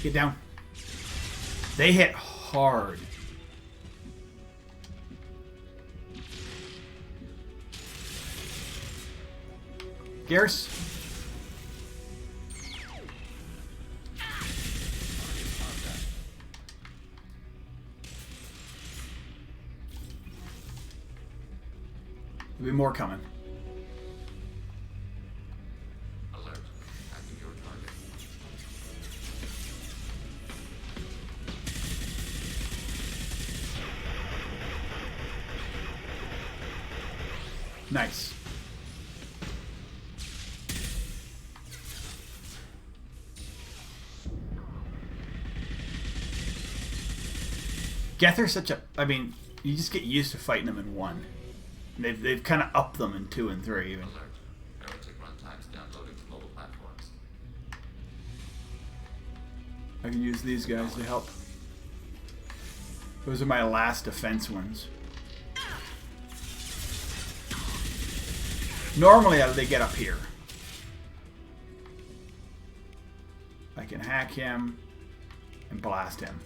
Get down. They hit hard. Garrus? There'll be more coming.
Alert. Active your target.
Nice. Gether's such a... I mean, you just get used to fighting them in 1. They've kind of upped them in 2 and 3 even.
Alert. Heretic runtimes downloading to mobile platforms.
I can use these guys to help. Those are my last defense ones. Normally they get up here. I can hack him and blast him.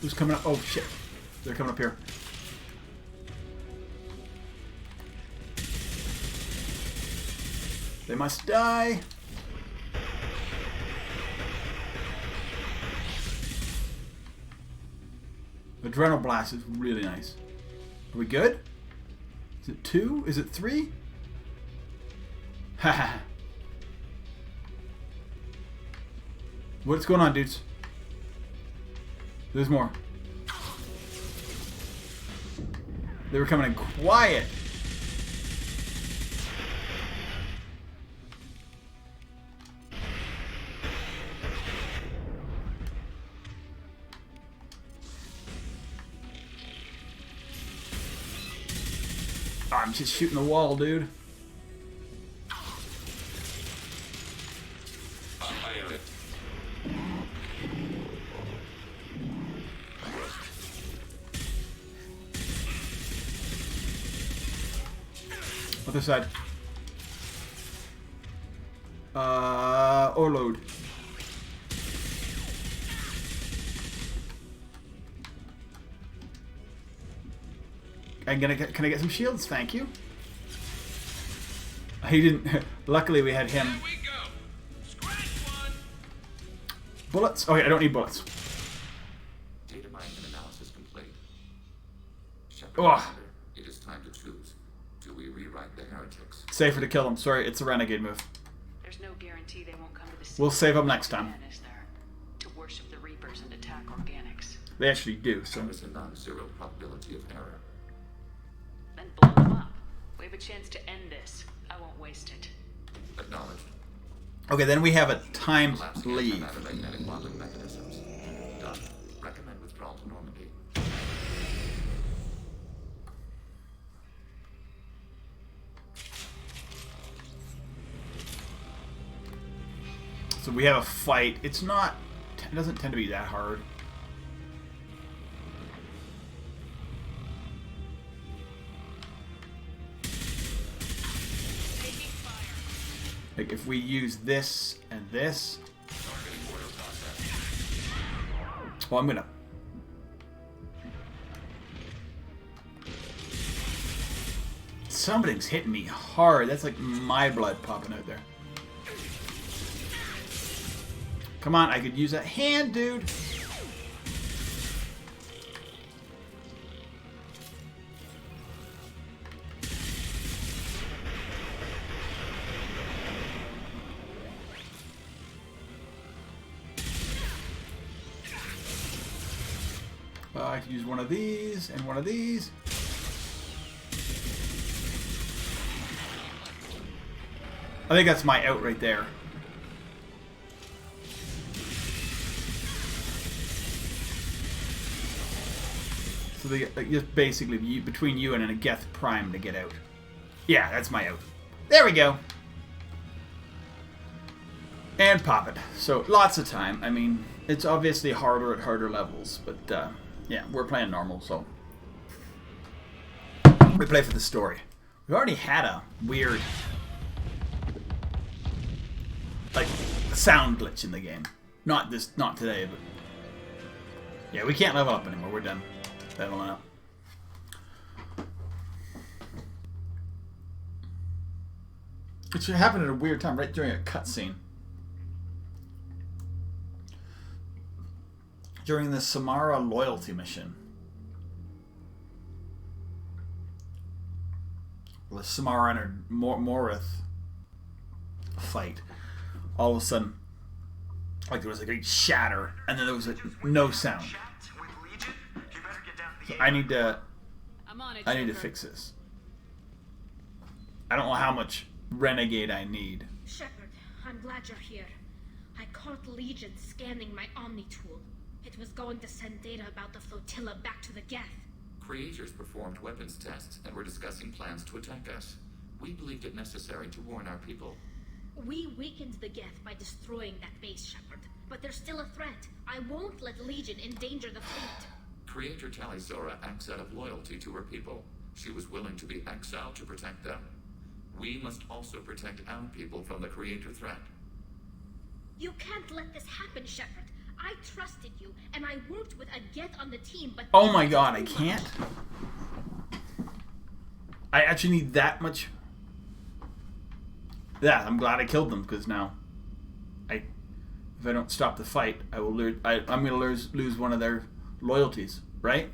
Who's coming up? Oh shit. They're coming up here. They must die. Adrenal Blast is really nice. Are we good? Is it 2? Is it 3? Haha. What's going on, dudes? There's more. They were coming in quiet. Oh, I'm just shooting the wall, dude. Other side. Overload. Can I get some shields? Thank you. He didn't. Luckily, we had him. Bullets? Okay, I don't need bullets.
Data mining and analysis complete. Shep, it is time to choose. Do we rewrite the heretics?
Safer to kill them. Sorry, it's a renegade move.
There's no guarantee they won't come to the city.
We'll save them next time.
Is there to worship the Reapers and attack organics?
They actually do. So
there is a non-zero probability of error.
Then blow them up. We have a chance to end this. I won't waste it.
Acknowledged.
Okay, then we have a time leave.
Mechanisms. Done. Recommend withdrawal to Normandy.
So we have a fight. It's not. It doesn't tend to be that hard. Like if we use this and this. Well, I'm gonna. Something's hitting me hard. That's like my blood popping out there. Come on, I could use that hand, dude. I could use one of these and one of these. I think that's my out right there. So they just basically between you and a Geth Prime to get out. Yeah, that's my out. There we go. And pop it. So lots of time. I mean, it's obviously harder at harder levels, but yeah, we're playing normal, so we play for the story. We already had a weird like sound glitch in the game. Not today, but yeah, we can't level up anymore. We're done leveling up. It should happen at a weird time, right during a cutscene. During the Samara loyalty mission. The Samara and her Morith fight. All of a sudden, like there was a great shatter, and then there was no sound. So I need to fix this. I don't know how much Renegade I need.
Shepard, I'm glad you're here. I caught Legion scanning my Omni tool. It was going to send data about the flotilla back to the Geth.
Creators performed weapons tests and were discussing plans to attack us. We believed it necessary to warn our people.
We weakened the Geth by destroying that base, Shepard. But there's still a threat. I won't let Legion endanger the fleet.
Creator Talizora acts out of loyalty to her people. She was willing to be exiled to protect them. We must also protect our people from the Creator threat.
You can't let this happen, Shepard. I trusted you, and I worked with a Geth on the team, but...
Oh my god, I can't? I actually need that much... Yeah, I'm glad I killed them, because now... if I don't stop the fight, I will lose... I'm going to lose one of their loyalties. Right?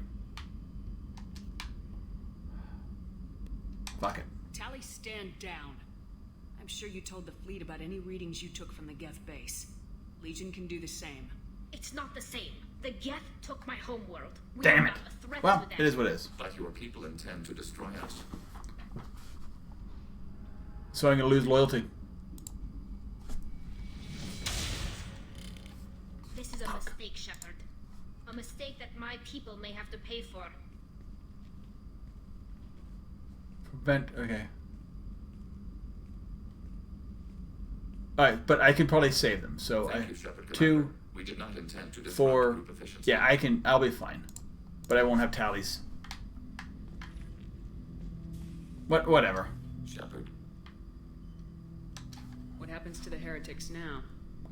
Fuck it.
Tally, stand down. I'm sure you told the fleet about any readings you took from the Geth base. Legion can do the same.
It's not the same. The Geth took my homeworld. We
Damn
are
it.
not a threat
Well,
to them.
it is what it is.
But your people intend to destroy us.
So I'm going to lose loyalty.
This is a mistake, Shepard. A mistake that my people may have to pay for.
Prevent. Okay. Alright, but I could probably save them. So
Thank you, Shepard,
2,
Commander. We did not intend to disrupt
4.
group efficiency.
Yeah, I'll be fine. But I won't have tallies. Whatever.
Shepard,
What happens to the heretics now?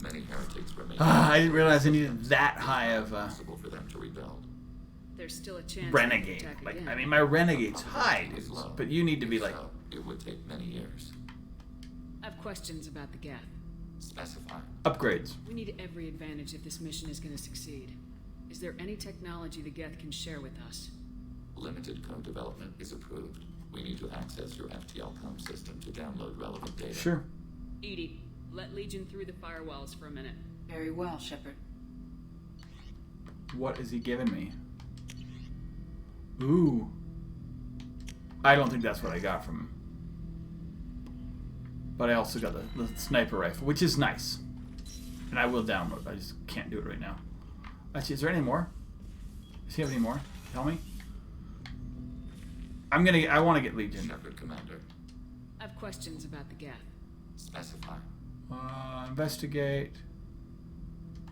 many heretics remain.
I didn't realize I needed that high of
Possible for them to rebuild.
There's still a chance.
renegade.
They can attack
Like,
again.
I mean, my renegade's high,
Is
dude.
low.
But you need to be
If
like,
so, it would take many years.
I have questions about the Geth.
Specify.
upgrades.
We need every advantage if this mission is going to succeed. Is there any technology the Geth can share with us?
Limited code development is approved. We need to access your FTL-COM system to download relevant data.
Sure.
EDI, let Legion through the firewalls for a minute.
Very well, Shepard.
What is he giving me? Ooh. I don't think that's what I got from him. But I also got the sniper rifle, which is nice. And I will download. I just can't do it right now. Actually, is there any more? Does he have any more? Tell me. I want to get Legion.
Shepard, Commander.
I have questions about the Geth.
Specify.
Investigate.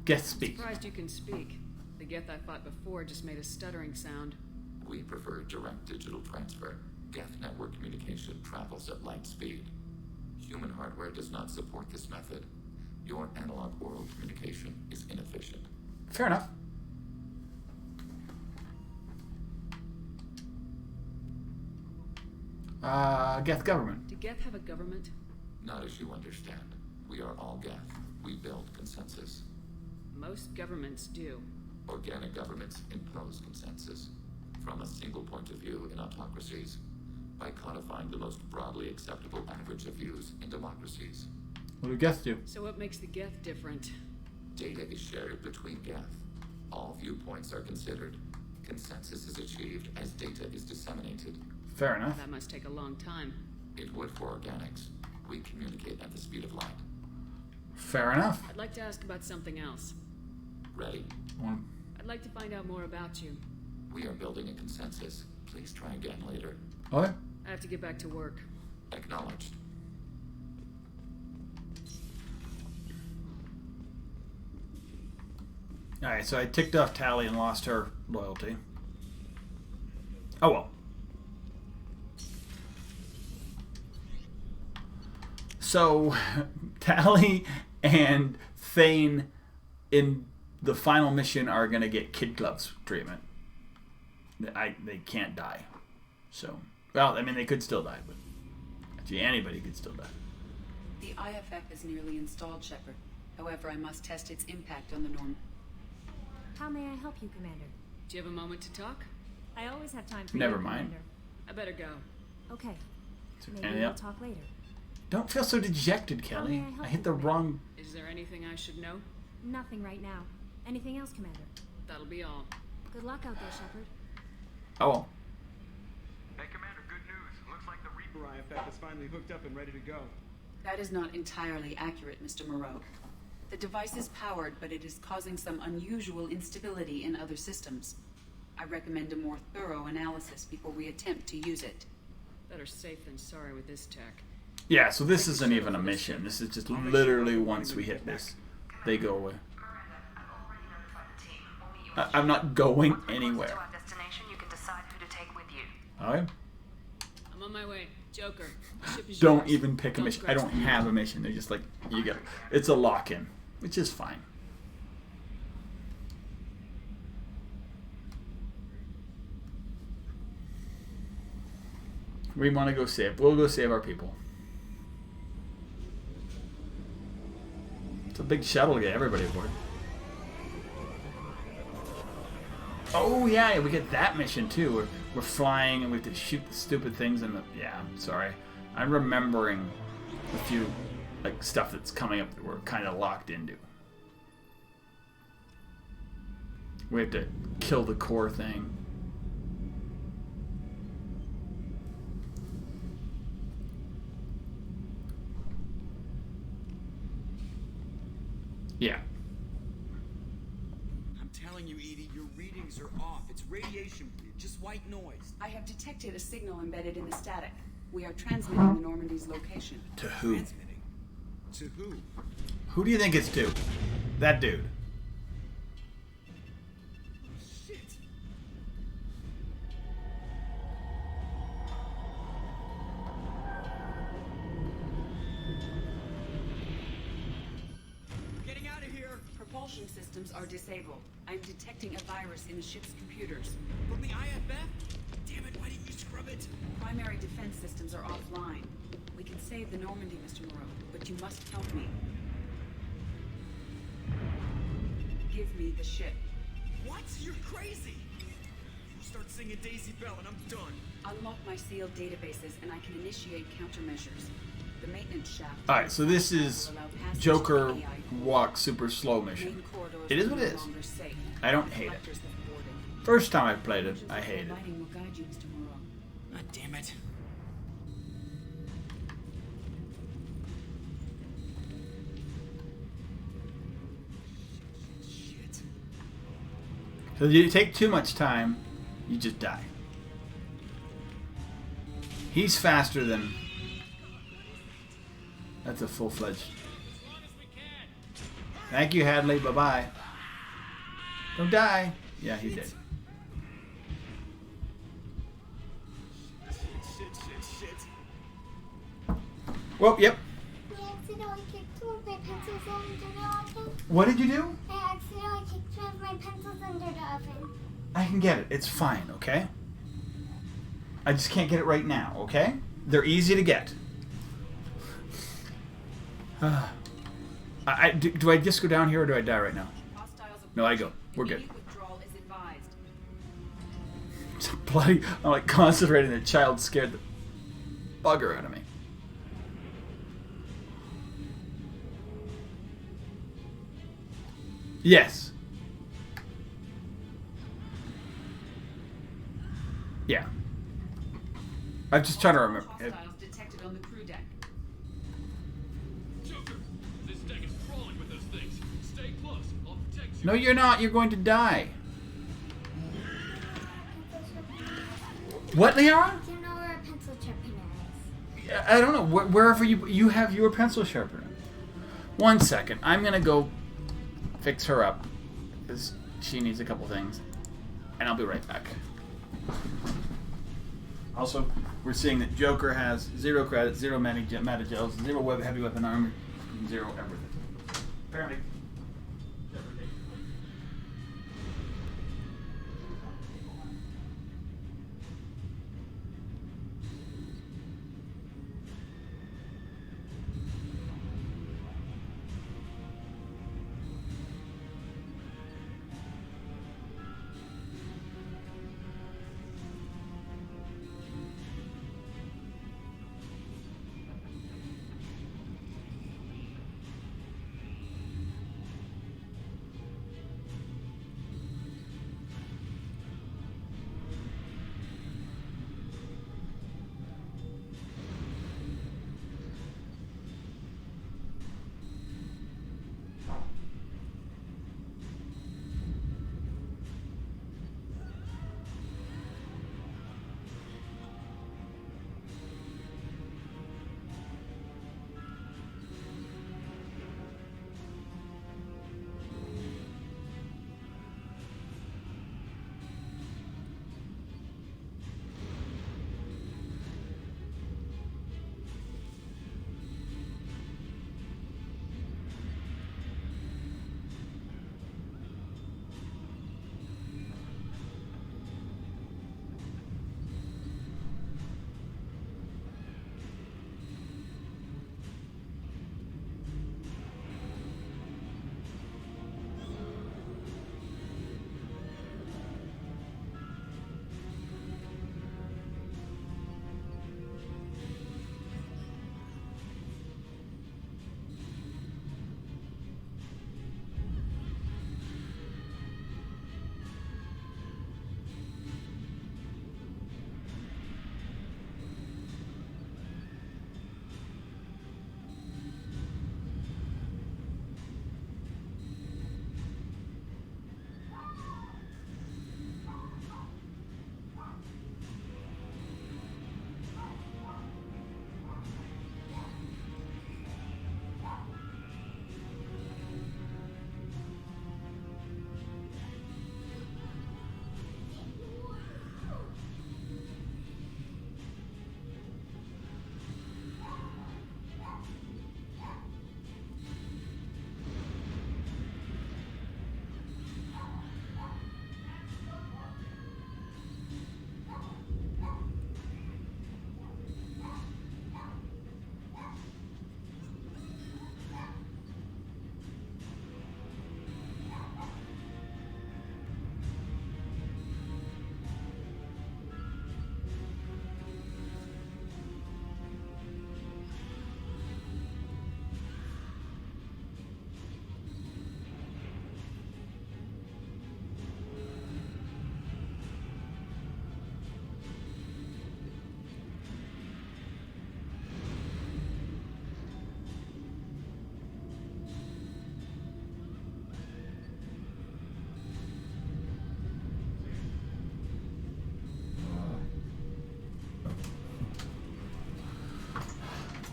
Geth speak.
Surprised you can speak. The Geth I fought before just made a stuttering sound.
We prefer direct digital transfer. Geth network communication travels at light speed. Human hardware does not support this method. Your analog world communication is inefficient.
Fair enough. Geth government.
Do Geth have a government?
Not as you understand. We are all Geth. We build consensus.
Most governments do.
Organic governments impose consensus. From a single point of view in autocracies, by codifying the most broadly acceptable average of views in democracies.
What do Geth do?
So what makes the Geth different?
Data is shared between Geth. All viewpoints are considered. Consensus is achieved as data is disseminated.
Fair enough.
That must take a long time.
It would for organics. We communicate at the speed of light.
Fair enough.
I'd like to ask about something else.
Ready?
I'd like to find out more about you.
We are building a consensus. Please try again later.
Okay.
I have to get back to work.
Acknowledged.
Alright, so I ticked off Tally and lost her loyalty. Oh well. So, Tally and Thane in the final mission are going to get kid gloves treatment. They can't die. So, well, I mean, they could still die, but actually anybody could still die.
The IFF is nearly installed, Shepard. However, I must test its impact on the norm.
How may I help you, Commander?
Do you have a moment to talk?
I always have time for
Never
you,
mind.
Commander.
I better go.
Okay. Maybe
anything
we'll
else?
talk later.
Don't feel so dejected,
How
Kelly.
may I help
I hit
you,
the
Commander?
wrong...
Is there anything I should know?
Nothing right now. Anything else, Commander?
That'll be all.
Good luck out there, Shepard.
Oh, well.
Hey, Commander, good news. Looks like the Reaper IFF is finally hooked up and ready to go.
That is not entirely accurate, Mr. Moreau. The device is powered, but it is causing some unusual instability in other systems. I recommend a more thorough analysis before we attempt to use it.
Better safe than sorry with this tech.
Yeah, so this isn't even a mission. This is just literally once we hit this, they go away. I'm not going anywhere. Alright?
I'm on my way. Joker, the ship is
Don't
yours.
even pick a mission. I don't have a mission. They're just like, you get it's a lock-in, which is fine. We want to go save. We'll go save our people. It's a big shuttle to get everybody aboard. Oh yeah, we get that mission too. We're flying and we have to shoot the stupid things in the. Yeah, sorry. I'm remembering a few like stuff that's coming up that we're kind of locked into. We have to kill the core thing. Yeah.
I'm telling you, Edie, your readings are off. It's radiation, just white noise.
I have detected a signal embedded in the static. We are transmitting the Normandy's location.
To who?
Transmitting? To who?
Who do you think it's to? That dude.
Shit. Getting out of here.
Propulsion systems are disabled. I'm detecting a virus in the ship's computers.
From the IFF? Damn it, why didn't you scrub it?
Primary defense systems are offline. We can save the Normandy, Mr. Moreau, but you must help me. Give me the ship.
What? You're crazy! You start singing Daisy Bell and I'm done.
Unlock my sealed databases and I can initiate countermeasures. The maintenance shaft.
Alright, so this is Joker walk super slow mission. It is what it is. I don't hate it. First time I played it, I hated it.
God damn it. Shit.
So you take too much time, you just die. He's faster than... That's a full-fledged... Thank you, Hadley. Bye-bye. Don't die. Yeah, he did.
Shit.
Well, yep.
I accidentally kicked two of my pencils under the oven.
What did you do?
I accidentally kicked two of my pencils under the oven.
I can get it. It's fine, okay? I just can't get it right now, okay? They're easy to get. Do I just go down here or do I die right now? No, I go. We're good. It's bloody... I'm like concentrating. The child scared the bugger out of me. Yes. Yeah. I'm just trying to remember.
Hostiles detected on the crew deck.
Joker, this deck is crawling with those things. Stay close. I'll protect you.
No, you're not. You're going to die. What, Liara?
Do you know where a pencil sharpener is?
I don't know. Wherever you have your pencil sharpener. 1 second. I'm gonna go fix her up because she needs a couple things, and I'll be right back. Also, we're seeing that Joker has 0 credits, 0 meta-gels, 0 heavy weapon armor, 0 everything. Apparently.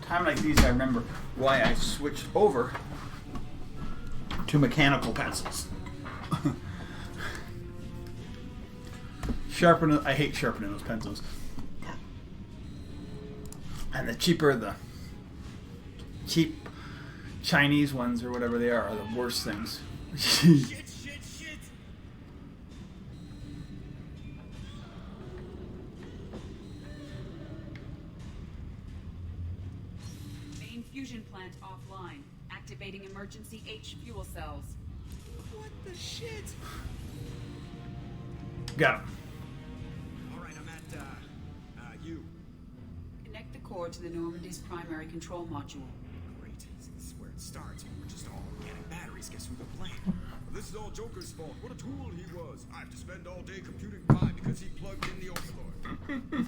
Time like these, I remember why I switched over to mechanical pencils. I hate sharpening those pencils. And the cheap Chinese ones or whatever they are the worst things.
Shit.
Main fusion plant offline. Activating emergency H fuel cells.
What the shit?
Got him.
Alright, I'm at, you.
Connect the core to the Normandy's primary control module.
Great. This is where it starts. We're just all getting batteries. Guess who they're playing? This is all Joker's fault. What a tool he was. I have to spend all day computing pi because he plugged in the overlord.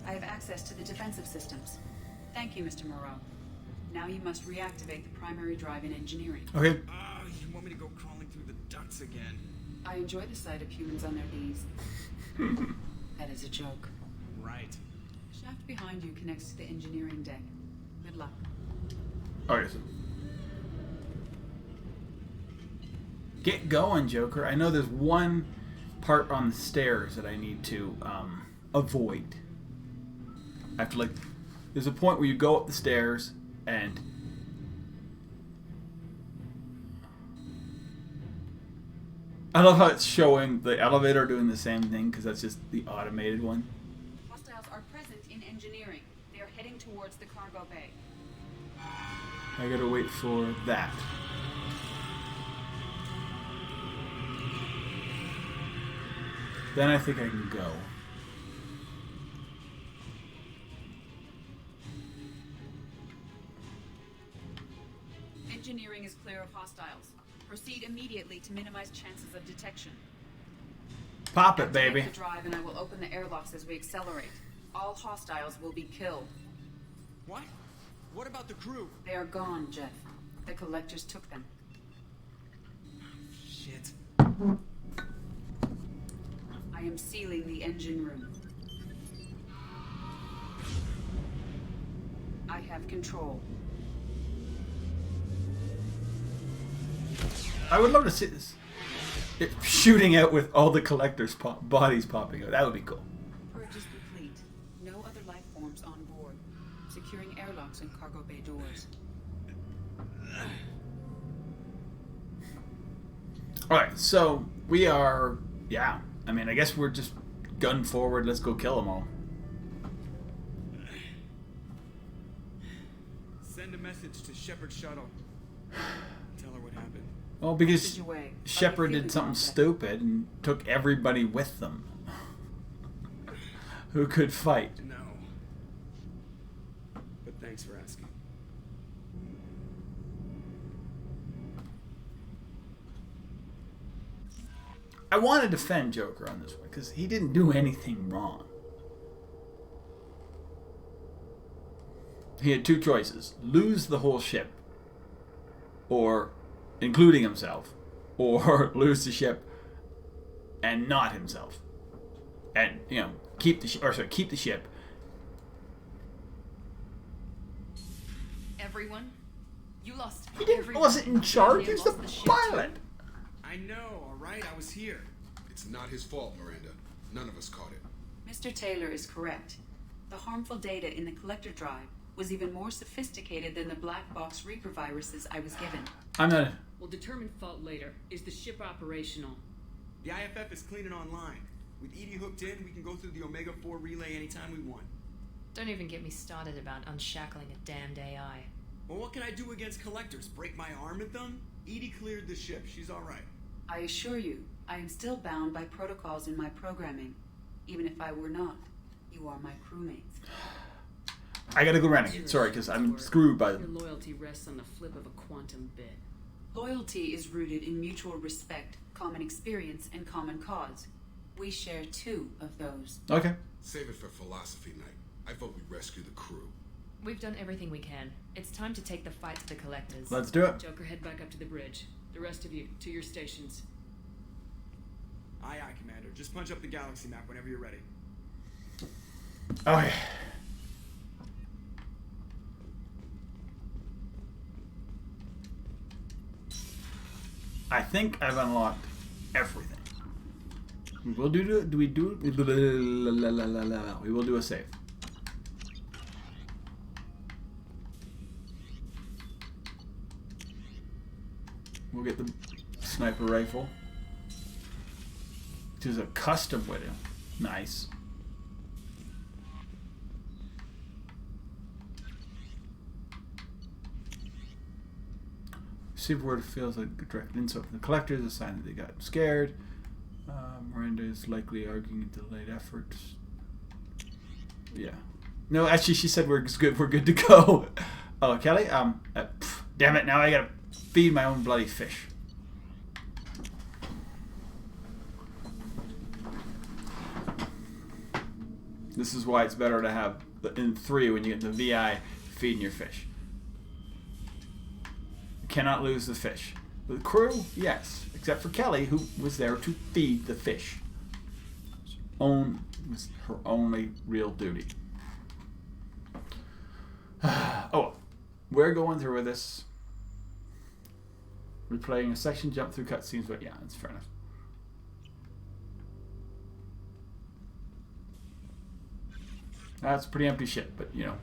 I have access to the defensive systems. Thank you, Mr. Moreau. Now you must reactivate the primary drive in engineering.
Okay.
You want me to go crawling through the ducts again?
I enjoy the sight of humans on their knees. That is a joke.
Right.
Shaft behind you connects to the engineering deck. Good luck.
Alright, so. Get going, Joker. I know there's one part on the stairs that I need to avoid. I have to, like, there's a point where you go up the stairs and I love how it's showing the elevator doing the same thing because that's just the automated one.
Hostiles are present in engineering. They are heading towards the cargo bay.
I gotta wait for that. Then I think I can go.
Engineering is clear of hostiles. Proceed immediately to minimize chances of detection.
Pop it,
Activate
baby.
the drive and I will open the airlocks as we accelerate. All hostiles will be killed.
What? What about the crew?
They are gone, Jeff. The collectors took them.
Shit.
I am sealing the engine room. I have control.
I would love to see this. It shooting out with all the collectors' bodies popping out. That would be cool.
Purge is complete. No other life forms on board. Securing airlocks and cargo bay doors.
Alright, so we are... Yeah. I mean, I guess we're just gun forward. Let's go kill them all.
Send a message to Shepard's shuttle. Tell her what happened.
Well, because Shepard did something stupid and took everybody with them who could fight.
No. But thanks for asking.
I want to defend Joker on this one because he didn't do anything wrong. He had two choices: lose the whole ship, or including himself, or lose the ship and not himself, and keep the keep the ship.
Everyone, you lost.
He wasn't in charge. He's the pilot.
I know. All right, I was here.
It's not his fault, Miranda. None of us caught it.
Mr. Taylor is correct. The harmful data in the collector drive was even more sophisticated than the black box Reaper viruses I was given.
I'm not.
We'll determine fault later. Is the ship operational?
The IFF is clean and online. With Edie hooked in, we can go through the Omega-4 relay anytime we want.
Don't even get me started about unshackling a damned AI.
Well, what can I do against collectors? Break my arm at them? Edie cleared the ship. She's all right.
I assure you, I am still bound by protocols in my programming. Even if I were not, you are my crewmates.
I gotta go Renegade. Sorry, because I'm screwed by them.
Your loyalty rests on the flip of a quantum bit.
Loyalty is rooted in mutual respect, common experience, and common cause. We share two of those.
Okay.
Save it for philosophy night. I vote we rescue the crew.
We've done everything we can. It's time to take the fight to the collectors.
Let's do it.
Joker, head back up to the bridge. The rest of you, to your stations.
Aye, aye, Commander. Just punch up the galaxy map whenever you're ready.
Okay. I think I've unlocked everything. We will do. Do we do? We will do a save. We'll get the sniper rifle, which is a custom weapon. Nice. Receive word feels like a direct insult from the collectors, a sign that they got scared. Miranda is likely arguing delayed efforts. Yeah. No, actually, she said we're good. We're good to go. Oh, Kelly. Damn it! Now I gotta feed my own bloody fish. This is why it's better to have in 3 when you get the VI feeding your fish. You cannot lose the fish. With the crew, yes, except for Kelly, who was there to feed the fish. Was her only real duty. Oh, we're going through with this. Replaying a section, jump through cutscenes, but yeah, that's fair enough. That's a pretty empty ship, but you know.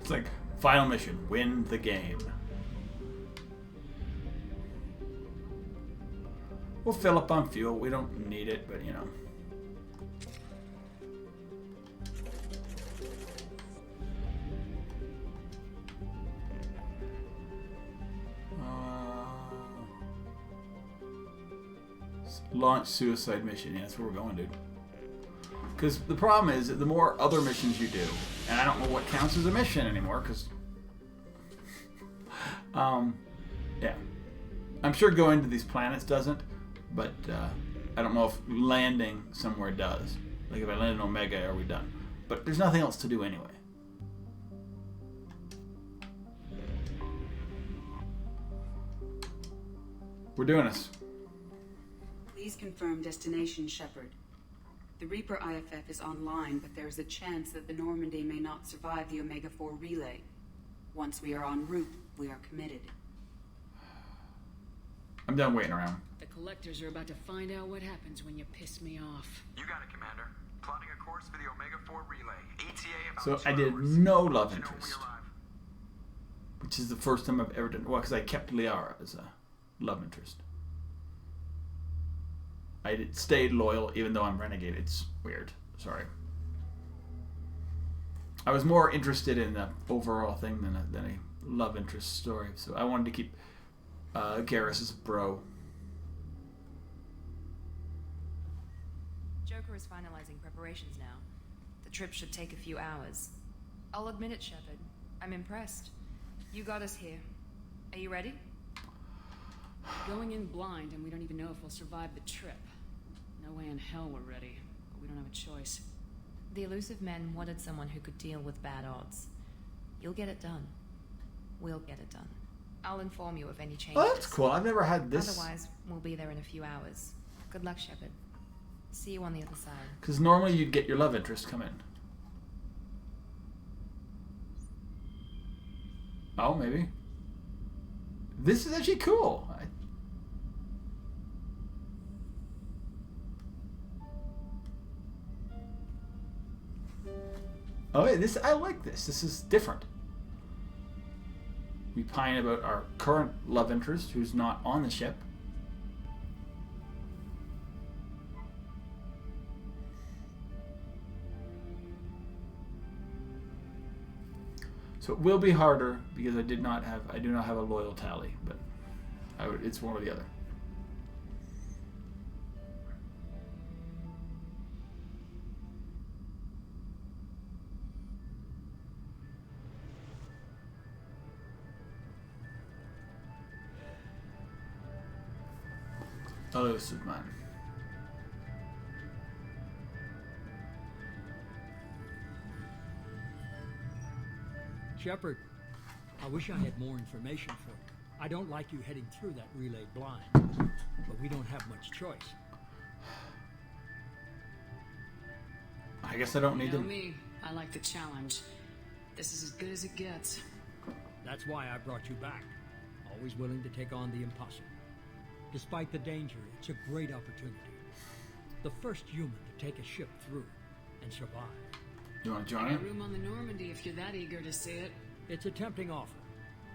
It's like, final mission, win the game. We'll fill up on fuel. We don't need it, but you know. Launch suicide mission. Yeah, that's where we're going, dude. Because the problem is that the more other missions you do, and I don't know what counts as a mission anymore, because... yeah. I'm sure going to these planets doesn't, but I don't know if landing somewhere does. Like if I land in Omega, are we done? But there's nothing else to do anyway. We're doing this.
Please confirm destination, Shepard. The Reaper IFF is online, but there is a chance that the Normandy may not survive the Omega-4 relay. Once we are en route, we are committed.
I'm done waiting around.
The collectors are about to find out what happens when you piss me off.
You got it, Commander. Plotting a course for the Omega-4 relay. ETA about
So I did no love interest. Which is the first time I've ever done... Well, because I kept Liara as a love interest. I stayed loyal even though I'm Renegade. It's weird. Sorry. I was more interested in the overall thing than a love interest story. So I wanted to keep Garrus as a bro.
Joker is finalizing preparations now. The trip should take a few hours. I'll admit it, Shepard. I'm impressed. You got us here. Are you ready?
Going in blind, and we don't even know if we'll survive the trip. No way in hell we're ready, but we don't have a choice.
The elusive men wanted someone who could deal with bad odds. You'll get it done. We'll get it done. I'll inform you of any changes.
Oh, that's cool. I've never had this.
Otherwise, we'll be there in a few hours. Good luck, Shepard. See you on the other side.
Because normally you'd get your love interest come in. Oh, maybe. This is actually cool. Oh, yeah, I like this. This is different. We pine about our current love interest, who's not on the ship. So it will be harder because I do not have a loyal tally, but it's one or the other. Oh, this is mine.
Shepard, I wish I had more information for you. I don't like you heading through that relay blind, but we don't have much choice.
I guess I don't need
You know
to...
me. I like the challenge. This is as good as it gets.
That's why I brought you back. Always willing to take on the impossible. Despite the danger, it's a great opportunity. The first human to take a ship through and survive.
You want to
I
join?
got room on the Normandy if you're that eager to see it.
It's a tempting offer,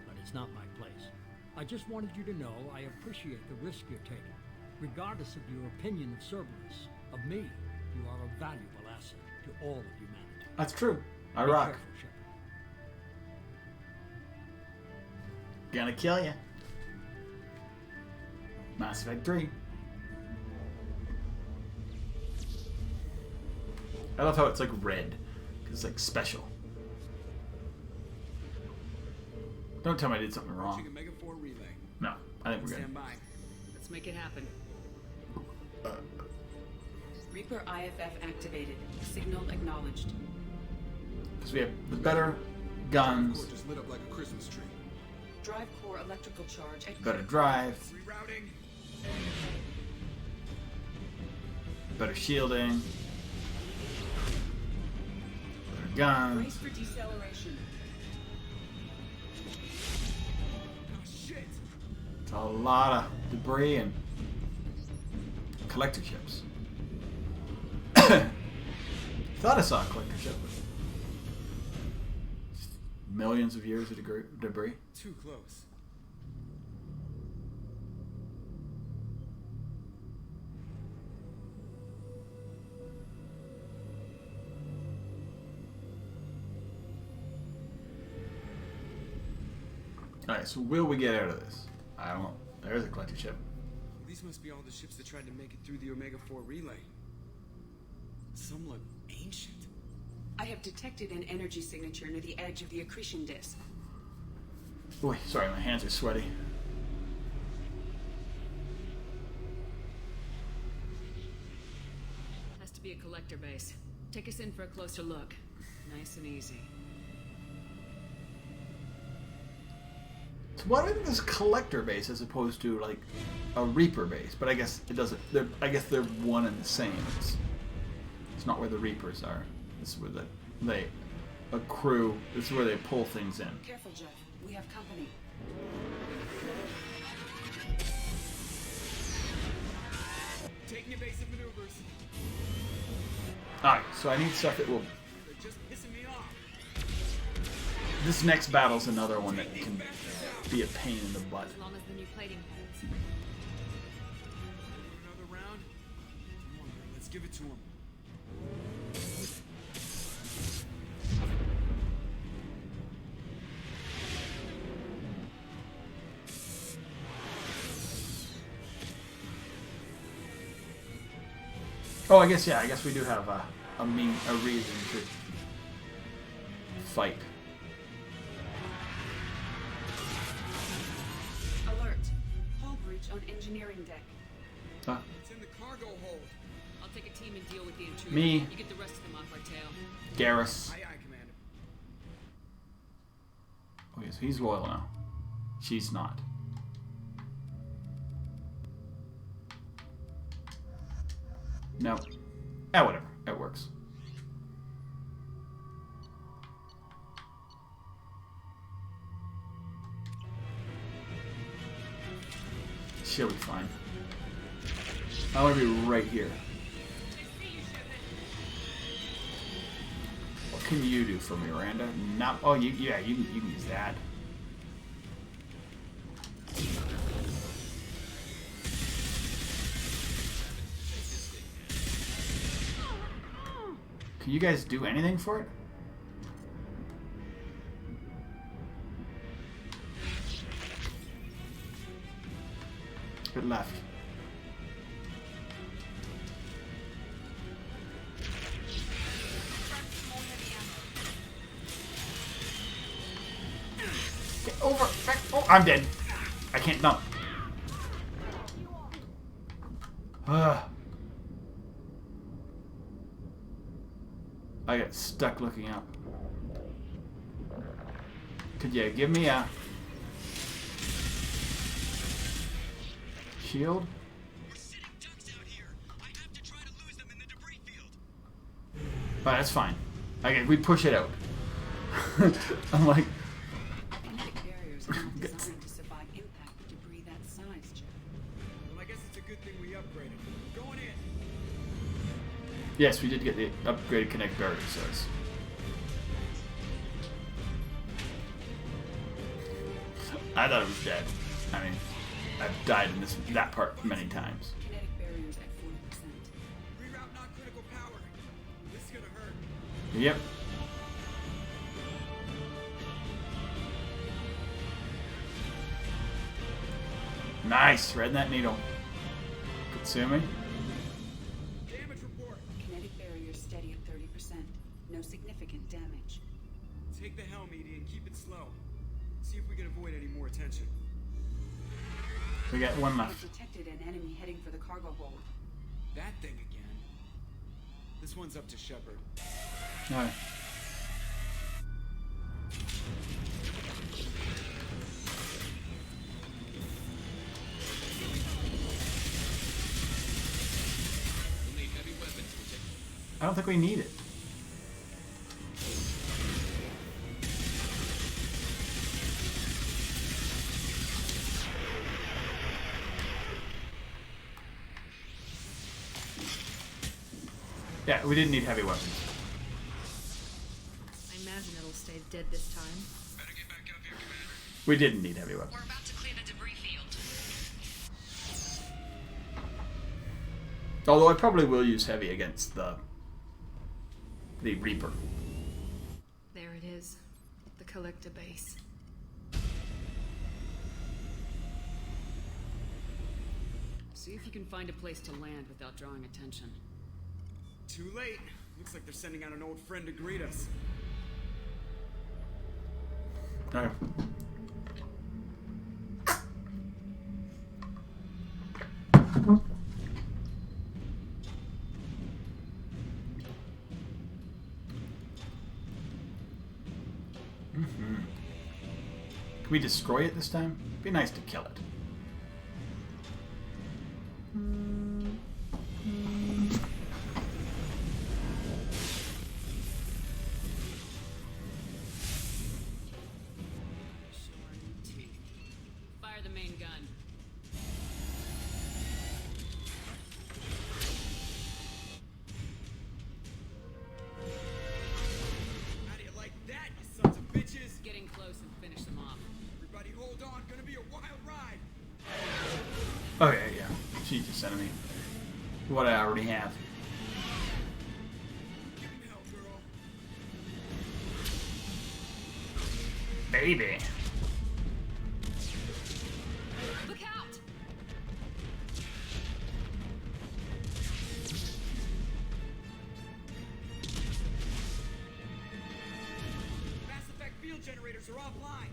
but it's not my place. I just wanted you to know I appreciate the risk you're taking. Regardless of your opinion of Cerberus, of me, you are a valuable asset to all of humanity.
That's true. I
Be
rock.
careful, Shepard.
Gonna kill you. Mass Effect 3. I love how it's like red. Because it's like special. Don't tell me I did something wrong.
Omega 4 relay.
No, I think we're good.
Stand by.
Let's make it happen.
Reaper IFF activated. Signal acknowledged.
Because we have the better guns,
Core just lit up like a Christmas tree.
Drive core electrical charge at
better drive,
Rerouting.
better shielding, better guns.
Brace for deceleration.
Oh shit.
It's a lot of debris and collector ships. Thought I saw a collector ship. Millions of years of debris.
Too close.
Alright, so will we get out of this? I don't know. There's a collector ship.
These must be all the ships that tried to make it through the Omega 4 relay. Some look ancient.
I have detected an energy signature near the edge of the accretion disk.
Boy, sorry, my hands are sweaty.
Has to be a collector base. Take us in for a closer look. Nice and easy.
So why isn't this collector base as opposed to like a Reaper base? But I guess it doesn't. I guess they're one and the same. It's not where the Reapers are. This is where they accrue. This is where they pull things in.
Careful, Jeff. We have company.
Taking evasive maneuvers.
Alright, so I need stuff that will...
They're just pissing me off.
This next battle's another one that can be a pain in the butt.
As long as the new plating holds.
Another round. Come on, man, let's give it to him.
Oh, I guess, yeah, I guess we do have a reason to fight.
Alert. Hull breach on engineering deck.
Huh?
It's in the cargo hold.
I'll take a team and deal with the intruder.
Me.
You get the rest of them off our tail.
Garrus.
Aye, aye, Commander.
Okay, so he's loyal now. She's not. No. Ah, whatever. It works. She'll be fine. I want to be right here. What can you do for me, Miranda? Not. Oh, yeah, you can use that. Can you guys do anything for it? It left. Get over. Back. Oh, I'm dead. I can't. No. I got stuck looking up. Could you give me a shield? Oh, that's fine. Okay, we push it out. I'm like...
Kinetic barriers are not designed to survive impact with debris that size, Joe.
Well, I guess it's a good thing we upgraded. Going in.
Yes, we did get the upgraded Connect barrier, so it's... I thought it was dead. I mean, I've died in that part many times.
Kinetic barriers at 40%.
Reroute non-critical power. This is gonna hurt.
Yep. Nice, threading that needle. Katsumi.
Damage report.
Kinetic barrier steady at 30%. No significant damage.
Take the helm, Edie, and keep it slow. See if we can avoid any more attention.
We got one
I've
left.
detected an enemy heading for the cargo hold.
That thing again. This one's up to Shepard.
Alright.
We'll need heavy weapons, Lieutenant.
I don't think we need it. Yeah, we didn't need heavy weapons.
I imagine it'll stay dead this time.
Better get back up here, Commander.
We didn't need heavy weapons.
We're about to clear the debris field.
Although I probably will use heavy against the Reaper.
There it is. The collector base.
See if you can find a place to land without drawing attention.
Too late. Looks like they're sending out an old friend to greet us.
Okay. Can we destroy it this time? Be nice to kill it.
Fire the main gun.
How do you like that, you sons of bitches?
Getting close and finish them off.
Everybody hold on. Gonna be a wild ride.
Okay, yeah. Jesus, enemy. What I already have.
Give me hell, girl.
Baby.
Look out!
Mass effect field generators are offline.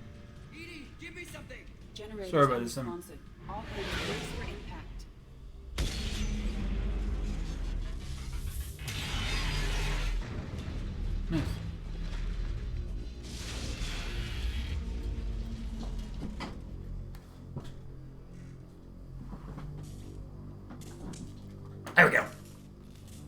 Edie, give me something.
Generators
Sorry about this,
unresponsive. All hands brace for impact.
Nice. There we go.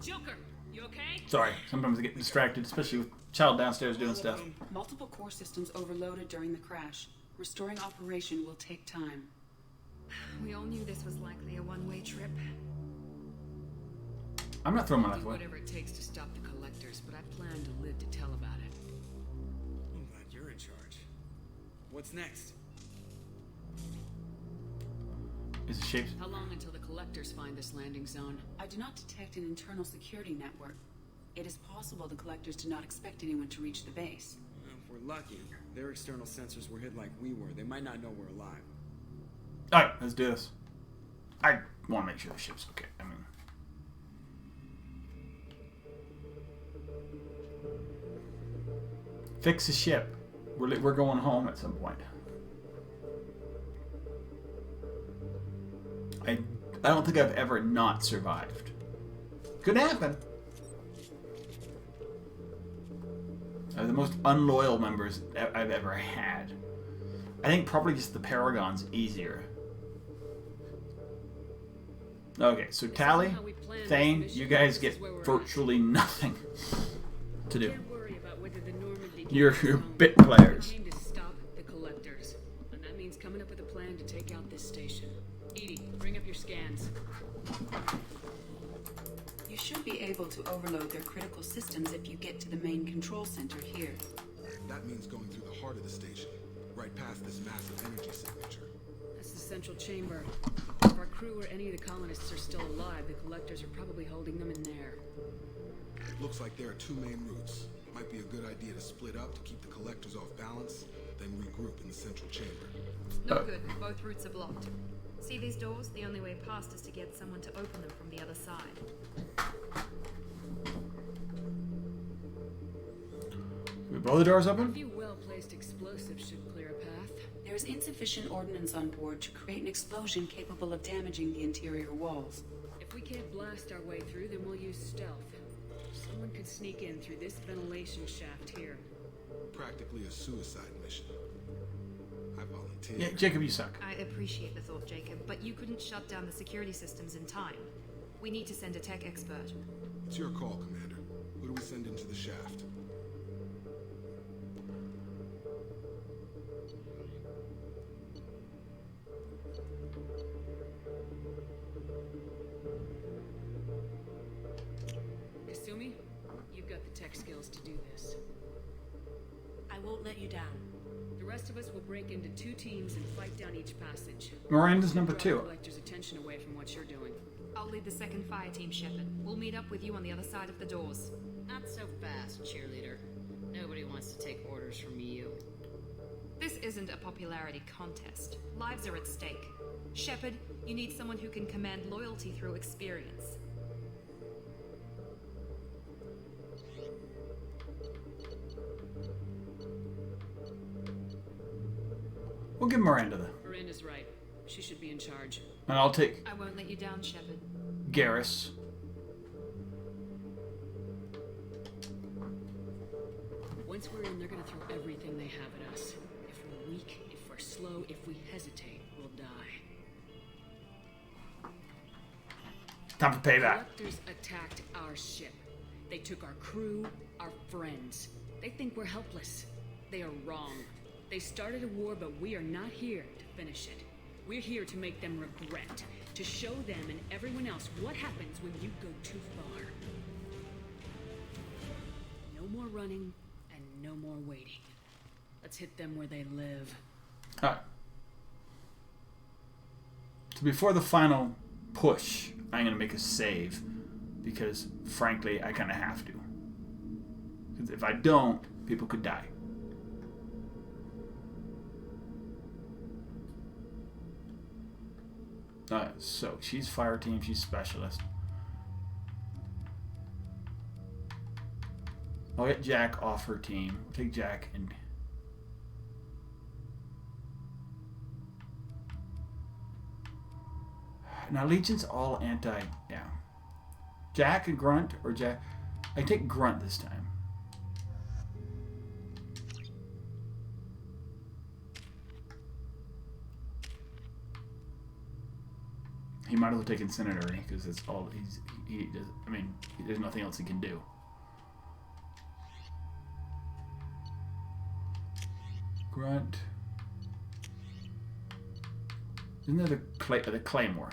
Joker, you okay?
Sorry, sometimes I get distracted, especially with child downstairs doing stuff.
Multiple core systems overloaded during the crash. Restoring operation will take time.
We all knew this was likely a one-way trip.
I'm not throwing my
I'll
life
do
away.
whatever it takes to stop the collectors, but I plan to live to tell about it.
I'm glad you're in charge. What's next?
Is it shaped?
How long until the collectors find this landing zone?
I do not detect an internal security network. It is possible the collectors do not expect anyone to reach the base.
Well, if we're lucky, their external sensors were hit like we were. They might not know we're alive.
Alright, let's do this. I want to make sure the ship's okay. I mean... Fix the ship. We're going home at some point. I don't think I've ever not survived. Could happen. The most unloyal members I've ever had. I think probably just the Paragon's easier. Okay, so Tally, Thane, you guys get virtually nothing to do. You're bit players.
Came to stop the collectors, and that means coming up with a plan to take out this station. Edie, bring up your scans.
You should be able to overload their critical systems if you get to the main control center here.
That means going through the heart of the station, right past this massive energy signature.
That's the central chamber. If our crew or any of the colonists are still alive, the collectors are probably holding them in there.
Looks like there are two main routes. Might be a good idea to split up to keep the collectors off balance, then regroup in the central chamber.
No good. Both routes are blocked. See these doors? The only way past is to get someone to open them from the other side.
We blow the doors open?
A few well-placed explosives should clear a path.
There's insufficient ordnance on board to create an explosion capable of damaging the interior walls.
If we can't blast our way through, then we'll use stealth. Someone could sneak in through this ventilation shaft here.
Practically a suicide mission. I volunteer.
Yeah, Jacob, you suck.
I appreciate the thought, Jacob, but you couldn't shut down the security systems in time. We need to send a tech expert.
It's your call, Commander. Who do we send into the shaft?
Kasumi, you've got the tech skills to do this.
I won't let you down.
The rest of us will break into 2 teams and fight down each passage.
Miranda's number
Draw
2.
the collectors' attention away from what you're doing.
I'll lead the second fire team, Shepard. We'll meet up with you on the other side of the doors.
Not so fast, cheerleader. Nobody wants to take orders from you.
This isn't a popularity contest. Lives are at stake. Shepard, you need someone who can command loyalty through experience.
We'll give Miranda the.
Miranda's right. She should be in charge.
And I'll take
I won't let you down, Shepard.
Garrus.
Once we're in, they're gonna throw everything they have at us. If we're weak, if we're slow, if we hesitate, we'll die.
Time for payback.
Collectors attacked our ship. They took our crew, our friends. They think we're helpless. They are wrong. They started a war, but we are not here to finish it. We're here to make them regret, to show them and everyone else what happens when you go too far. No more running and no more waiting. Let's hit them where they live.
Alright. So before the final push, I'm going to make a save. Because, frankly, I kind of have to. Because if I don't, people could die. Alright, so she's fire team, she's specialist. I'll get Jack off her team. We'll take Jack and... Now, Legion's all anti... Yeah. Jack and Grunt, or Jack... I take Grunt this time. He might as well take Incinerary, because that's all he does. I mean, there's nothing else he can do. Grunt. Isn't there the Claymore?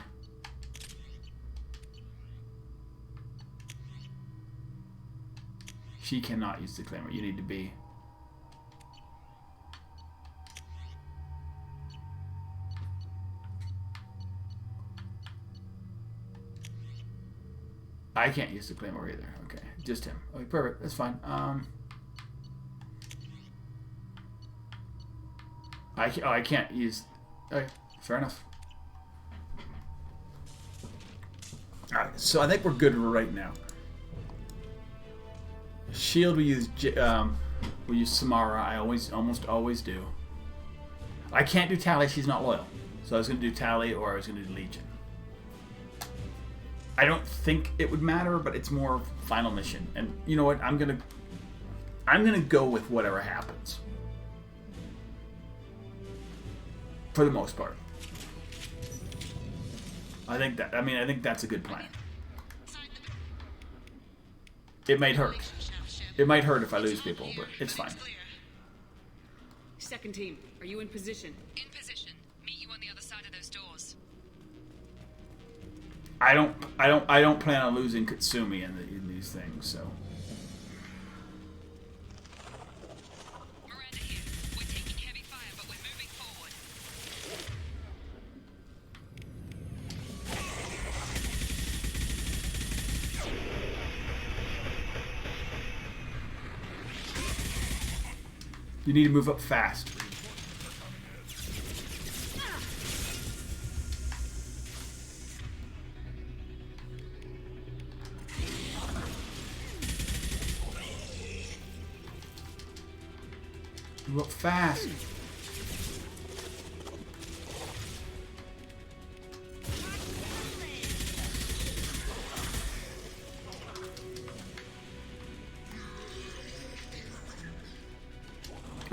She cannot use the Claymore. You need to be... I can't use the Claymore either. Okay, just him. Okay, perfect. That's fine. I can't use... Okay, fair enough. Alright, so I think we're good right now. Shield, we use Samara. I almost always do. I can't do Tally. She's not loyal. So I was going to do Tally, or I was going to do Legion. I don't think it would matter, but it's more final mission. And you know what? I'm going to I'm gonna go with whatever happens. For the most part. I think that's a good plan. It might hurt. It might hurt if I lose people, but it's fine.
Second team, are you in position?
In position. Meet you on the other side of those doors.
I don't plan on losing Katsumi in these things, so.
Miranda here. We're taking heavy fire, but we're moving forward.
You need to move up fast. Move up fast.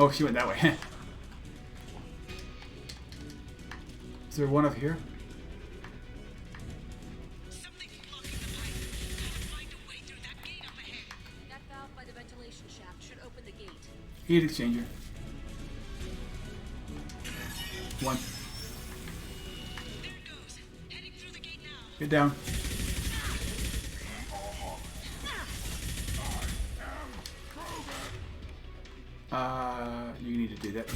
Oh, she went that way. Is there one up here?
That valve by the ventilation shaft should open the gate.
Heat exchanger. One. Get down. You need to do that.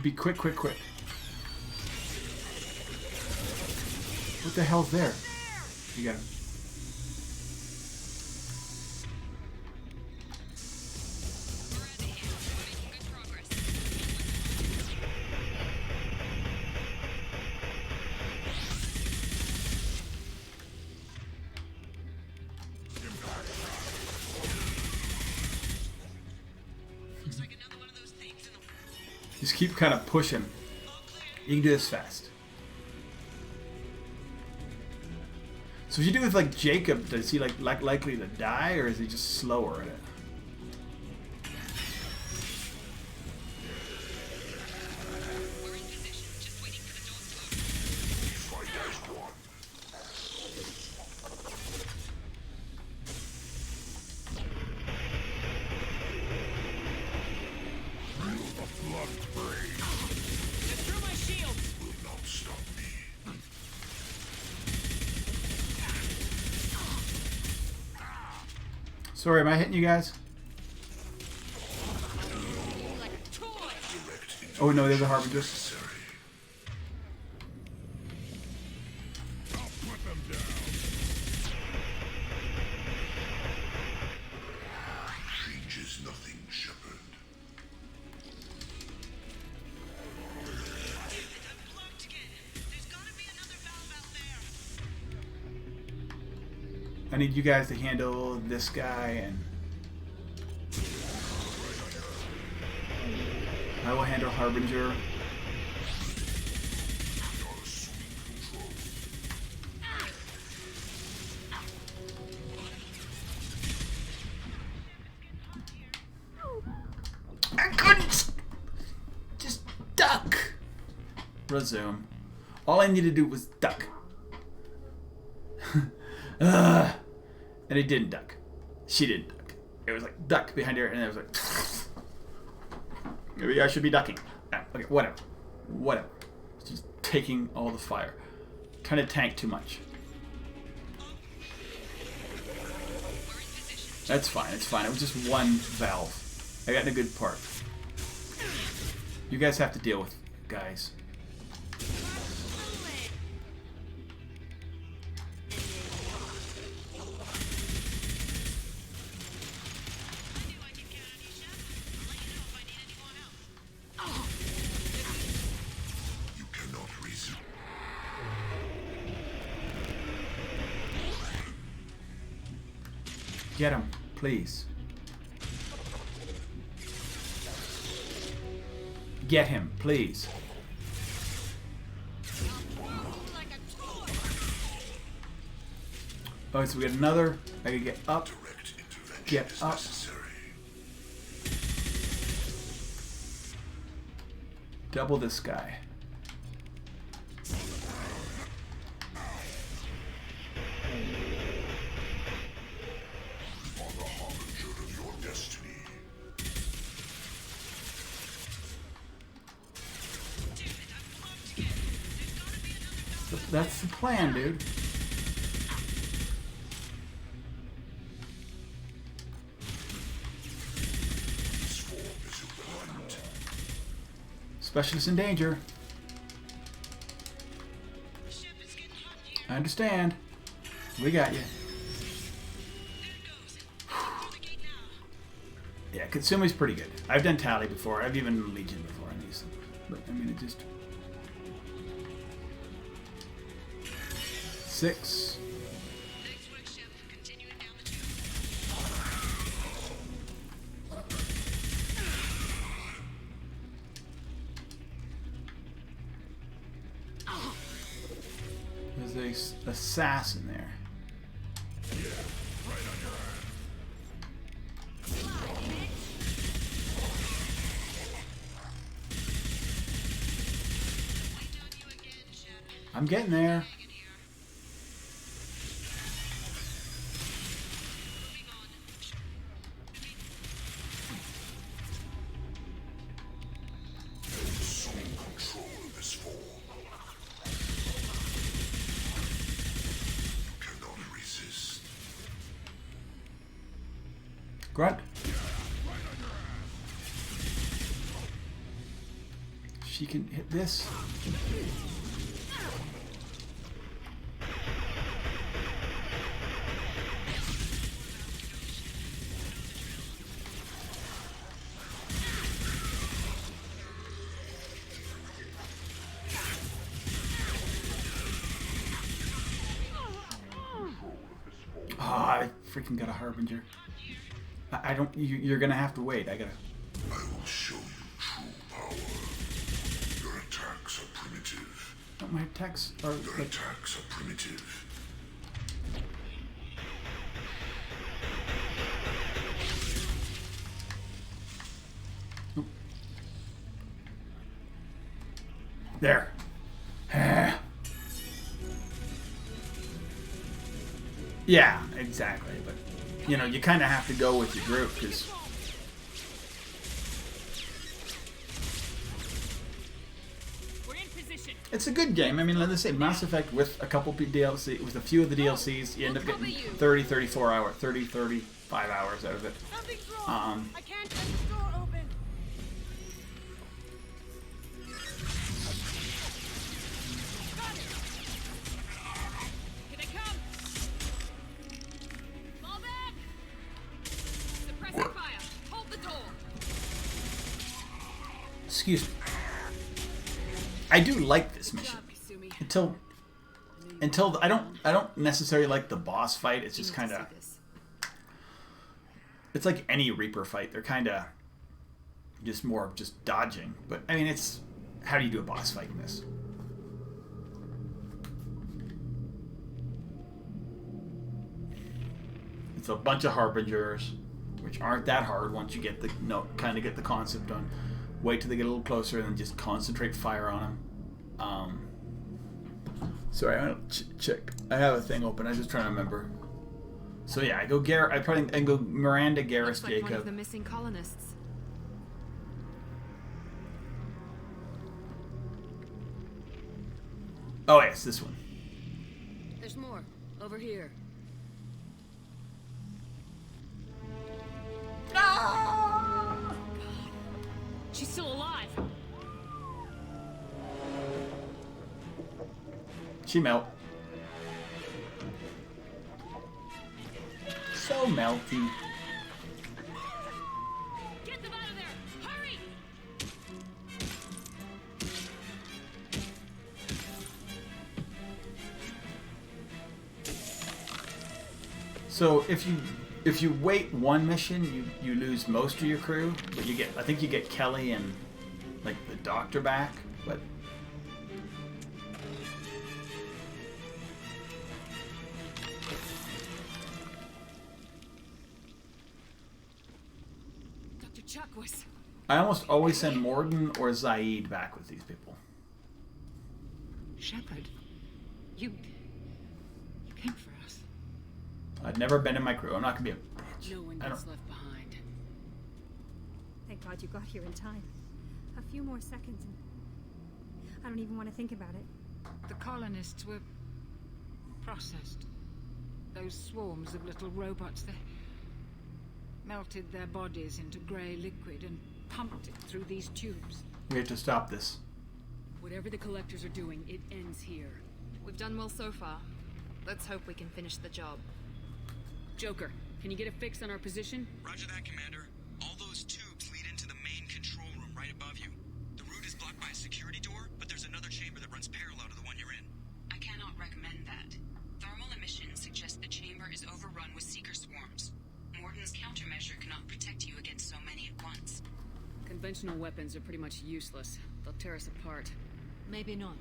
Be quick, quick, quick. What the hell's there? You got him. Just keep kind of pushing. You can do this fast. So if you do with like Jacob, is he like likely to die, or is he just slower at it? Sorry, am I hitting you guys? Oh no, there's a Harbinger.
Changes nothing, Shepard.
I need you guys to handle this guy, and I will handle Harbinger. I couldn't just duck. Resume. All I needed to do was duck. And he didn't duck. She didn't duck. It was like duck behind her, and it was like maybe I should be ducking. Okay, whatever. Whatever. Just taking all the fire. Trying to tank too much. That's fine. It's fine. It was just one valve. I got in a good part. You guys have to deal with it, guys. Get him, please. Get him, please. Oh, so we got another. I can get up. Get up. Double this guy. That's the plan, dude. Specialist in danger. I understand. We got you. Yeah, Katsumi's pretty good. I've done Tally before. I've even Legion before on these. But I mean, it just 6. There's a assassin there. I'm getting there. Grunt. She can hit this. Ah, I freaking got a Harbinger. I don't. You're gonna have to wait. I gotta.
I will show you true power. Your attacks are primitive.
Oh, my attacks are.
Your attacks are primitive.
Oh. There. Yeah, exactly. But you know, you kind of have to go with your group because it's a good game. I mean, let's say Mass Effect with a couple DLC, with a few of the DLCs, you end up getting 30, 34 hours, 30, 35 hours out of it.
I can't get the door open.
Here they come. Fall back. Suppressing fire. Hold the door.
Excuse me. I do like this mission until I don't necessarily like the boss fight. It's just kind of, it's like any Reaper fight. They're kind of just more of just dodging. But I mean, it's how do you do a boss fight in this? It's a bunch of Harbingers, which aren't that hard once you get the kind of get the concept on. Wait till they get a little closer and then just concentrate fire on them. Sorry, I don't check. I have a thing open. I'm just trying to remember. So yeah, I go I go Miranda, Garrus,
Looks like
Jacob.
one of the missing colonists.
Oh yes, this one.
There's more over here.
No!
She's still alive.
She melt. So melty.
Get them out of there! Hurry!
So if you wait one mission, you lose most of your crew, but you get, I think you get Kelly and like the doctor back, but
Dr. Chakwas.
I almost always send Morden or Zaid back with these people.
Shepard, you came for us.
I've never been in my crew. I'm not gonna be a bitch.
No one gets left behind.
Thank God you got here in time. A few more seconds and I don't even want to think about it.
The colonists were processed. Those swarms of little robots, they melted their bodies into grey liquid and pumped it through these tubes.
We have to stop this.
Whatever the collectors are doing, it ends here.
We've done well so far. Let's hope we can finish the job.
Joker, can you get a fix on our position?
Roger that, Commander. All those tubes lead into the main control room right above you. The route is blocked by a security door, but there's another chamber that runs parallel to the one you're in.
I cannot recommend that. Thermal emissions suggest the chamber is overrun with seeker swarms. Morden's countermeasure cannot protect you against so many at once.
Conventional weapons are pretty much useless. They'll tear us apart.
Maybe not.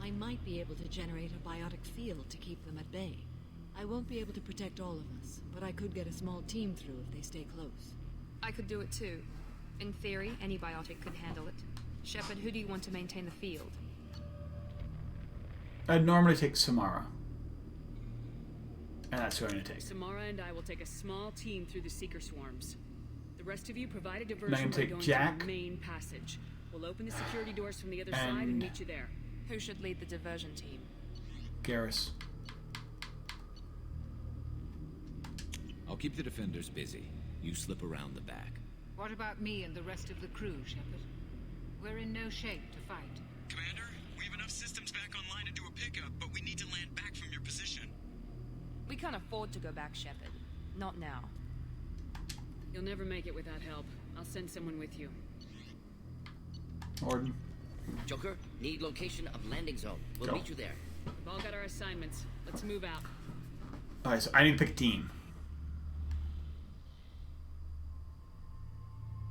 I might be able to generate a biotic field to keep them at bay. I won't be able to protect all of us, but I could get a small team through if they stay close.
I could do it too. In theory, any biotic could handle it. Shepard, who do you want to maintain the field?
I'd normally take Samara. And that's who I'm going to take.
Samara and I will take a small team through the seeker swarms. The rest of you provide a
And
diversion
I can
by
take
going
Jack.
to the main passage. We'll open the security doors from the other side and meet you there.
Who should lead the diversion team?
Garrus.
I'll keep the defenders busy. You slip around the back.
What about me and the rest of the crew, Shepard? We're in no shape to fight.
Commander, we have enough systems back online to do a pickup, but we need to land back from your position.
We can't afford to go back, Shepard. Not now.
You'll never make it without help. I'll send someone with you.
Morden.
Joker, need location of landing zone. We'll
Go.
meet you there.
We've all got our assignments. Let's move out.
Alright, so I need to pick a team.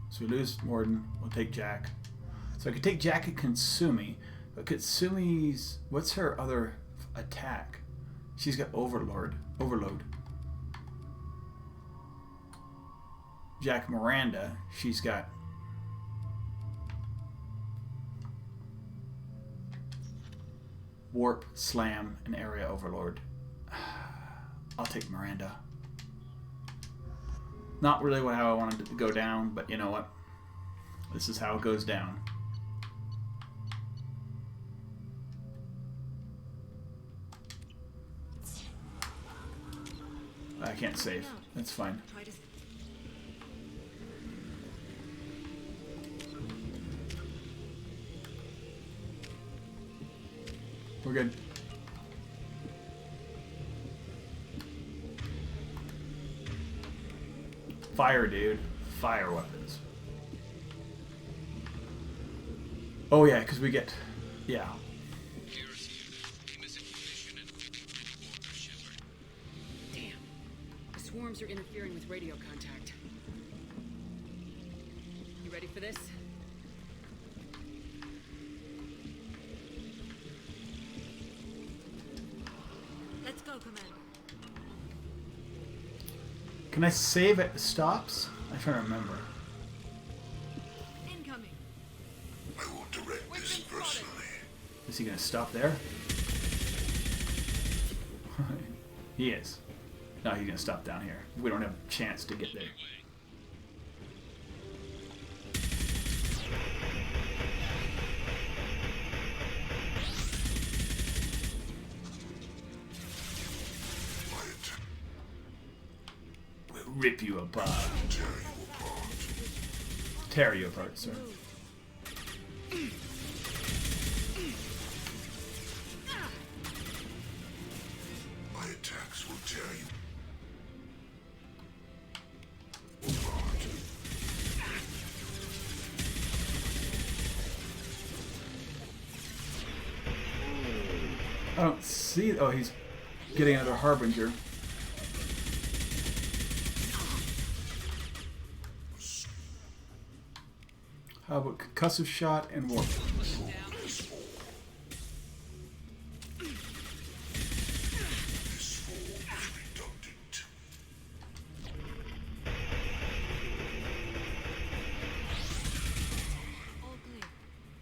So we lose Morden. We'll take Jack. So I could take Jack and Katsumi. But Katsumi's... What's her other attack? She's got Overload. Jack Miranda. She's got... Warp, Slam, and Area Overlord. I'll take Miranda. Not really how I wanted it to go down, but you know what? This is how it goes down. I can't save. That's fine. We're good. Fire, dude. Fire weapons. Oh yeah, because we get... Yeah.
Damn. The swarms are interfering with radio contact. You ready for this?
Let's go, Commander.
Can I save at the stops? I'm trying to remember.
Incoming.
I will direct this personally.
Is he going to stop there? He is. No, he's going to stop down here. We don't have a chance to get there. We'll rip you apart. Tear you apart, sir.
My attacks will tear you.
I don't see... Oh, he's getting another Harbinger. How about concussive shot and warp?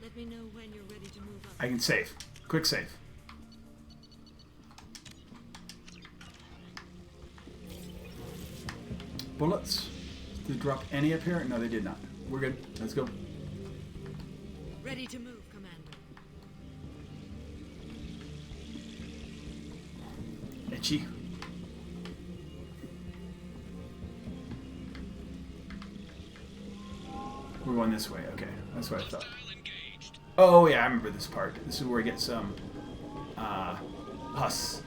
Let me know when you're ready to move up.
I can save. Quick save. Bullets. Did they drop any up here? No, they did not. We're good. Let's go.
Ready to move, Commander.
Itchy. We're going this way. Okay, that's what I thought. Oh yeah, I remember this part. This is where we get some hus.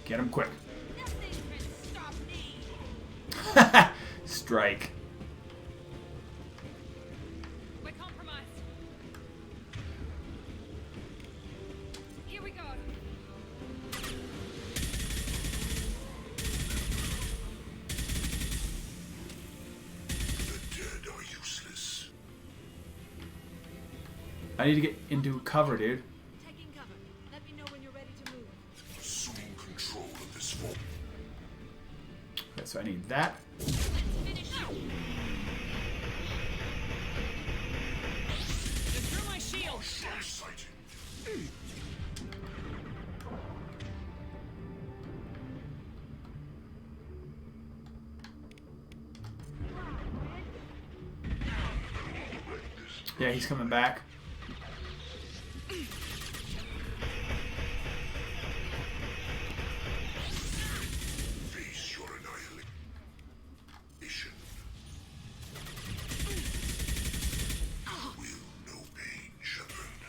Get him quick. Strike.
We're compromised. Here we go.
The dead are useless.
I need to get into cover, dude.
Taking cover. Let me know when you're ready to move.
Assume control of this vault.
Okay, so I need that.
Through my shield.
Yeah, he's coming back.
Face your annihilation. Will no pain, Shepard.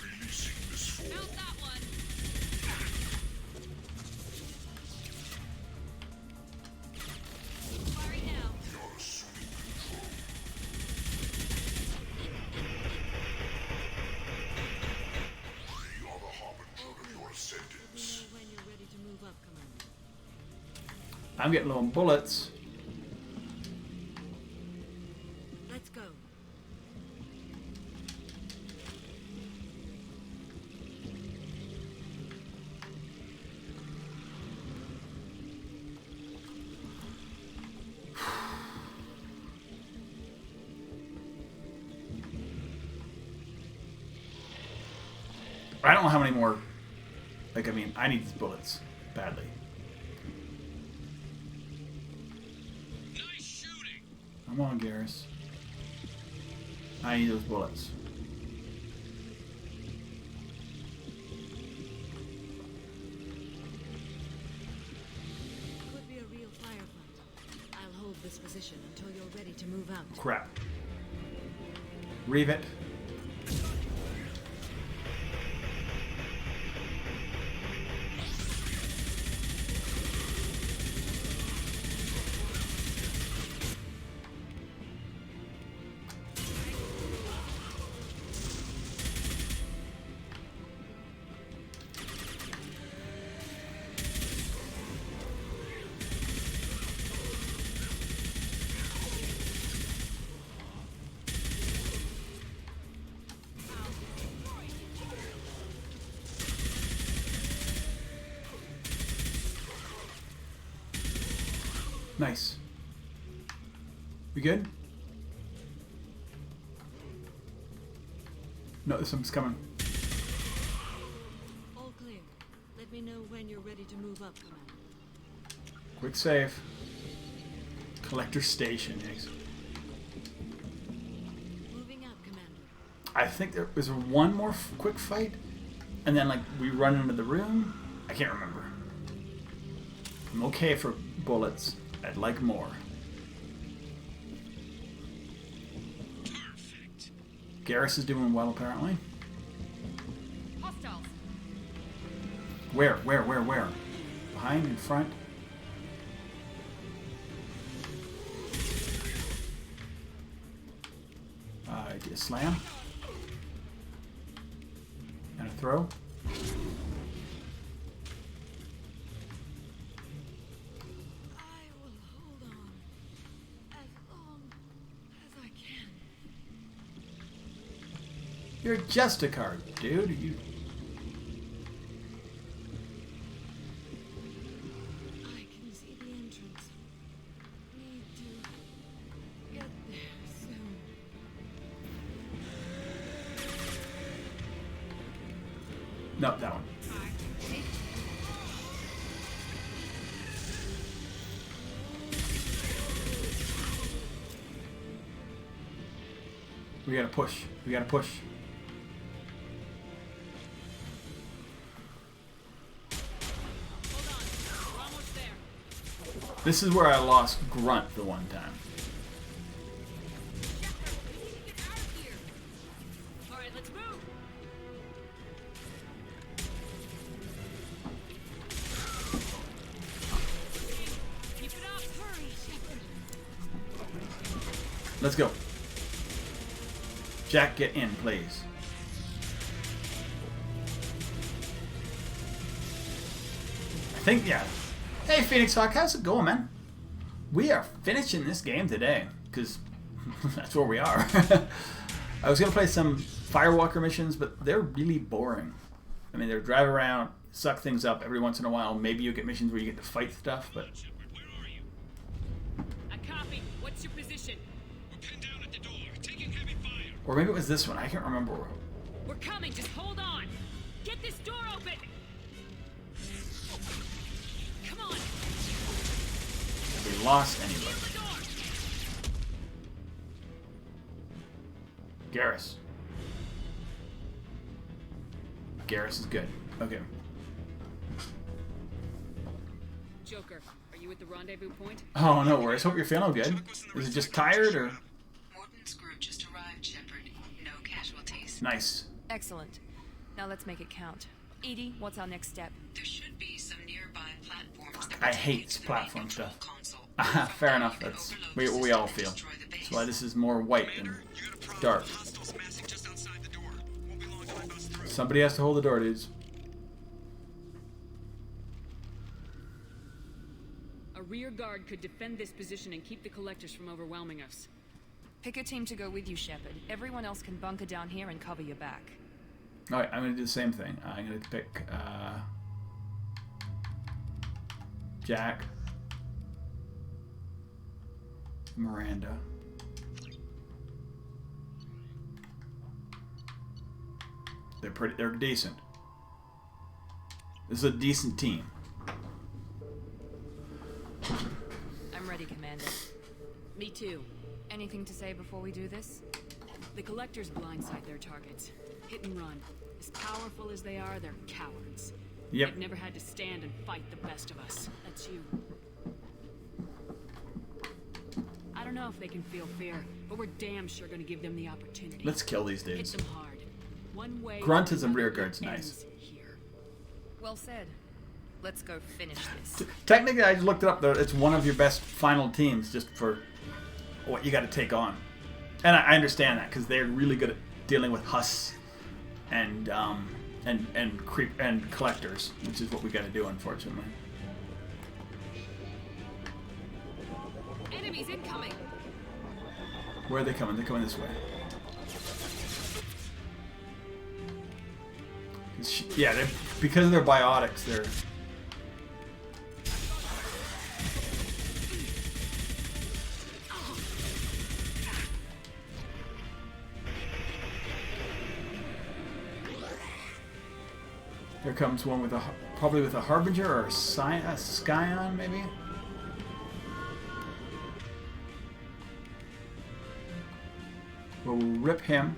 Releasing this form.
Build that one. Firing now.
You're assuming control. We are the harbinger of your ascendance.
Let me know when you're ready to move up, Commander.
I'm getting low on bullets.
Let's go.
I don't know how many more. Like, I mean, I need these bullets badly.
Nice shooting.
Come on, Garrus. I need those bullets.
Could be a real firefight. I'll hold this position until you're ready to move out.
Crap. Reeve it. Nice. We good? No, this one's coming.
All clear. Let me know when you're ready to move up, Commander.
Quick save. Collector station. Yes.
Moving up, Commander.
I think there was one more quick fight, and then like we run into the room. I can't remember. I'm okay for bullets. I'd like more.
Perfect.
Garrus is doing well, apparently.
Hostiles.
Where? Behind? In front? Do you slam? throw.
I will hold on as long as I can.
You're just a card, dude. You.
I can see the entrance. Need to get there soon.
No, that one. We gotta push. We gotta push. This is where I lost Grunt the one time.
Alright, let's move! Keep it up! Hurry, Shepard!
Let's go. Jack, get in, please. I think, yeah. Hey, Phoenix Hawk, how's it going, man? We are finishing this game today, because that's where we are. I was going to play some Firewalker missions, but they're really boring. I mean, they're drive around, suck things up every once in a while. Maybe you get missions where you get to fight stuff, but...
I copy. What's your position?
We're pinned down at the door, taking heavy fire.
Or maybe it was this one. I can't remember.
We're coming. Just hold on. Get this door open. Come on.
We lost anybody. Garrus. Garrus is good. Okay.
Joker, are you at the rendezvous point?
Oh, no worries. Hope you're feeling good. Is it just tired, or...?
Morton's group just arrived, Shepard. No casualties.
Nice.
Excellent. Now let's make it count. Edie, what's our next step?
There should be some nearby platforms.
I hate platform stuff. Fair enough. That's we all feel. That's why this is more white than dark. Somebody has to hold the door, dudes.
A rear guard could defend this position and keep the collectors from overwhelming us.
Pick a team to go with you, Shepard. Everyone else can bunker down here and cover your back.
Alright, I'm going to do the same thing. I'm going to pick Jack, Miranda. They're decent. This is a decent team.
I'm ready, Commander.
Me too.
Anything to say before we do this?
The collectors blindside their targets. Hit and run. As powerful as they are, they're cowards.
Yep.
They've never had to stand and fight the best of us. That's you. I don't know if they can feel fear, but we're damn sure gonna give them the opportunity.
Let's kill these
Hit
dudes.
them hard. One way
Grunt as a rear guard's nice.
here.
Well said. Let's go finish this.
Technically, I just looked it up. Though it's one of your best final teams, just for what you got to take on. And I understand that because they're really good at dealing with husks and creep and collectors, which is what we got to do, unfortunately.
Enemies incoming.
Where are they coming? They're coming this way. Yeah, because of their biotics, they're... There comes one with probably with a Harbinger or a Scion, maybe? We'll rip him.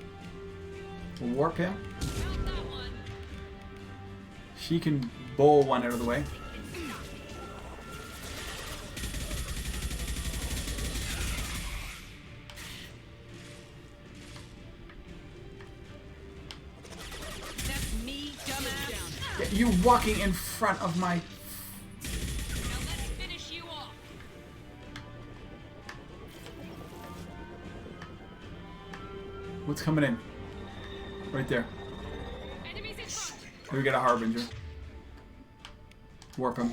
We'll warp him. She can bowl one out of the way.
That's me, dumbass.
Yeah, you walking in front of my...
Now let's finish you off.
What's coming in? Right there.
Enemies in front.
We get a Harbinger. Warp him.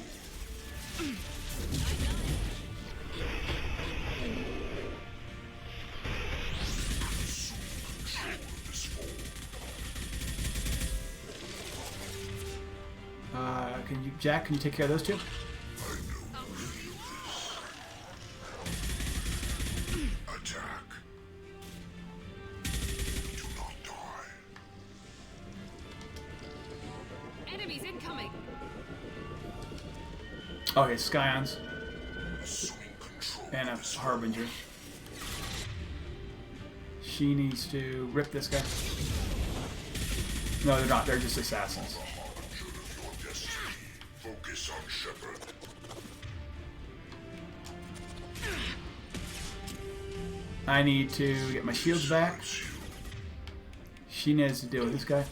Jack, can you take care of those two?
Attack. Do not die.
Enemies incoming.
Okay, Scions. And a Harbinger. She needs to rip this guy. No, they're not. They're just assassins.
Focus on Shepard.
I need to get my shields back. She needs to deal with this guy.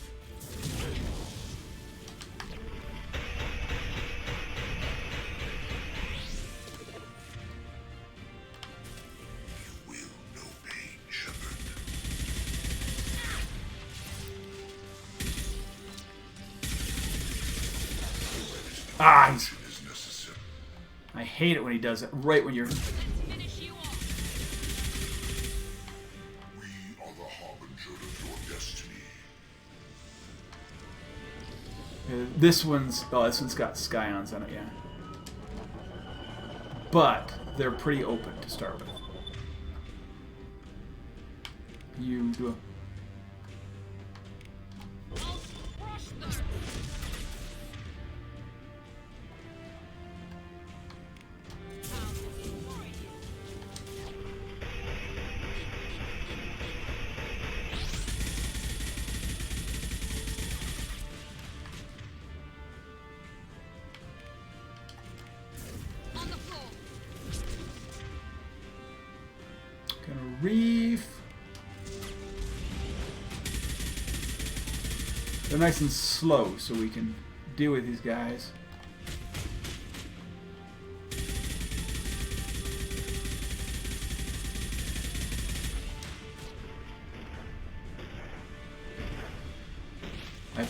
Ah, I hate it when he does it right when you're...
We are the harbinger of your destiny.
This one's... Oh, this one's got Scions on it, yeah. But they're pretty open to start with. You do a... Reef. They're nice and slow, so we can deal with these guys. I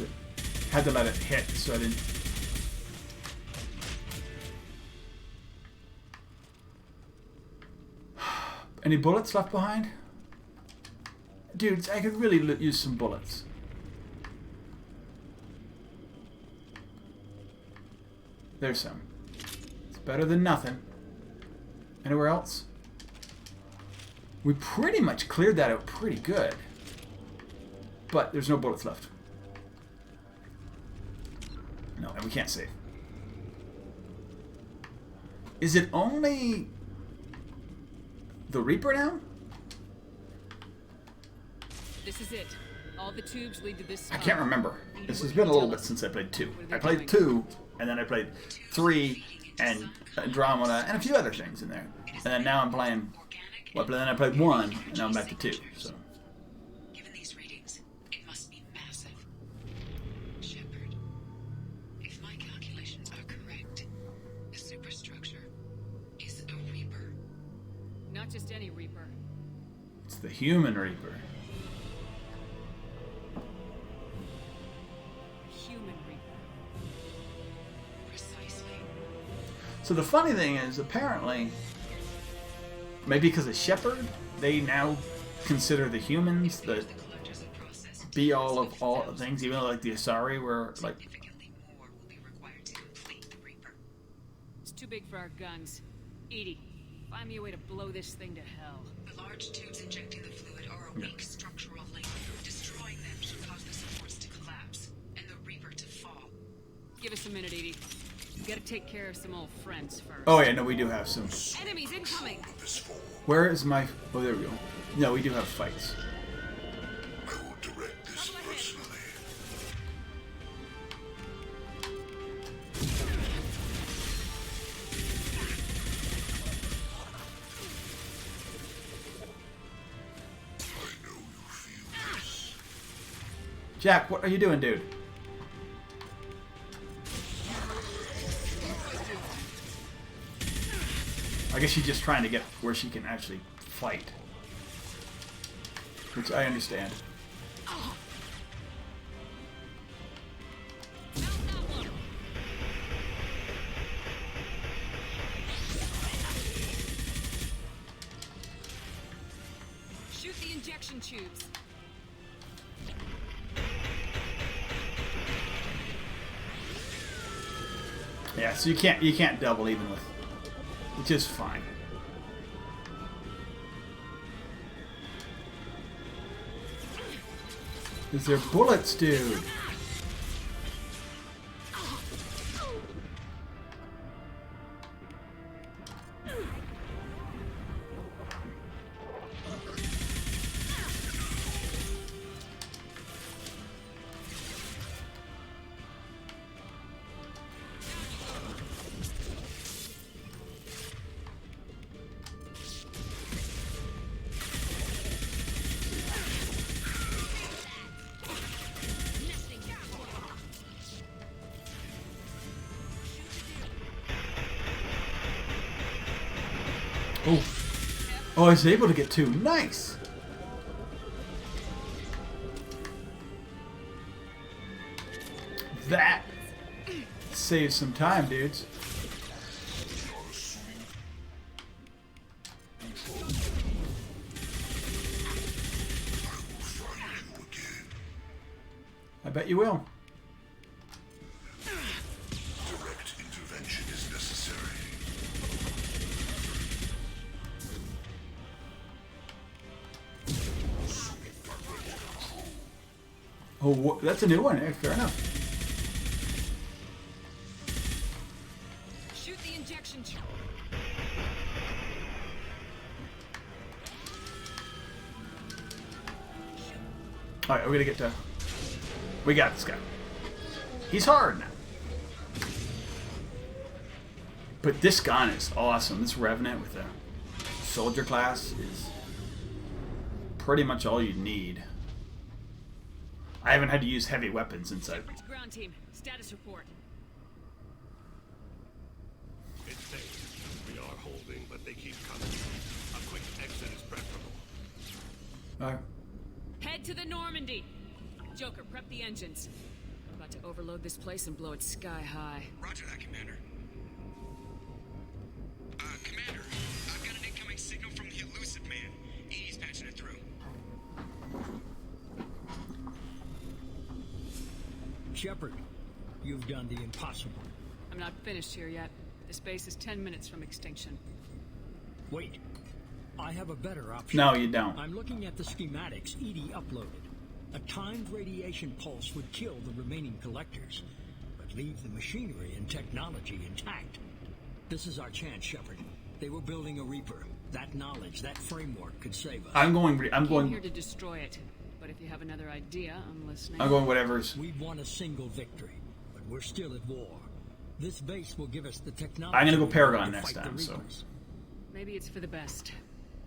had to let it hit, so I didn't. Any bullets left behind? Dudes, I could really use some bullets. There's some. It's better than nothing. Anywhere else? We pretty much cleared that out pretty good. But there's no bullets left. No, and we can't save. Is it only... the Reaper now?
This is it. All the tubes lead to this spot.
I can't remember. This has been a little bit since I played 2. I played 2, and then I played 3, and Andromeda, and a few other things in there. And then now I'm playing... Well, then I played 1, and now I'm back to 2. So.
Given these readings, it must be massive. Shepard, if my calculations are correct, the superstructure is a Reaper.
Not just any Reaper.
It's the human Reaper.
Human Reaper.
Precisely.
So the funny thing is, apparently, maybe because of Shepard, they now consider the humans the be-all of all things, even though, like, the Asari were, like...
It's too big for our guns. Edie, find me a way to blow this thing to hell.
The large tubes injecting the fluid are a weak structural link. Destroying them should cause the supports to collapse, and the Reaper to fall.
Give us a minute, Edie. We gotta take care of some old friends first.
Oh yeah, no, we do have some.
Enemies incoming!
Where is my... Oh, there we go. No, we do have fights.
I will direct this personally.
Jack, what are you doing, dude? I guess she's just trying to get where she can actually fight. Which I understand.
Injection tubes.
Yeah, so you can't double even with, which is fine. Is there bullets, dude? Oh, oh, I was able to get 2. Nice. That saves some time, dudes. I bet you will.
Direct intervention is necessary.
Oh, that's a new one. Yeah, fair enough.
Shoot the injection tube.
All right, we're gonna get to. We got this guy. He's hard now. But this gun is awesome. This Revenant with the soldier class is pretty much all you need. I haven't had to use heavy weapons since I...
Ground team, status report.
It's safe. We are holding, but they keep coming. A quick exit is preferable.
All right.
Head to the Normandy. Joker, prep the engines. I'm about to overload this place and blow it sky high.
Roger that, Commander. Commander, I've got an incoming signal from the elusive man. He's patching it through.
Shepard, you've done the impossible.
I'm not finished here yet. This base is 10 minutes from extinction.
Wait. I have a better option.
No, you don't.
I'm looking at the schematics Edie uploaded. A timed radiation pulse would kill the remaining collectors, but leave the machinery and technology intact. This is our chance, Shepard. They were building a Reaper. That knowledge, that framework could save us.
I'm going
here to destroy it. But if you have another idea, I'm listening.
I'm going whatever's.
We've won a single victory, but we're still at war. This base will give us the technology.
I'm gonna go Paragon next time, so.
Maybe it's for the best.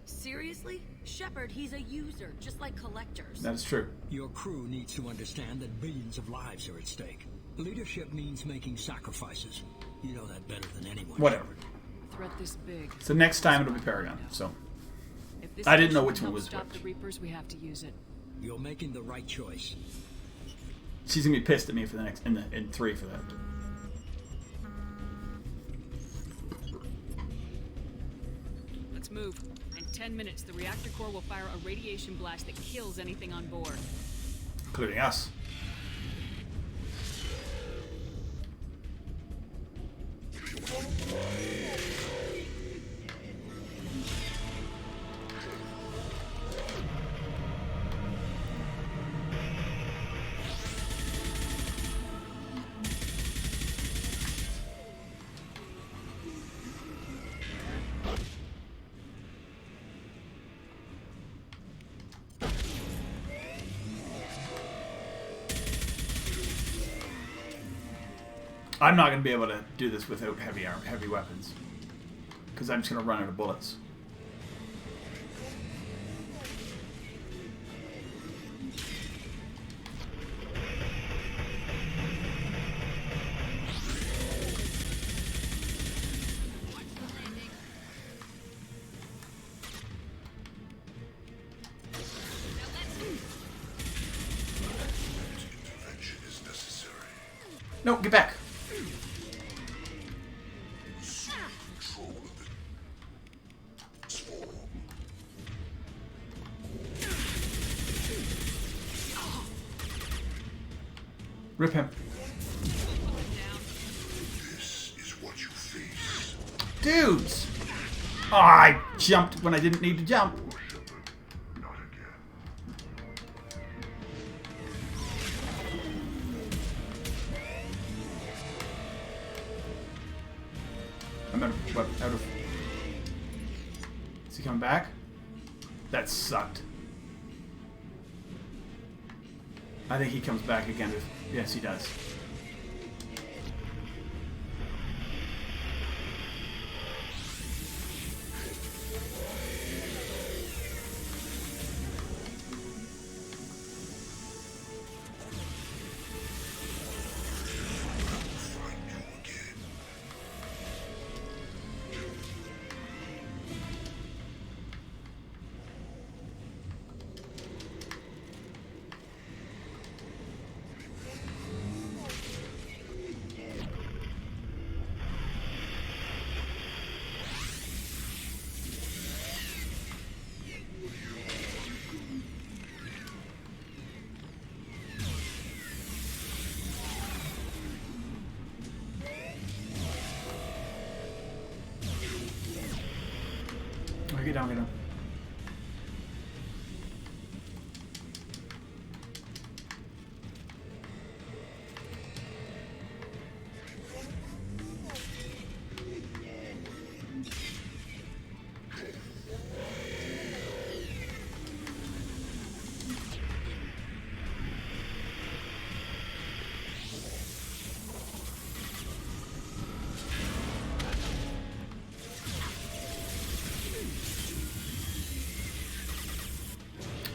Seriously? Shepard, he's a user, just like collectors.
That's true.
Your crew needs to understand that billions of lives are at stake. Leadership means making sacrifices. You know that better than anyone.
Whatever.
Threat this big.
So next time it'll be Paragon. So I didn't know which one was
stop
which.
the Reapers, we have to use it.
You're making the right choice.
She's gonna be pissed at me for the next in 3 for that.
Let's move. In 10 minutes, the reactor core will fire a radiation blast that kills anything on board.
Including us. I'm not going to be able to do this without heavy weapons. Because I'm just going to run out of bullets. No, get back. Rip him.
This is what you face.
Dudes! Oh, I jumped when I didn't need to jump. I'm out of... Is he coming back? That sucked. I think he comes back again. Yes, he does. Get down, get down.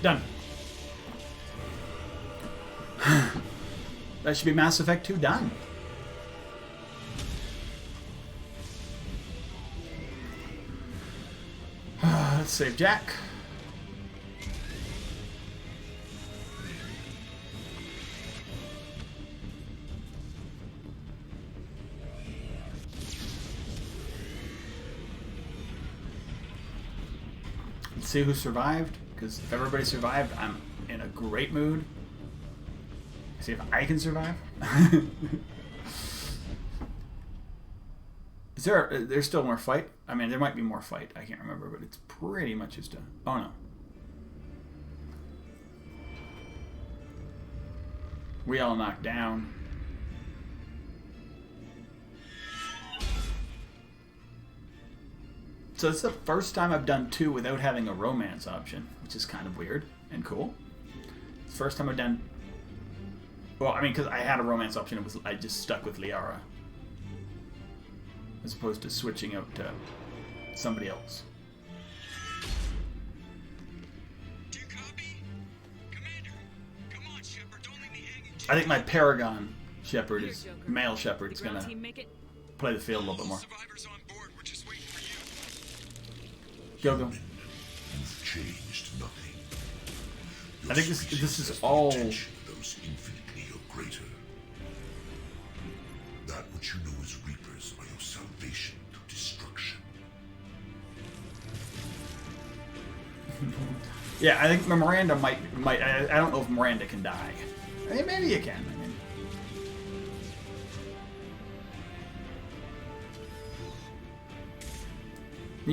Done. That should be Mass Effect 2 done. Let's save Jack. Let's see who survived. Because if everybody survived, I'm in a great mood. See if I can survive. Is there's still more fight? I mean, there might be more fight. I can't remember, but it's pretty much just a... Oh, no. We all knocked down. So it's the first time I've done 2 without having a romance option, which is kind of weird and cool. It's the first time I've done... Well, I mean, because I had a romance option, I just stuck with Liara. As opposed to switching out to somebody else.
Do you copy? Commander, come on, Shepard, don't leave me hanging.
I think my Paragon Shepard is... Male Shepard is going to play the field a little bit more. Go.
You've changed nothing.
I think this is all...
Those infinitely are greater. That which you know as Reapers are your salvation to destruction.
Yeah, I think Miranda might. I don't know if Miranda can die. I mean, maybe you can. I mean,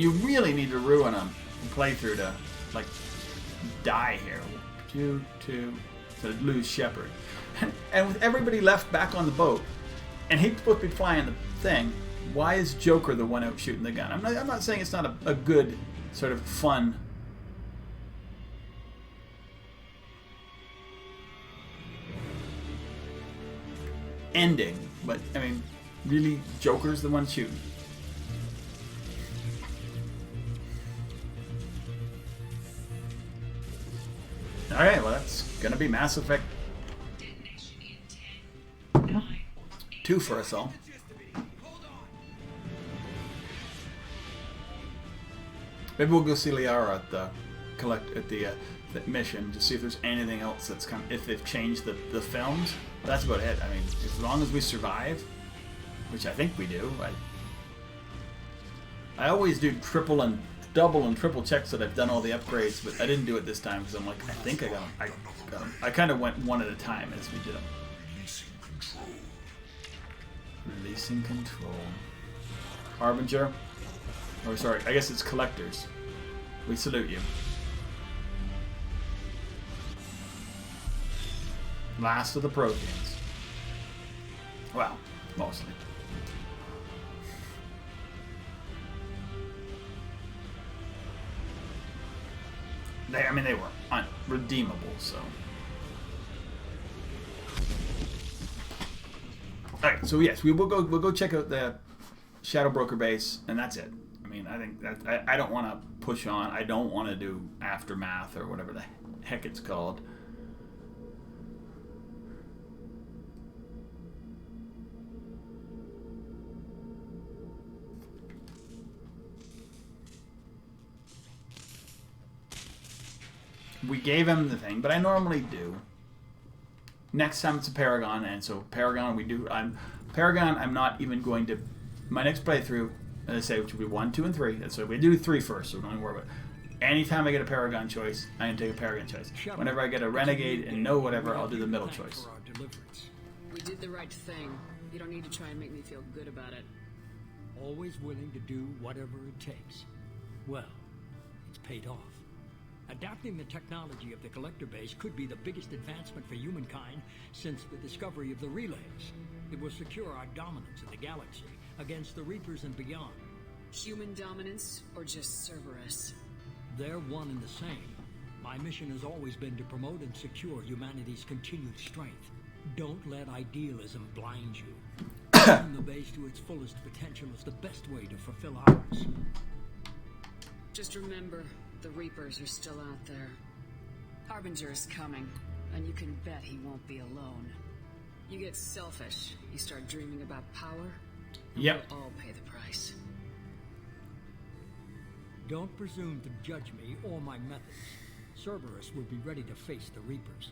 you really need to ruin a playthrough to like die here. 2, to lose Shepard, and with everybody left back on the boat, and he's supposed to be flying the thing. Why is Joker the one out shooting the gun? I'm not saying it's not a good sort of fun. Ending, but I mean, really, Joker's the one shooting. All right, well, that's gonna be Mass Effect 2 for us all. Maybe we'll go see Liara at the mission to see if there's anything else that's come. If they've changed the films. But that's about it. I mean, as long as we survive, which I think we do. I always do triple and double and triple checks that I've done all the upgrades, but I didn't do it this time because I'm like, I think I got them. I kind of went one at a time as we did them.
control.
Releasing control. Harbinger. Or sorry, I guess it's collectors. We salute you. Last of the Proteans. Well, mostly. They were unredeemable, so. Alright, so yes, we'll go check out the Shadow Broker base, and that's it. I mean, I think that I don't want to push on. I don't want to do Aftermath or whatever the heck it's called. We gave him the thing, but I normally do. Next time it's a Paragon, and so Paragon we do. Paragon. I'm not even going to. My next playthrough, as I say, which will be 1, 2, and 3. And so we do 3 first, so don't even worry about it. Anytime I get a Paragon choice, I can take a Paragon choice. Whenever I get a Renegade and no whatever, I'll do the middle choice.
We did the right thing. You don't need to try and make me feel good about it.
Always willing to do whatever it takes. Well, it's paid off. Adapting the technology of the collector base could be the biggest advancement for humankind since the discovery of the relays. It will secure our dominance in the galaxy against the Reapers and beyond.
Human dominance or just Cerberus?
They're one and the same. My mission has always been to promote and secure humanity's continued strength. Don't let idealism blind you. Using the base to its fullest potential is the best way to fulfill ours.
Just remember, the Reapers are still out there. Harbinger is coming, and you can bet he won't be alone. You get selfish, you start dreaming about power, and
yep.
We'll all pay the price.
Don't presume to judge me or my methods. Cerberus will be ready to face the Reapers.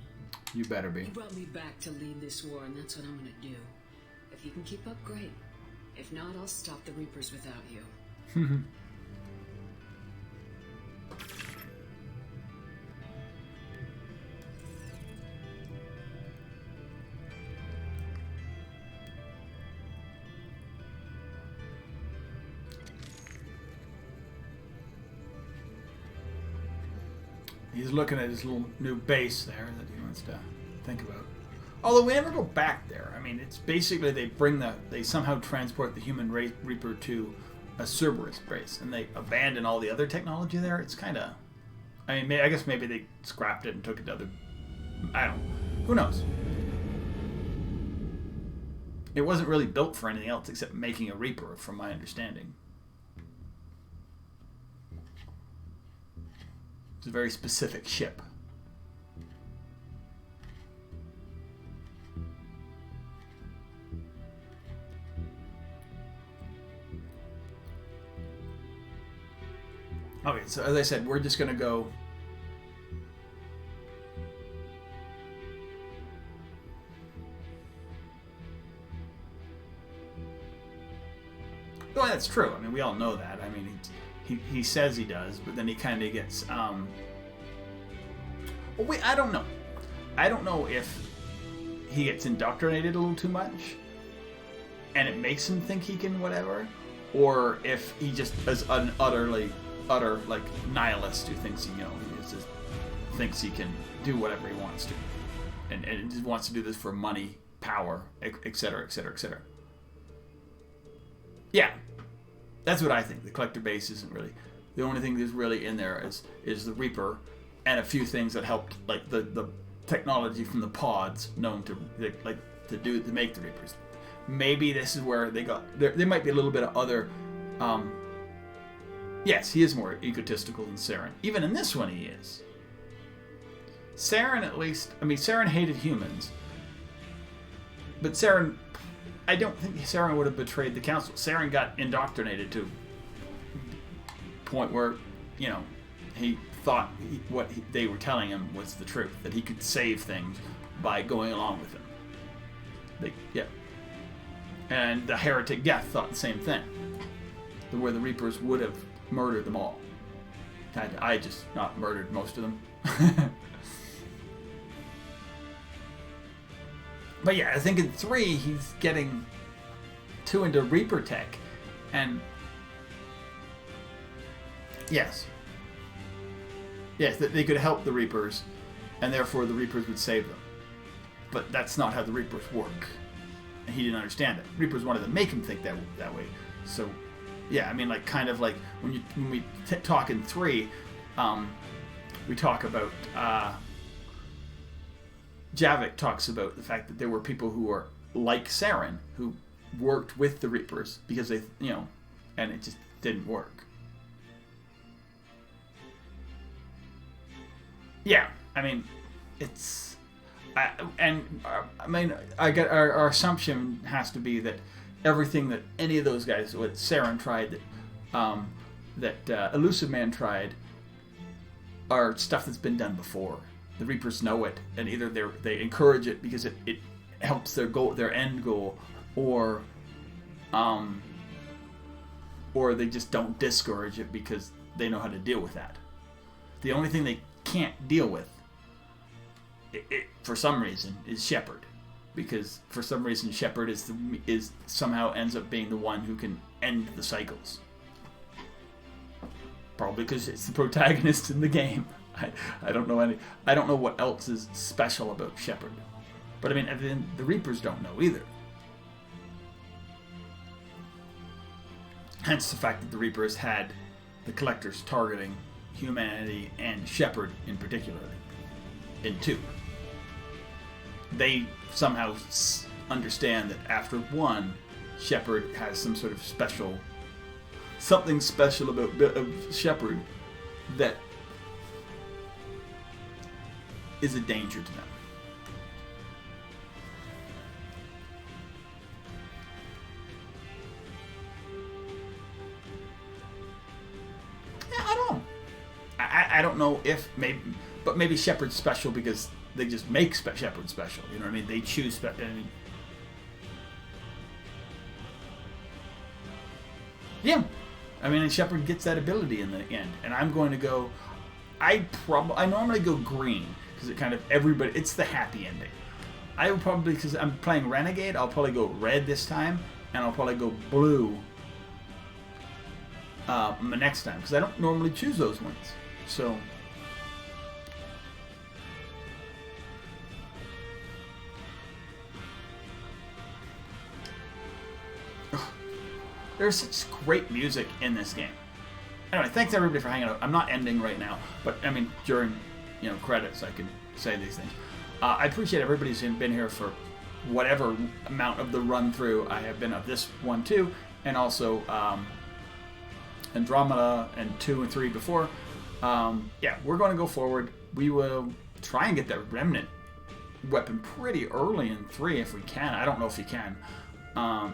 You better be.
You brought me back to lead this war, and that's what I'm gonna do. If you can keep up, great. If not, I'll stop the Reapers without you.
He's looking at his little new base there that he wants to think about. Although we never go back there. I mean, it's basically they somehow transport the human Reaper to a Cerberus base, and they abandon all the other technology there. It's kind of, I mean, I guess maybe they scrapped it and took it to other. I don't know. Who knows? It wasn't really built for anything else except making a Reaper, from my understanding. It's a very specific ship. Okay, so as I said, we're just going to go... Well, that's true. I mean, we all know that. I mean, he says he does, but then he kind of gets... Well, wait, I don't know. I don't know if he gets indoctrinated a little too much, and it makes him think he can whatever, or if he just is an utter like nihilist who thinks he just thinks he can do whatever he wants to, and just wants to do this for money, power, etc., etc., etc. Yeah, that's what I think. The collector base isn't really the only thing that's really in there is the Reaper and a few things that helped, like the technology from the pods known to make the Reapers. Maybe this is where they got there might be a little bit of other. Yes, he is more egotistical than Saren. Even in this one, he is. Saren, at least, I mean, Saren hated humans, but Saren, I don't think Saren would have betrayed the Council. Saren got indoctrinated to a point where, he thought they were telling him was the truth, that he could save things by going along with them. And the heretic Geth thought the same thing, where the Reapers would have murdered them all. I just not murdered most of them. But yeah, I think in 3 he's getting too into Reaper tech, and yes, that they could help the Reapers, and therefore the Reapers would save them. But that's not how the Reapers work, and he didn't understand it. Reapers wanted to make him think that way. So, yeah, I mean, like kind of like when we talk in 3, we talk about Javik talks about the fact that there were people who were like Saren who worked with the Reapers because they, and it just didn't work. Yeah, I mean, it's, our assumption has to be that everything that any of those guys, what Saren tried, that Elusive Man tried, are stuff that's been done before. The Reapers know it, and either they encourage it because it helps their end goal, or they just don't discourage it because they know how to deal with that. The only thing they can't deal with, for some reason, is Shepard, because for some reason Shepard is somehow ends up being the one who can end the cycles. Probably because it's the protagonist in the game. I don't know what else is special about Shepard. But I mean, the Reapers don't know either. Hence the fact that the Reapers had the Collectors targeting humanity and Shepard in particular in 2. They somehow understand that after 1, Shepard has some sort of something special about Shepard that is a danger to them. Yeah, I don't know. I don't know if maybe Shepard's special because they just make Shepard special. You know what I mean? They choose yeah. I mean, and Shepard gets that ability in the end, and I'm going to go. I normally go green because it kind of it's the happy ending. I would probably, because I'm playing Renegade, I'll probably go red this time, and I'll probably go blue next time because I don't normally choose those ones. So. There's such great music in this game. Anyway, thanks everybody for hanging out. I'm not ending right now, but I mean during credits I can say these things. I appreciate everybody who's been here for whatever amount of the run through I have been of this one too, and also Andromeda and 2 and 3 before. Yeah, we're going to go forward. We will try and get that Remnant weapon pretty early in 3 if we can. I don't know if you can.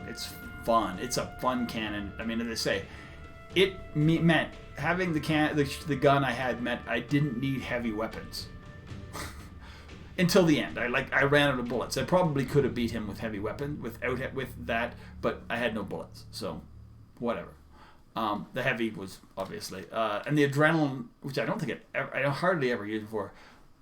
It's fun. It's a fun cannon. I mean, as I say, it meant having the gun I had meant I didn't need heavy weapons until the end. I ran out of bullets. I probably could have beat him with heavy weapon with that, but I had no bullets. So, whatever. The heavy was obviously, and the adrenaline, which I don't think I hardly ever used before,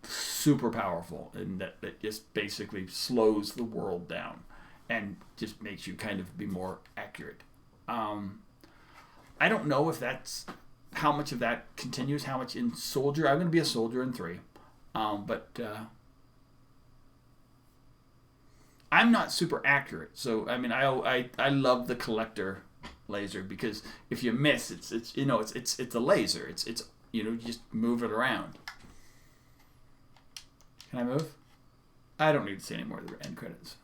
super powerful, and that it just basically slows the world down and just makes you kind of be more accurate. I don't know if that's how much of that continues, how much in Soldier. I'm going to be a Soldier in 3, but I'm not super accurate. So I mean, I love the Collector laser because if you miss, it's a laser. It's you just move it around. Can I move? I don't need to see any more of the end credits.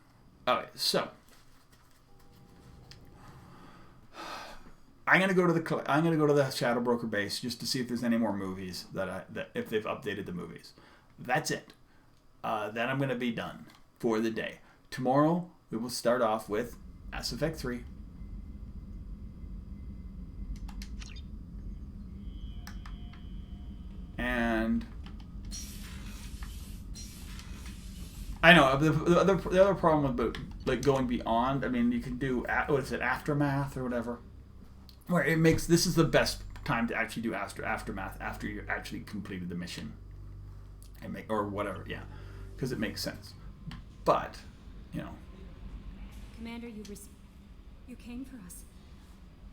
Okay, so I'm gonna go to the Shadow Broker base just to see if there's any more movies that if they've updated the movies. That's it. Then I'm gonna be done for the day. Tomorrow we will start off with Mass Effect 3. And I know the other problem about going beyond. I mean, you can do Aftermath or whatever, where this is the best time to actually do Aftermath after you actually completed the mission, or whatever, yeah, because it makes sense. But you know.
Commander, you came for us.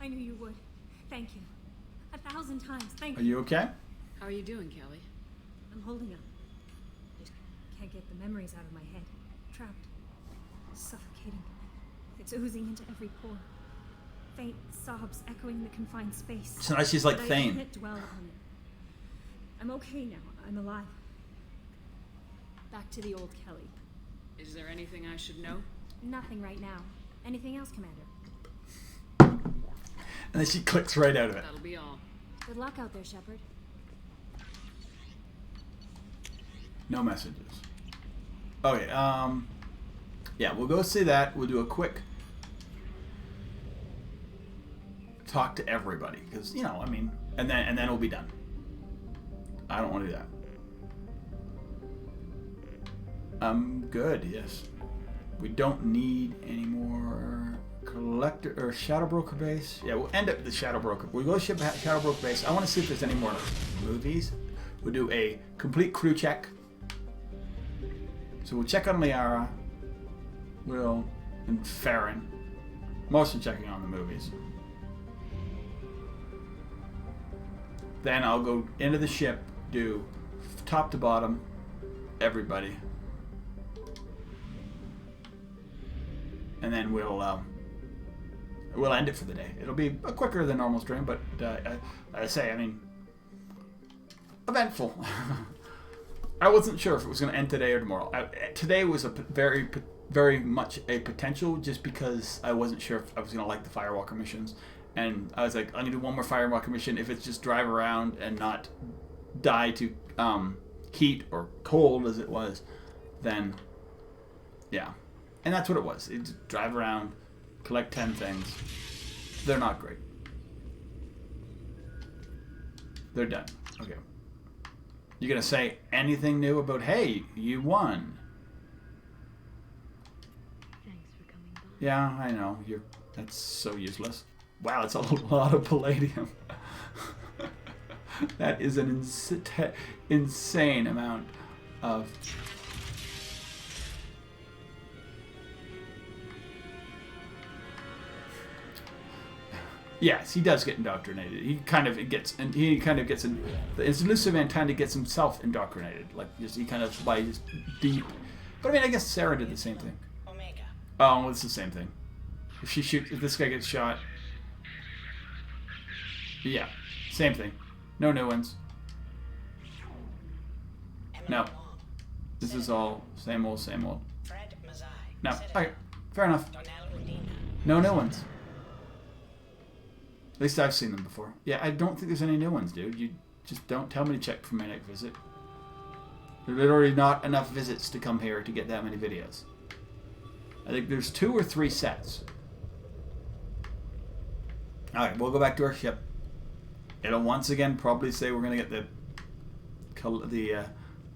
I knew you would. Thank you. 1,000 times. Thank you.
Are you okay?
How are you doing, Kelly?
I'm holding up. Just can't get the memories out of my head. Trapped. Suffocating. It's oozing into every pore. Faint sobs echoing the confined space.
So now she's like
But
Thane.
I can't dwell on it. I'm okay now. I'm alive. Back to the old Kelly.
Is there anything I should know?
Nothing right now. Anything else, Commander?
And then she clicks right out of it.
That'll be all.
Good luck out there, Shepard.
No messages. Okay, yeah, we'll go see that. We'll do a quick talk to everybody, because, you know, I mean, and then we'll be done. I don't want to do that. I'm good, yes. We don't need any more collector or Shadow Broker base. Yeah, we'll end up at the Shadow Broker. We'll go ship Shadow Broker base. I want to see if there's any more movies. We'll do a complete crew check. So we'll check on Liara, Will, and Farron. Mostly checking on the movies. Then I'll go into the ship, do top to bottom, everybody. And then we'll end it for the day. It'll be a quicker than normal stream, but I mean, eventful. I wasn't sure if it was going to end today or tomorrow. Today was a very much a potential, just because I wasn't sure if I was going to like the Firewalker missions. And I was like, I'm going to do one more Firewalker mission. If it's just drive around and not die to heat or cold as it was, then yeah. And that's what it was. It's drive around, collect 10 things. They're not great. They're done. Okay. You gonna say anything new about, hey, you won?
Thanks for coming by.
Yeah, I know. That's so useless. Wow, it's a lot of palladium. That is an insane amount of... Yes, he does get indoctrinated. He kind of gets it's elusive Antanda gets himself indoctrinated. Like he kind of by his deep. But I mean, I guess Sarah did the same thing.
Omega.
Oh, it's the same thing. If this guy gets shot, yeah, same thing. No new ones. No, this is all same old, same old. No, okay, fair enough. No new ones. At least I've seen them before. Yeah, I don't think there's any new ones, dude. You just don't tell me to check for my next visit. There's literally not enough visits to come here to get that many videos. I think there's 2 or 3 sets. Alright, we'll go back to our ship. It'll once again probably say we're going to get the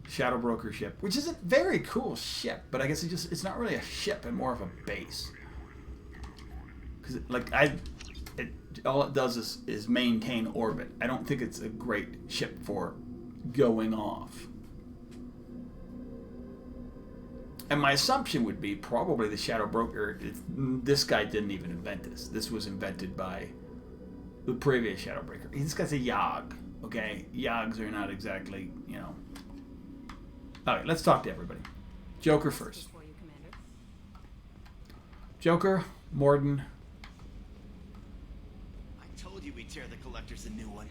Shadow Broker ship, which is a very cool ship, but I guess it's not really a ship and more of a base. Because, all it does is maintain orbit. I don't think it's a great ship for going off. And my assumption would be probably the Shadow Broker. This guy didn't even invent this. This was invented by the previous Shadow Breaker. This guy's a Yogg. Okay, Yoggs are not exactly, you know. All right, let's talk to everybody. Joker first. Joker, Morden.
We tear the Collector's a new one.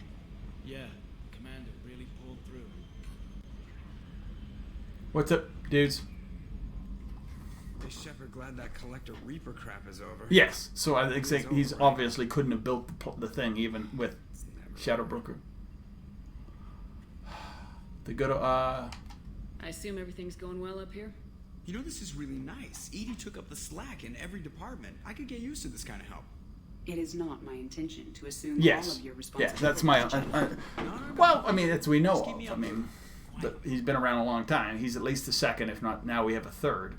Yeah, Commander really pulled through.
What's up, dudes?
Hey, Shepard, glad that Collector Reaper crap is over.
Yes, so I think he's obviously couldn't have built the thing even with Shadow Broker. The good.
I assume everything's going well up here?
You know, this is really nice. Edie took up the slack in every department. I could get used to this kind of help.
It is not my intention to assume
yes.
all of your responsibility.
Yeah, that's my... well, I mean, that's we know of. I mean, he's been around a long time. He's at least the second, if not now we have a third.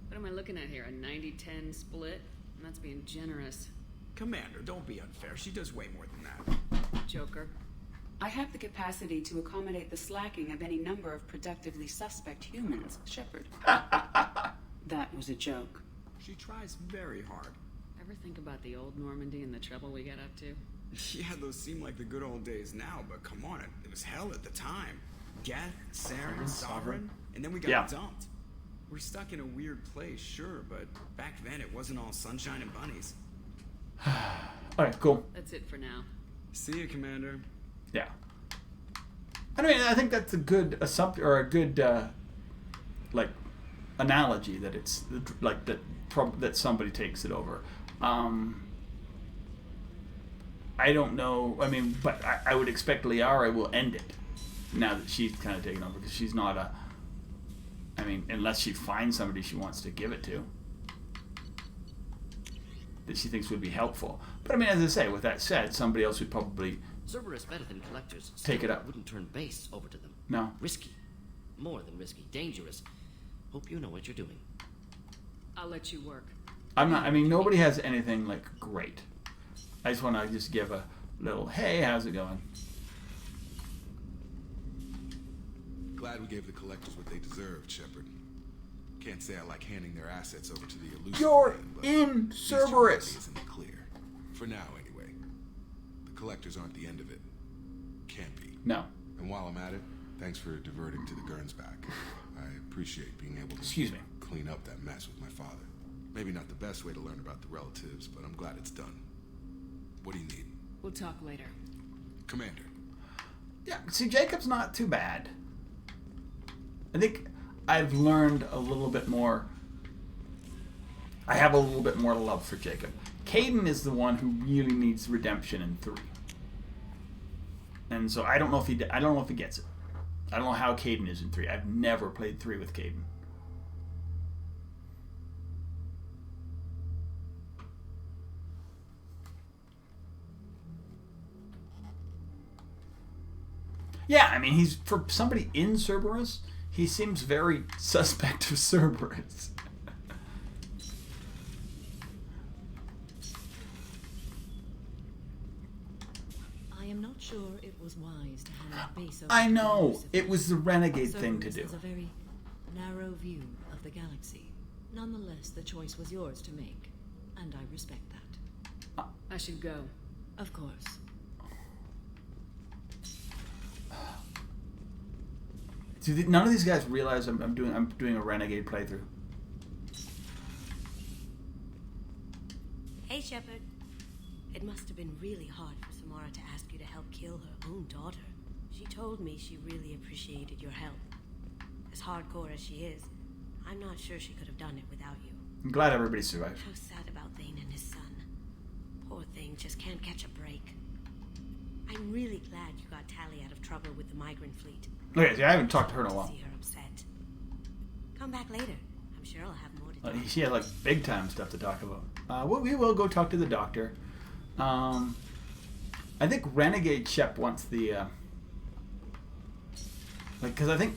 What am I looking at here? A 90-10 split? That's being generous.
Commander, don't be unfair. She does way more than that.
Joker.
I have the capacity to accommodate the slacking of any number of productively suspect humans, Shepard. That was a joke.
She tries very hard.
Ever think about the old Normandy and the trouble we got up to?
Yeah, those seem like the good old days now, but come on, it was hell at the time. Geth, Saren, Sovereign, and then we got dumped. We're stuck in a weird place, sure, but back then it wasn't all sunshine and bunnies.
Alright, cool.
That's it for now.
See you, Commander.
Yeah. I mean, I think that's a good assumption, or a good, like, analogy that it's, like, that somebody takes it over. I don't know, I mean, but I would expect Liara will end it now that she's kind of taken over, because she's not a, I mean, unless she finds somebody she wants to give it to that she thinks would be helpful. But I mean, as I say, with that said, somebody else would probably
Cerberus better than collectors.
Take it up.
Wouldn't turn base over to them.
No.
Risky. More than risky. Dangerous. Hope you know what you're doing.
I'll let you work.
I'm not, I mean, nobody has anything, like, great. I just want to just give a little, hey, how's it going?
Glad we gave the collectors what they deserved, Shepard. Can't say I like handing their assets over to the elusive
You're
man, but
in Cerberus.
isn't clear. For now, anyway. The collectors aren't the end of it. Can't be.
No.
And while I'm at it, thanks for diverting to the Gernsback. I appreciate being able to clean up that mess with my father. Maybe not the best way to learn about the relatives, but I'm glad it's done. What do you need?
We'll talk later.
Commander.
Yeah, see, Jacob's not too bad. I think I've learned a little bit more. I have a little bit more love for Jacob. Caden is the one who really needs redemption in 3. And so I don't know if he gets it. I don't know how Caden is in 3. I've never played 3 with Caden. Yeah, I mean, he's, for somebody in Cerberus, he seems very suspect of Cerberus.
I am not sure it was wise to hand the base over.
I know, it was the Renegade thing to do.
Cerberus has a very narrow view of the galaxy. Nonetheless, the choice was yours to make, and I respect that.
I should go.
Of course.
None of these guys realize I'm doing a Renegade playthrough.
Hey, Shepard. It must have been really hard for Samara to ask you to help kill her own daughter. She told me she really appreciated your help. As hardcore as she is, I'm not sure she could have done it without you.
I'm glad everybody survived.
So sad about Thane and his son. Poor thing just can't catch a break. I'm really glad you got Tali out of trouble with the migrant fleet.
Okay, see, I haven't talked to her in a while.
See her upset. Come back later. I'm sure I'll have more to talk about.
She had like big time stuff to talk about. We will go talk to the doctor. I think Renegade Shep wants the like, because I think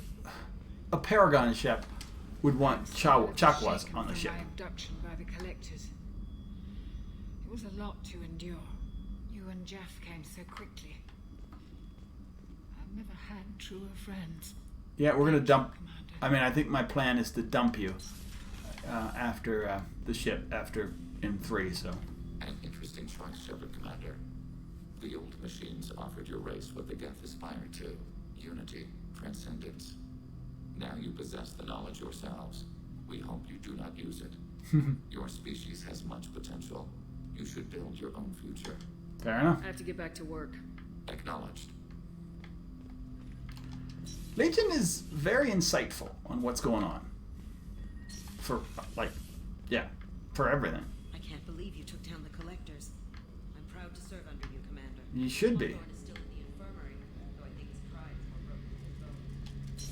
a Paragon Shep would want Chakwas on the ship.
My abduction by the collectors. It was a lot to endure. You and Jeff came so quickly. I've never had truer friends.
Yeah, we're gonna dump. I mean, I think my plan is to dump you after the ship in 3. So.
An interesting choice, Shepard Commander. The old machines offered your race what the Geth aspire to: unity, transcendence. Now you possess the knowledge yourselves. We hope you do not use it. Your species has much potential. You should build your own future.
Fair enough.
I have to get back to work.
Acknowledged.
Legion is very insightful on what's going on. For, like, yeah, for everything.
I can't believe you took down the collectors. I'm proud to serve under you, Commander.
You should be.
Hawthorne is still in the infirmary, though I think his pride is more broken than his bones.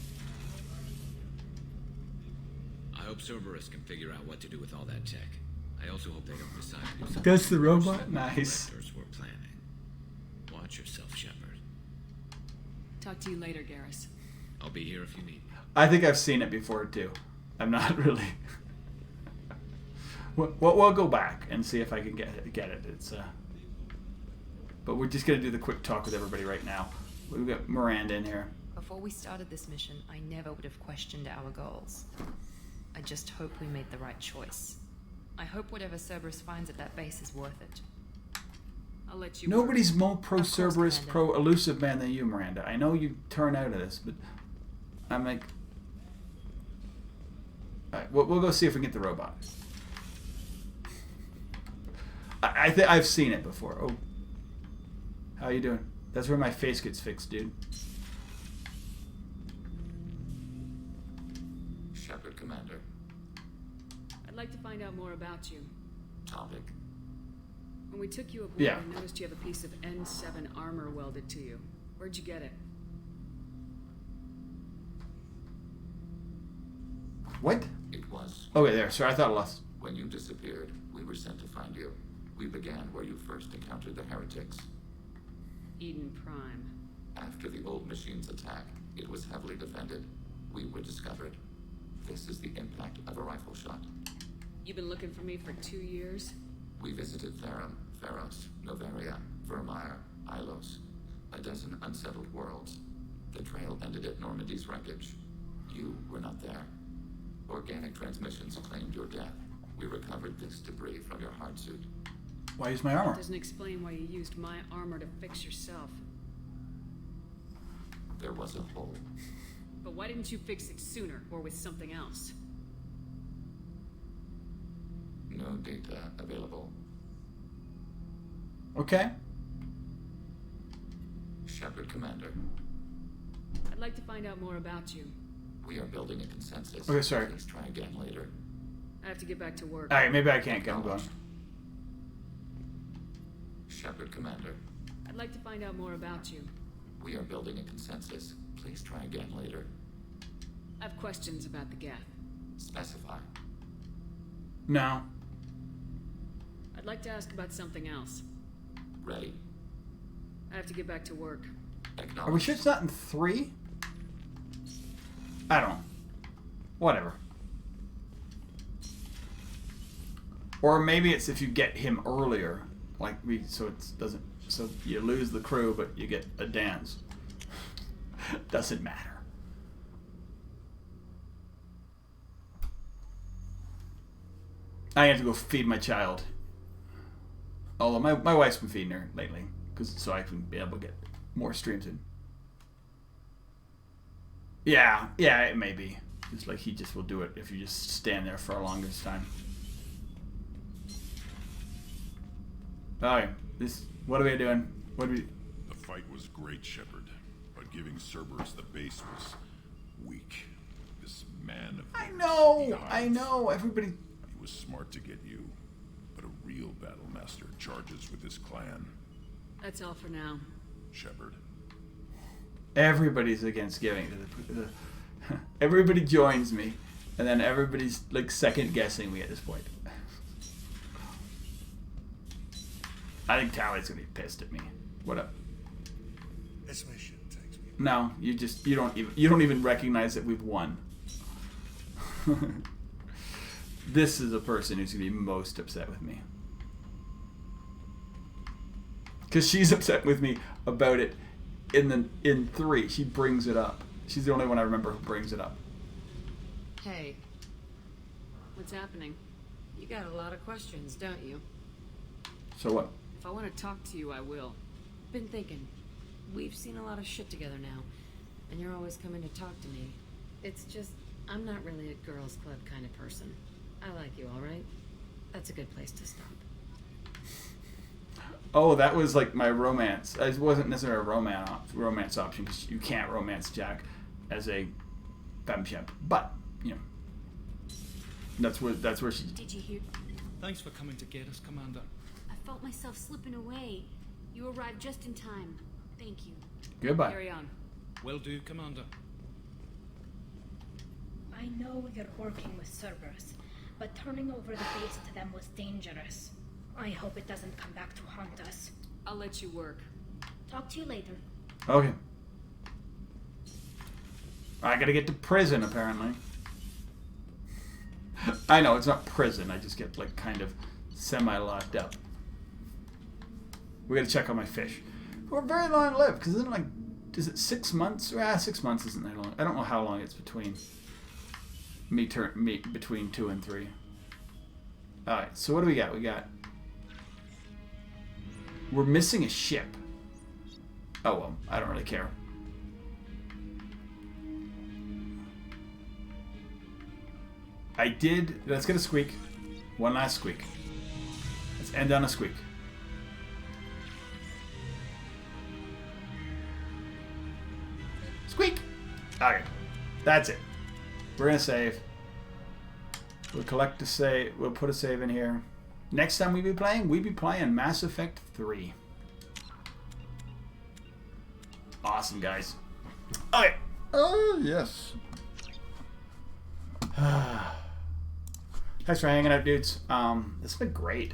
I hope Cerberus can figure out what to do with all that tech. I also hope they don't decide to do something.
That's the
worse
robot?
than the
Nice.
collectors were planning. Watch yourself, Shepard.
Talk to you later, Garrus.
I'll be here if you need me.
I think I've seen it before too. I'm not really. We'll go back and see if I can get it. It's but we're just gonna do the quick talk with everybody right now. We've got Miranda in here.
Before we started this mission, I never would have questioned our goals. I just hope we made the right choice. I hope whatever Cerberus finds at that base is worth it. I'll let you.
Nobody's more pro-Cerberus, pro-elusive man than you, Miranda. I know you turn out of this, but I'm like... Alright, we'll go see if we can get the robot. I've seen it before. Oh. How you doing? That's where my face gets fixed, dude.
Shepard, Commander.
I'd like to find out more about you.
Topic.
When we took you aboard,
Yeah.
I noticed you have a piece of N7 armor welded to you. Where'd you get it?
What?
It was.
Okay, there. Sorry, I thought I lost.
When you disappeared, we were sent to find you. We began where you first encountered the heretics.
Eden Prime.
After the old machine's attack, it was heavily defended. We were discovered. This is the impact of a rifle shot.
You've been looking for me for 2 years?
We visited Therum, Theros, Novaria, Vermeer, Ilos. A dozen unsettled worlds. The trail ended at Normandy's wreckage. You were not there. Organic transmissions claimed your death. We recovered this debris from your hard suit.
Why use my armor?
Doesn't explain why you used my armor to fix yourself.
There was a hole.
But why didn't you fix it sooner, or with something else?
No data available.
Okay.
Shepard, Commander.
I'd like to find out more about you.
We are building a consensus.
Okay, sorry.
Please try again later.
I have to get back to work.
Alright, maybe I can't get him going.
Shepard, Commander.
I'd like to find out more about you.
We are building a consensus. Please try again later.
I have questions about the Geth.
Specify.
No.
I'd like to ask about something else.
Ready.
I have to get back to work.
Are we sure it's not in 3? I don't know. Whatever. Or maybe it's if you get him earlier, like so it doesn't, so you lose the crew, but you get a dance. Doesn't matter. I have to go feed my child. Although my wife's been feeding her lately, so I can be able to get more streams in. Yeah, it may be. Just like he just will do it if you just stand there for a longest time. Alright, what are we doing?
The fight was great, Shepard, but giving Cerberus the base was weak. This man of
I know, everybody...
He was smart to get you, but a real battle master charges with his clan.
That's all for now.
Shepard.
Everybody's against giving to the everybody joins me, and then everybody's like second guessing me at this point. I think Tally's gonna be pissed at me. What up?
This mission takes me.
No, you don't even recognize that we've won. This is a person who's gonna be most upset with me. Because she's upset with me about it in 3. She brings it up. She's the only one I remember who brings it up.
Hey. What's happening?
You got a lot of questions, don't you?
So what?
If I want to talk to you, I will.
Been thinking. We've seen a lot of shit together now, and you're always coming to talk to me. It's just, I'm not really a girls' club kind of person. I like you, all right? That's a good place to stop.
Oh, that was like my romance. It wasn't necessarily a romance option because you can't romance Jack as a femshep. But you know, that's where she.
Did you hear? Thanks for coming to get us, Commander.
I felt myself slipping away. You arrived just in time. Thank you.
Goodbye.
Carry on.
Will do, Commander.
I know you're working with Cerberus, but turning over the base to them was dangerous. I hope it doesn't come back to haunt us.
I'll let you work.
Talk to you later.
Okay. I gotta get to prison, apparently. I know, it's not prison. I just get, like, kind of semi-locked up. We gotta check on my fish. Who are very long-lived, because didn't is it 6 months? 6 months isn't that long. I don't know how long it's between between 2 and 3. All right, so what do we got? We're missing a ship. Oh well, I don't really care. Let's get a squeak. One last squeak. Let's end on a squeak. Squeak! Okay. That's it. We're gonna save. We'll collect a save. We'll put a save in here. Next time we be playing Mass Effect 3. Awesome, guys. Okay.
Oh, yes.
Thanks for hanging out, dudes. This has been great.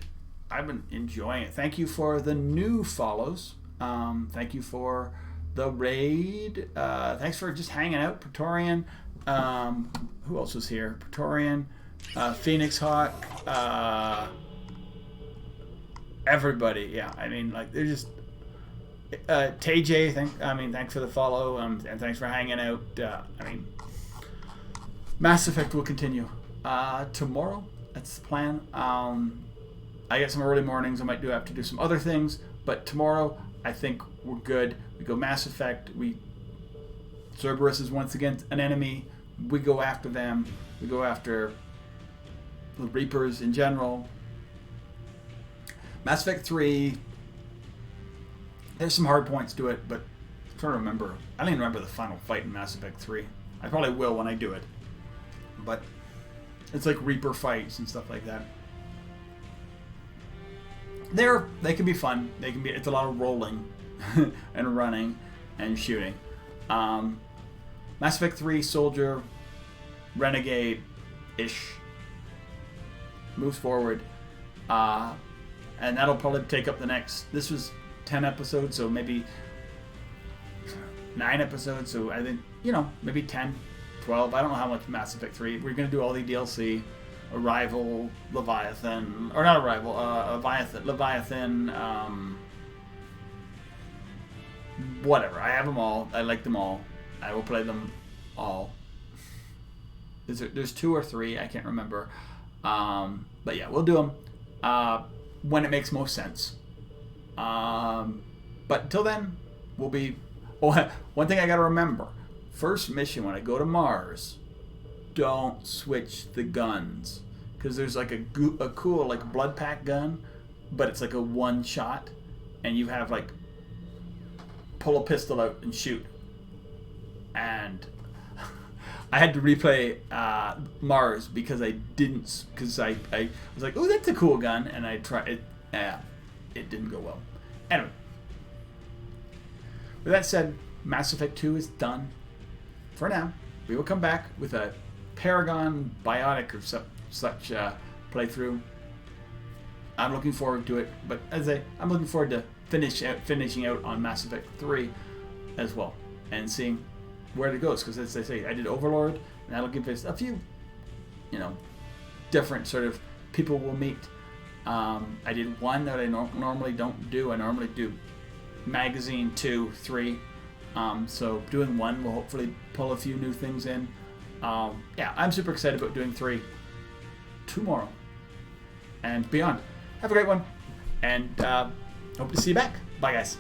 I've been enjoying it. Thank you for the new follows. Thank you for the raid. Thanks for just hanging out, Praetorian. Who else was here? Praetorian, Phoenix Hawk, everybody. Yeah, I mean, like, they're just TJ. Thanks for the follow. And thanks for hanging out. I mean, Mass Effect will continue tomorrow. That's the plan. I get some early mornings. I might have to do some other things, but tomorrow I think we're good. We go Mass Effect. Cerberus is once again an enemy. We go after them. We go after the Reapers in general. Mass Effect 3. There's some hard points to it, but I'm trying to remember. I don't even remember the final fight in Mass Effect 3. I probably will when I do it. But it's like Reaper fights and stuff like that. They can be fun. It's a lot of rolling and running and shooting. Mass Effect 3 Soldier, Renegade-ish, moves forward, and that'll probably take up the next. This was 10 episodes, so maybe 9 episodes. So I think maybe 10, 12. I don't know how much Mass Effect 3. We're gonna do all the DLC. Arrival, Leviathan, or not Arrival, Leviathan, whatever. I have them all. I like them all. I will play them all. There's 2 or 3. I can't remember. But yeah, we'll do them when it makes most sense. But until then, we'll be... Oh, one thing I gotta remember. First mission, when I go to Mars, don't switch the guns. Because there's like a cool like blood pack gun, but it's like a one shot. And you have like... pull a pistol out and shoot. And I had to replay Mars because I didn't, because I was like, oh, that's a cool gun, and I tried it. It didn't go well. Anyway, with that said, Mass Effect 2 is done for now. We will come back with a Paragon Biotic or such playthrough. I'm looking forward to it, but I'm looking forward to finishing out on Mass Effect 3 as well, and seeing where it goes, because as I say, I did Overlord, and that'll give us a few, different sort of people we'll meet. I did one that I normally don't do. I normally do Magazine 2, 3. So doing 1 will hopefully pull a few new things in. Yeah, I'm super excited about doing 3 tomorrow and beyond. Have a great one, and hope to see you back. Bye, guys.